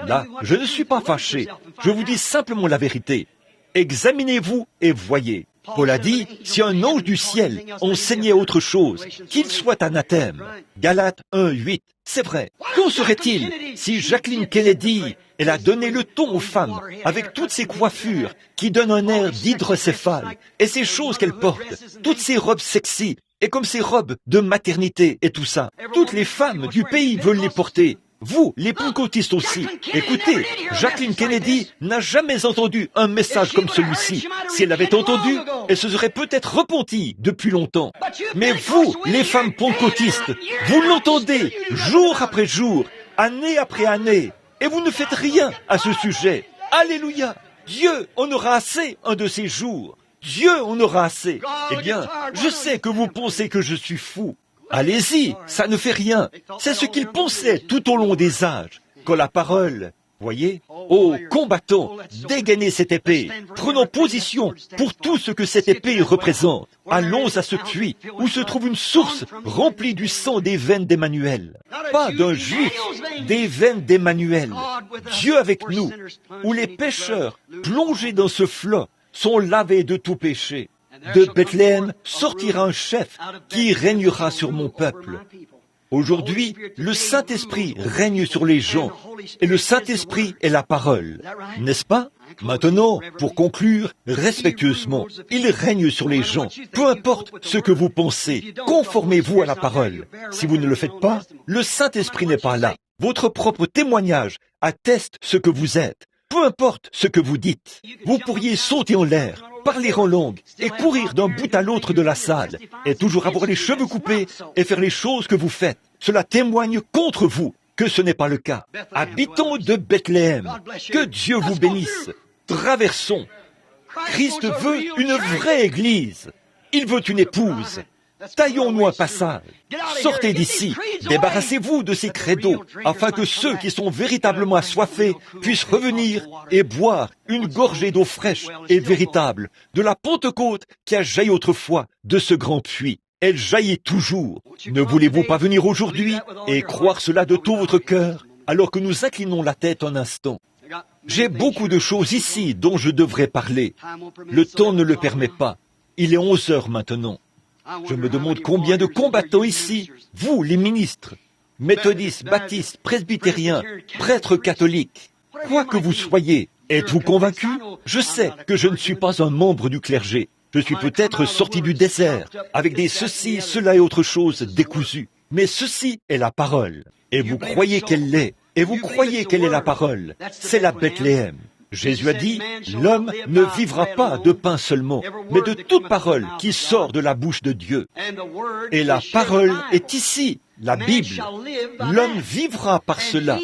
là, je ne suis pas fâché. Je vous dis simplement la vérité. Examinez-vous et voyez. Paul a dit, si un ange du ciel enseignait autre chose, qu'il soit anathème. Galates 1:8, c'est vrai. Qu'en serait-il si Jacqueline Kennedy, elle a donné le ton aux femmes, avec toutes ces coiffures qui donnent un air d'hydrocéphale, et ces choses qu'elle porte, toutes ces robes sexy, et comme ces robes de maternité et tout ça. Toutes les femmes du pays veulent les porter. Vous, les pentecôtistes aussi, écoutez, Jacqueline Kennedy n'a jamais entendu un message comme celui-ci. Si elle l'avait entendu, elle se serait peut-être repentie depuis longtemps. Mais vous, les femmes pentecôtistes, vous l'entendez jour après jour, année après année, et vous ne faites rien à ce sujet. Alléluia! Dieu en aura assez un de ces jours. Dieu en aura assez. Eh bien, je sais que vous pensez que je suis fou. Allez-y, ça ne fait rien. C'est ce qu'ils pensaient tout au long des âges. Quand la parole, voyez, ô combattants, dégainez cette épée. Prenons position pour tout ce que cette épée représente. Allons à ce puits où se trouve une source remplie du sang des veines d'Emmanuel. Pas d'un juif, des veines d'Emmanuel. Dieu avec nous, où les pécheurs, plongés dans ce flot, sont lavés de tout péché. De Bethléem sortira un chef qui régnera sur mon peuple. Aujourd'hui, le Saint-Esprit règne sur les gens, et le Saint-Esprit est la parole, n'est-ce pas? Maintenant, pour conclure, respectueusement, il règne sur les gens. Peu importe ce que vous pensez, conformez-vous à la parole. Si vous ne le faites pas, le Saint-Esprit n'est pas là. Votre propre témoignage atteste ce que vous êtes. Peu importe ce que vous dites, vous pourriez sauter en l'air, parler en langue et courir d'un bout à l'autre de la salle et toujours avoir les cheveux coupés et faire les choses que vous faites. Cela témoigne contre vous que ce n'est pas le cas. Habitants de Bethléem, que Dieu vous bénisse. Traversons. Christ veut une vraie église. Il veut une épouse. Taillons-nous un passage. Sortez d'ici. Débarrassez-vous de ces credos, afin que ceux qui sont véritablement assoiffés puissent revenir et boire une gorgée d'eau fraîche et véritable de la Pentecôte qui a jailli autrefois de ce grand puits. Elle jaillit toujours. Ne voulez-vous pas venir aujourd'hui et croire cela de tout votre cœur, alors que nous inclinons la tête un instant? J'ai beaucoup de choses ici dont je devrais parler. Le temps ne le permet pas. Il est 11 heures maintenant. Je me demande combien de combattants ici, vous les ministres, méthodistes, baptistes, presbytériens, prêtres catholiques, quoi que vous soyez, êtes-vous convaincus? Je sais que je ne suis pas un membre du clergé. Je suis peut-être sorti du désert, avec des ceci, cela et autre chose décousus. Mais ceci est la parole. Et vous croyez qu'elle l'est. Et vous croyez qu'elle est la parole. C'est la Bethléem. Jésus a dit, l'homme ne vivra pas de pain seulement, mais de toute parole qui sort de la bouche de Dieu. Et la parole est ici, la Bible. L'homme vivra par cela,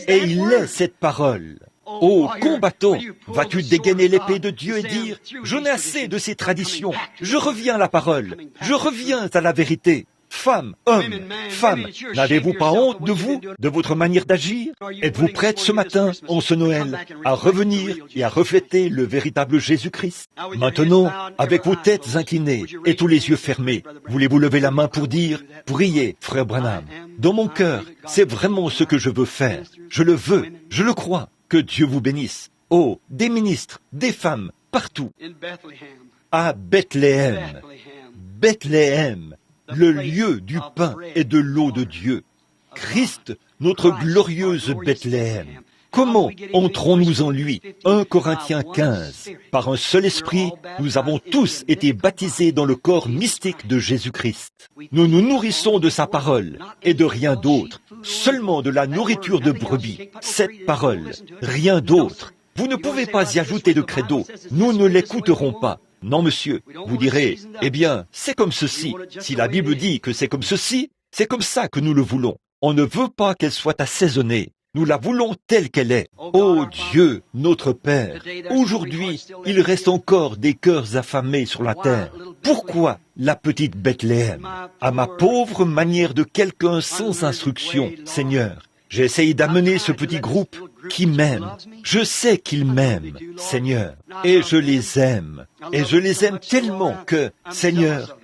et il est cette parole. Ô combattant, vas-tu dégainer l'épée de Dieu et dire, j'en ai assez de ces traditions, je reviens à la parole, je reviens à la vérité. Femmes, hommes, femmes, n'avez-vous pas honte de vous, de votre manière d'agir? Êtes-vous prêtes ce matin, en ce Noël, à revenir et à refléter le véritable Jésus-Christ? Maintenant, avec vos têtes inclinées et tous les yeux fermés, voulez-vous lever la main pour dire, priez, frère Branham. Dans mon cœur, c'est vraiment ce que je veux faire. Je le veux, je le crois. Que Dieu vous bénisse. Oh, des ministres, des femmes, partout. À Bethléem. Bethléem. Le lieu du pain et de l'eau de Dieu. Christ, notre glorieuse Bethléem. Comment entrons-nous en lui? 1 Corinthiens 15. Par un seul esprit, nous avons tous été baptisés dans le corps mystique de Jésus-Christ. Nous nous nourrissons de sa parole et de rien d'autre, seulement de la nourriture de brebis. Cette parole, rien d'autre. Vous ne pouvez pas y ajouter de credo. Nous ne l'écouterons pas. Non, monsieur. Vous direz, eh bien, c'est comme ceci. Si la Bible dit que c'est comme ceci, c'est comme ça que nous le voulons. On ne veut pas qu'elle soit assaisonnée. Nous la voulons telle qu'elle est. Ô Dieu, notre Père, aujourd'hui, il reste encore des cœurs affamés sur la terre. Pourquoi la petite Bethléem? À ma pauvre manière de quelqu'un sans instruction, Seigneur, j'essaye d'amener ce petit groupe qui m'aime. Je sais qu'ils m'aiment, Seigneur, et je les aime. Et je les aime tellement que, Seigneur,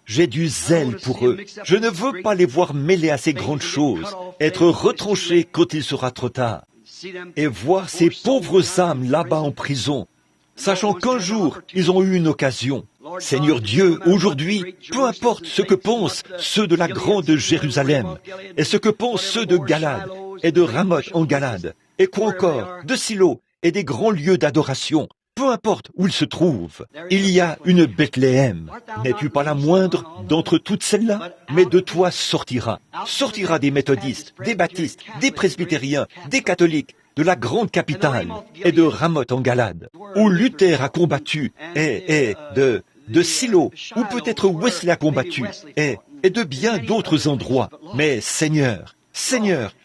j'ai du zèle pour eux. Je ne veux pas les voir mêlés à ces grandes choses, être retranchés quand il sera trop tard. Et voir ces pauvres âmes là-bas en prison, sachant qu'un jour, ils ont eu une occasion. Seigneur Dieu, aujourd'hui, peu importe ce que pensent ceux de la grande Jérusalem, et ce que pensent ceux de Galade, et de Ramoth en Galade, et quoi encore, de Silo, et des grands lieux d'adoration, peu importe où ils se trouvent, il y a une Bethléem. N'es-tu pas la moindre d'entre toutes celles-là? Mais de toi sortira des méthodistes, des baptistes, des presbytériens, des catholiques, de la grande capitale, et de Ramoth en Galade, où Luther a combattu, et de Silo, où peut-être Wesley a combattu, et de bien d'autres endroits. Mais Seigneur,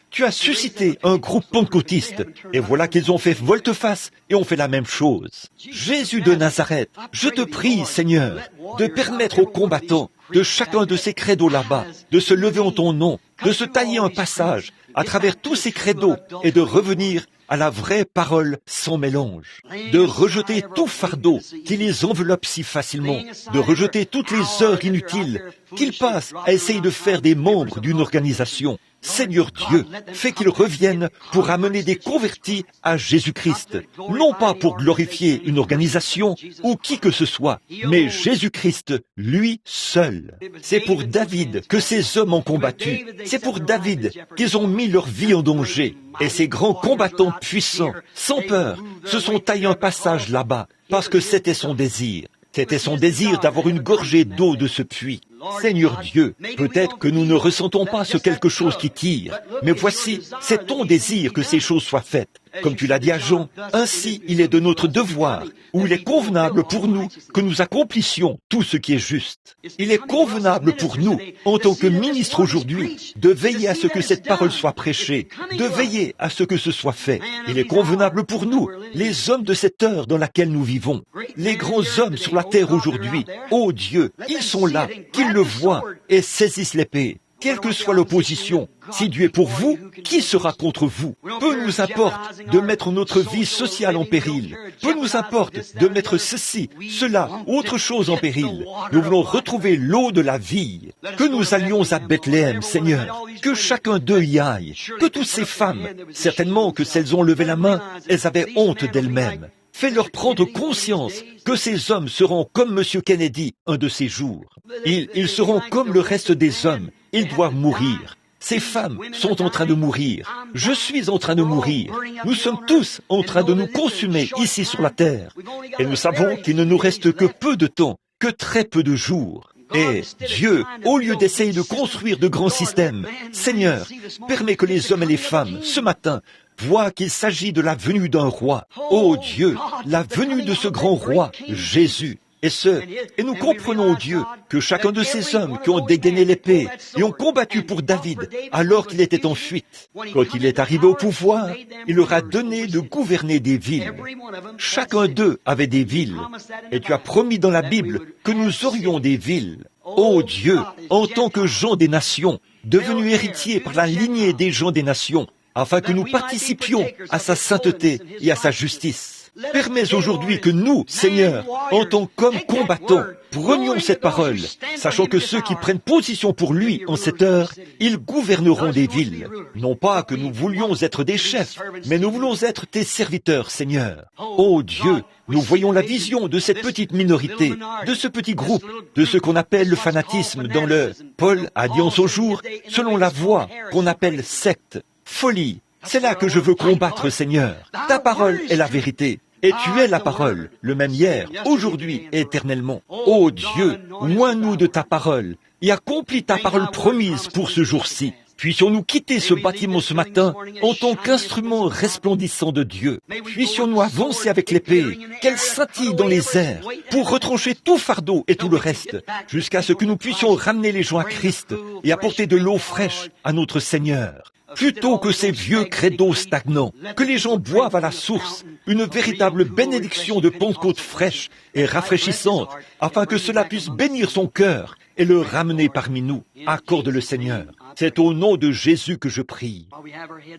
tu as suscité un groupe pentecôtiste, et voilà qu'ils ont fait volte-face et ont fait la même chose. Jésus de Nazareth, je te prie, Seigneur, de permettre aux combattants de chacun de ces credos là-bas, de se lever en ton nom, de se tailler un passage à travers tous ces credos et de revenir à la vraie parole sans mélange, de rejeter tout fardeau qui les enveloppe si facilement, de rejeter toutes les heures inutiles qu'ils passent à essayer de faire des membres d'une organisation. Seigneur Dieu, fais qu'ils reviennent pour amener des convertis à Jésus-Christ, non pas pour glorifier une organisation ou qui que ce soit, mais Jésus-Christ, lui seul. C'est pour David que ces hommes ont combattu, c'est pour David qu'ils ont mis leur vie en danger, et ces grands combattants puissants, sans peur, se sont taillés un passage là-bas, parce que c'était son désir. C'était son désir d'avoir une gorgée d'eau de ce puits. Seigneur Dieu, peut-être que nous ne ressentons pas ce quelque chose qui tire, mais voici, c'est ton désir que ces choses soient faites. Comme tu l'as dit à Jean, ainsi il est de notre devoir, où il est convenable pour nous que nous accomplissions tout ce qui est juste. Il est convenable pour nous, en tant que ministres aujourd'hui, de veiller à ce que cette parole soit prêchée, de veiller à ce que ce soit fait. Il est convenable pour nous, les hommes de cette heure dans laquelle nous vivons, les grands hommes sur la terre aujourd'hui. Ô Dieu, ils sont là, qu'ils le voient et saisissent l'épée. Quelle que soit l'opposition, si Dieu est pour vous, qui sera contre vous? Peu nous importe de mettre notre vie sociale en péril. Peu nous importe de mettre ceci, cela, autre chose en péril. Nous voulons retrouver l'eau de la vie. Que nous allions à Bethléem, Seigneur. Que chacun d'eux y aille. Que toutes ces femmes, certainement que si elles ont levé la main, elles avaient honte d'elles-mêmes. Fais-leur prendre conscience que ces hommes seront comme M. Kennedy un de ces jours. Ils seront comme le reste des hommes. Ils doivent mourir. Ces femmes sont en train de mourir. Je suis en train de mourir. Nous sommes tous en train de nous consumer ici sur la terre. Et nous savons qu'il ne nous reste que peu de temps, que très peu de jours. Et Dieu, au lieu d'essayer de construire de grands systèmes, Seigneur, permets que les hommes et les femmes, ce matin, voient qu'il s'agit de la venue d'un roi. Ô Dieu, la venue de ce grand roi, Jésus. Et nous comprenons, Dieu, que chacun de ces hommes qui ont dégainé l'épée et ont combattu pour David alors qu'il était en fuite, quand il est arrivé au pouvoir, il leur a donné de gouverner des villes. Chacun d'eux avait des villes. Et tu as promis dans la Bible que nous aurions des villes. Ô Dieu, en tant que gens des nations, devenus héritiers par la lignée des gens des nations, afin que nous participions à sa sainteté et à sa justice. Permets aujourd'hui que nous, Seigneur, en tant qu'hommes combattants, prenions cette parole, sachant que ceux qui prennent position pour lui en cette heure, ils gouverneront des villes. Non pas que nous voulions être des chefs, mais nous voulons être tes serviteurs, Seigneur. Ô Dieu, nous voyons la vision de cette petite minorité, de ce petit groupe, de ce qu'on appelle le fanatisme dans le... Paul a dit en son jour, selon la voie qu'on appelle secte, folie, C'est là que je veux combattre, Seigneur. Ta parole est la vérité. Et tu es la parole, le même hier, aujourd'hui et éternellement. Ô Dieu, oins-nous de ta parole et accomplis ta parole promise pour ce jour-ci. Puissions-nous quitter ce bâtiment ce matin en tant qu'instrument resplendissant de Dieu. Puissions-nous avancer avec l'épée, qu'elle scintille dans les airs, pour retrancher tout fardeau et tout le reste, jusqu'à ce que nous puissions ramener les gens à Christ et apporter de l'eau fraîche à notre Seigneur. Plutôt que ces vieux credos stagnants, que les gens boivent à la source, une véritable bénédiction de Pentecôte fraîche et rafraîchissante, afin que cela puisse bénir son cœur et le ramener parmi nous. Accorde le Seigneur. C'est au nom de Jésus que je prie.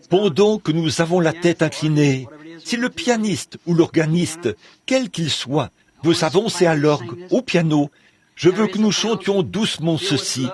Pendant que nous avons la tête inclinée, si le pianiste ou l'organiste, quel qu'il soit, veut s'avancer à l'orgue, au piano, je veux que nous chantions doucement ceci.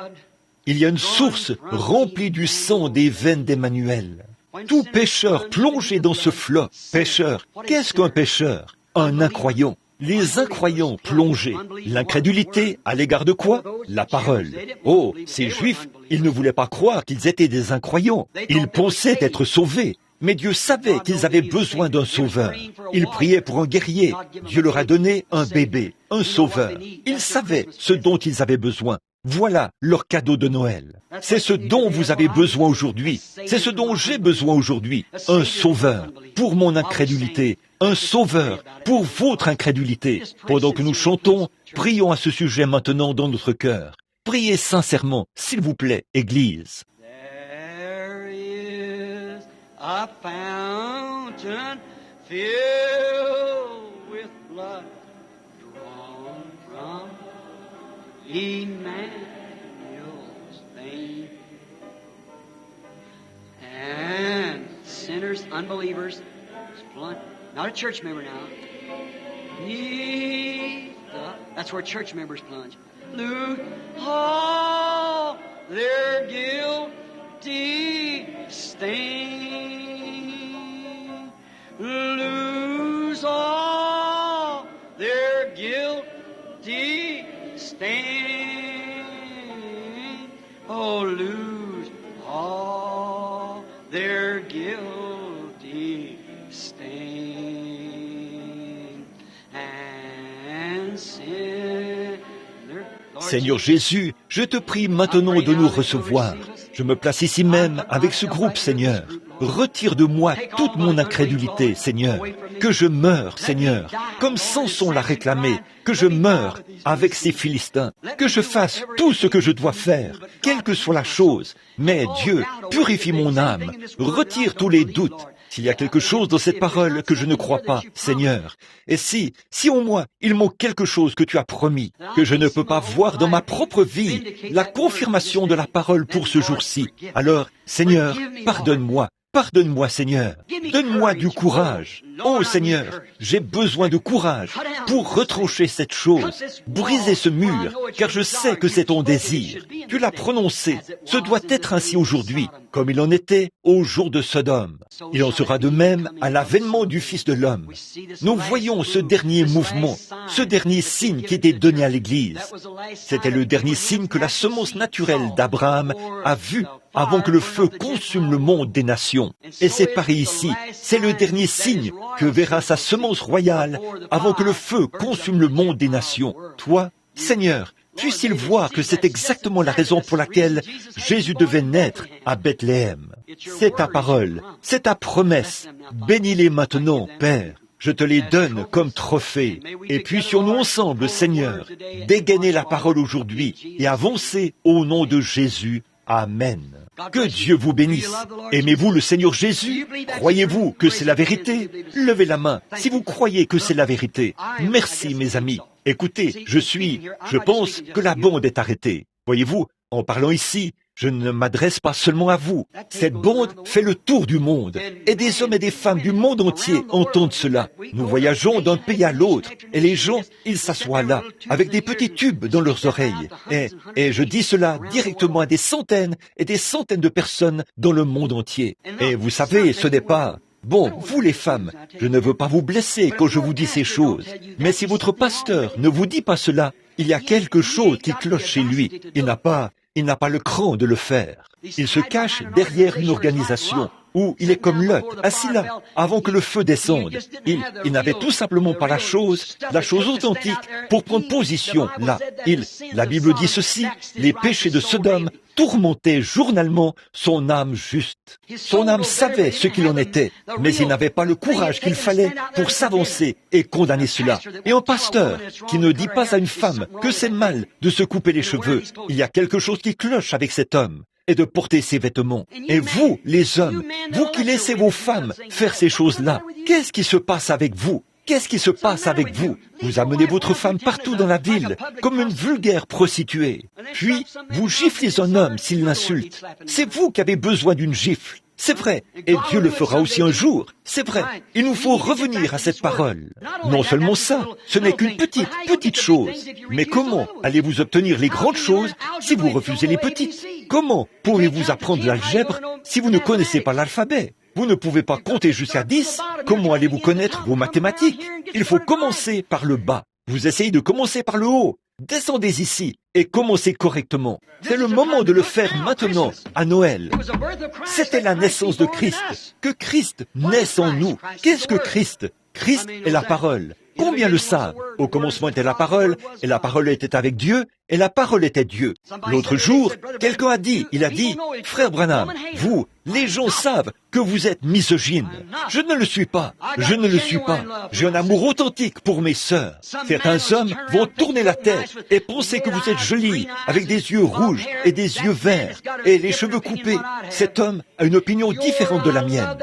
Il y a une source remplie du sang des veines d'Emmanuel. Tout pécheur plongé dans ce flot. Pécheur, qu'est-ce qu'un pécheur? Un incroyant. Les incroyants plongés. L'incrédulité à l'égard de quoi? La parole. Oh, ces Juifs, ils ne voulaient pas croire qu'ils étaient des incroyants. Ils pensaient être sauvés. Mais Dieu savait qu'ils avaient besoin d'un sauveur. Ils priaient pour un guerrier. Dieu leur a donné un bébé, un sauveur. Ils savaient ce dont ils avaient besoin. Voilà leur cadeau de Noël. C'est ce dont vous avez besoin aujourd'hui. C'est ce dont j'ai besoin aujourd'hui. Un sauveur pour mon incrédulité. Un sauveur pour votre incrédulité. Pendant que nous chantons, prions à ce sujet maintenant dans notre cœur. Priez sincèrement, s'il vous plaît, Église. There is a fountain filled with blood drawn from Emmanuel's vein, and sinners, unbelievers, plunge. Not a church member now. That's where church members plunge. Lose all their guilty stain. Lose all their guilty stain. Oh, lose all their guilty stain. And sinner. Seigneur Jésus, je te prie maintenant de nous recevoir. Je me place ici même avec ce groupe, Seigneur. Retire de moi toute mon incrédulité, Seigneur. Que je meure, Seigneur, comme Samson l'a réclamé. Que je meure avec ces Philistins. Que je fasse tout ce que je dois faire, quelle que soit la chose. Mais Dieu, purifie mon âme. Retire tous les doutes. S'il y a quelque chose dans cette parole que je ne crois pas, Seigneur, et si en moi il manque quelque chose que tu as promis, que je ne peux pas voir dans ma propre vie, la confirmation de la parole pour ce jour-ci, alors, Seigneur, pardonne-moi. Pardonne-moi, Seigneur. Donne-moi du courage. Oh, Seigneur, j'ai besoin de courage pour retrancher cette chose, briser ce mur, car je sais que c'est ton désir. Tu l'as prononcé. Ce doit être ainsi aujourd'hui, comme il en était au jour de Sodome. Il en sera de même à l'avènement du Fils de l'homme. Nous voyons ce dernier mouvement, ce dernier signe qui était donné à l'Église. C'était le dernier signe que la semence naturelle d'Abraham a vu avant que le feu consume le monde des nations. Et c'est pareil ici, c'est le dernier signe que verra sa semence royale avant que le feu consume le monde des nations. Toi, Seigneur, puisse-t-il voir que c'est exactement la raison pour laquelle Jésus devait naître à Bethléem. C'est ta parole, c'est ta promesse. Bénis-les maintenant, Père. Je te les donne comme trophée. Et puissions-nous ensemble, Seigneur, dégainer la parole aujourd'hui et avancer au nom de Jésus. Amen. Que Dieu vous bénisse. Aimez-vous le Seigneur Jésus? Croyez-vous que c'est la vérité? Levez la main si vous croyez que c'est la vérité. Merci, mes amis. Écoutez, je pense que la bande est arrêtée. Voyez-vous, en parlant ici, je ne m'adresse pas seulement à vous. Cette bande fait le tour du monde. Et des hommes et des femmes du monde entier entendent cela. Nous voyageons d'un pays à l'autre. Et les gens, ils s'assoient là, avec des petits tubes dans leurs oreilles. Et je dis cela directement à des centaines et des centaines de personnes dans le monde entier. Et vous savez, ce n'est pas... Bon, vous les femmes, je ne veux pas vous blesser quand je vous dis ces choses. Mais si votre pasteur ne vous dit pas cela, il y a quelque chose qui cloche chez lui. Il n'a pas il n'a pas le cran de le faire. Il se cache derrière une organisation où il est comme Lot, assis là, avant que le feu descende. Il n'avait tout simplement pas la chose authentique pour prendre position là. La Bible dit ceci, les péchés de Sodome tourmentaient journalement son âme juste. Son âme savait ce qu'il en était, mais il n'avait pas le courage qu'il fallait pour s'avancer et condamner cela. Et un pasteur qui ne dit pas à une femme que c'est mal de se couper les cheveux, il y a quelque chose qui cloche avec cet homme, et de porter ses vêtements. Et vous, les hommes, vous qui laissez vos femmes faire ces choses-là, qu'est-ce qui se passe avec vous? Qu'est-ce qui se passe avec vous? Vous amenez votre femme partout dans la ville, comme une vulgaire prostituée. Puis, vous giflez un homme s'il l'insulte. C'est vous qui avez besoin d'une gifle. C'est vrai, et Dieu le fera aussi un jour. C'est vrai, il nous faut revenir à cette parole. Non seulement ça, ce n'est qu'une petite chose. Mais comment allez-vous obtenir les grandes choses si vous refusez les petites? Comment pouvez-vous apprendre l'algèbre si vous ne connaissez pas l'alphabet? Vous ne pouvez pas compter jusqu'à 10. Comment allez-vous connaître vos mathématiques? Il faut commencer par le bas. Vous essayez de commencer par le haut. Descendez ici et commencez correctement. C'est le moment de le faire maintenant, à Noël. C'était la naissance de Christ. Que Christ naisse en nous. Qu'est-ce que Christ? Christ est la parole. Combien le savent? Au commencement était la parole, et la parole était avec Dieu, et la parole était Dieu. L'autre jour, quelqu'un a dit, Frère Branham, vous, les gens savent que vous êtes misogyne. Je ne le suis pas. J'ai un amour authentique pour mes sœurs. Certains hommes vont tourner la tête et penser que vous êtes jolie, avec des yeux rouges et des yeux verts, et les cheveux coupés. Cet homme a une opinion différente de la mienne.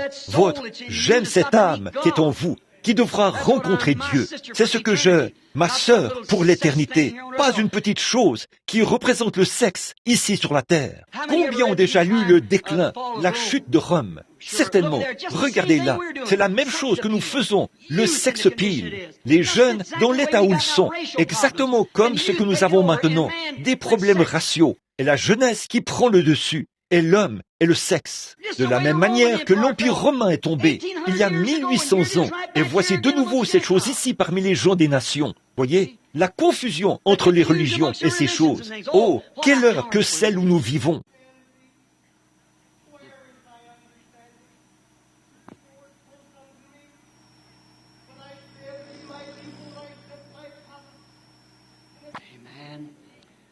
J'aime cette âme qui est en vous, qui devra rencontrer Dieu. C'est ce que ma sœur, pour l'éternité, pas une petite chose qui représente le sexe ici sur la terre. Combien ont déjà lu le déclin, la chute de Rome? Certainement. Regardez là, c'est la même chose que nous faisons, le sex appeal. Les jeunes dans l'état où ils sont, exactement comme ce que nous avons maintenant, des problèmes raciaux, et la jeunesse qui prend le dessus. Et l'homme et le sexe. De la même manière que l'Empire romain est tombé, il y a 1800 ans, et voici de nouveau cette chose ici parmi les gens des nations. Voyez, la confusion entre les religions et ces choses. Oh, quelle heure que celle où nous vivons.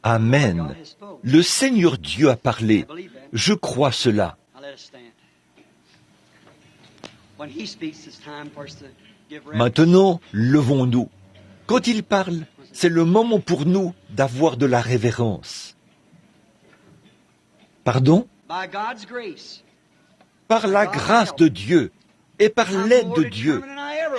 Amen. Le Seigneur Dieu a parlé. Je crois cela. Maintenant, levons-nous. Quand il parle, c'est le moment pour nous d'avoir de la révérence. Pardon? Par la grâce de Dieu et par l'aide de Dieu,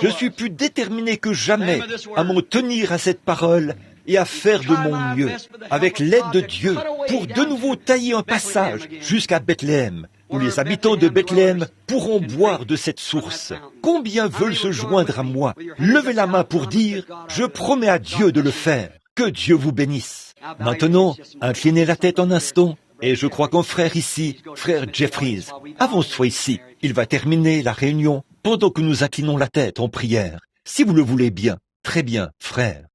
je suis plus déterminé que jamais à m'en tenir à cette parole et à faire de mon mieux, avec l'aide de Dieu, pour de nouveau tailler un passage jusqu'à Bethléem, où les habitants de Bethléem pourront boire de cette source. Combien veulent se joindre à moi? Levez la main pour dire, je promets à Dieu de le faire. Que Dieu vous bénisse. Maintenant, inclinez la tête un instant, et je crois qu'un frère ici, frère Jeffries, avance-toi ici. Il va terminer la réunion pendant que nous inclinons la tête en prière. Si vous le voulez bien, très bien, frère.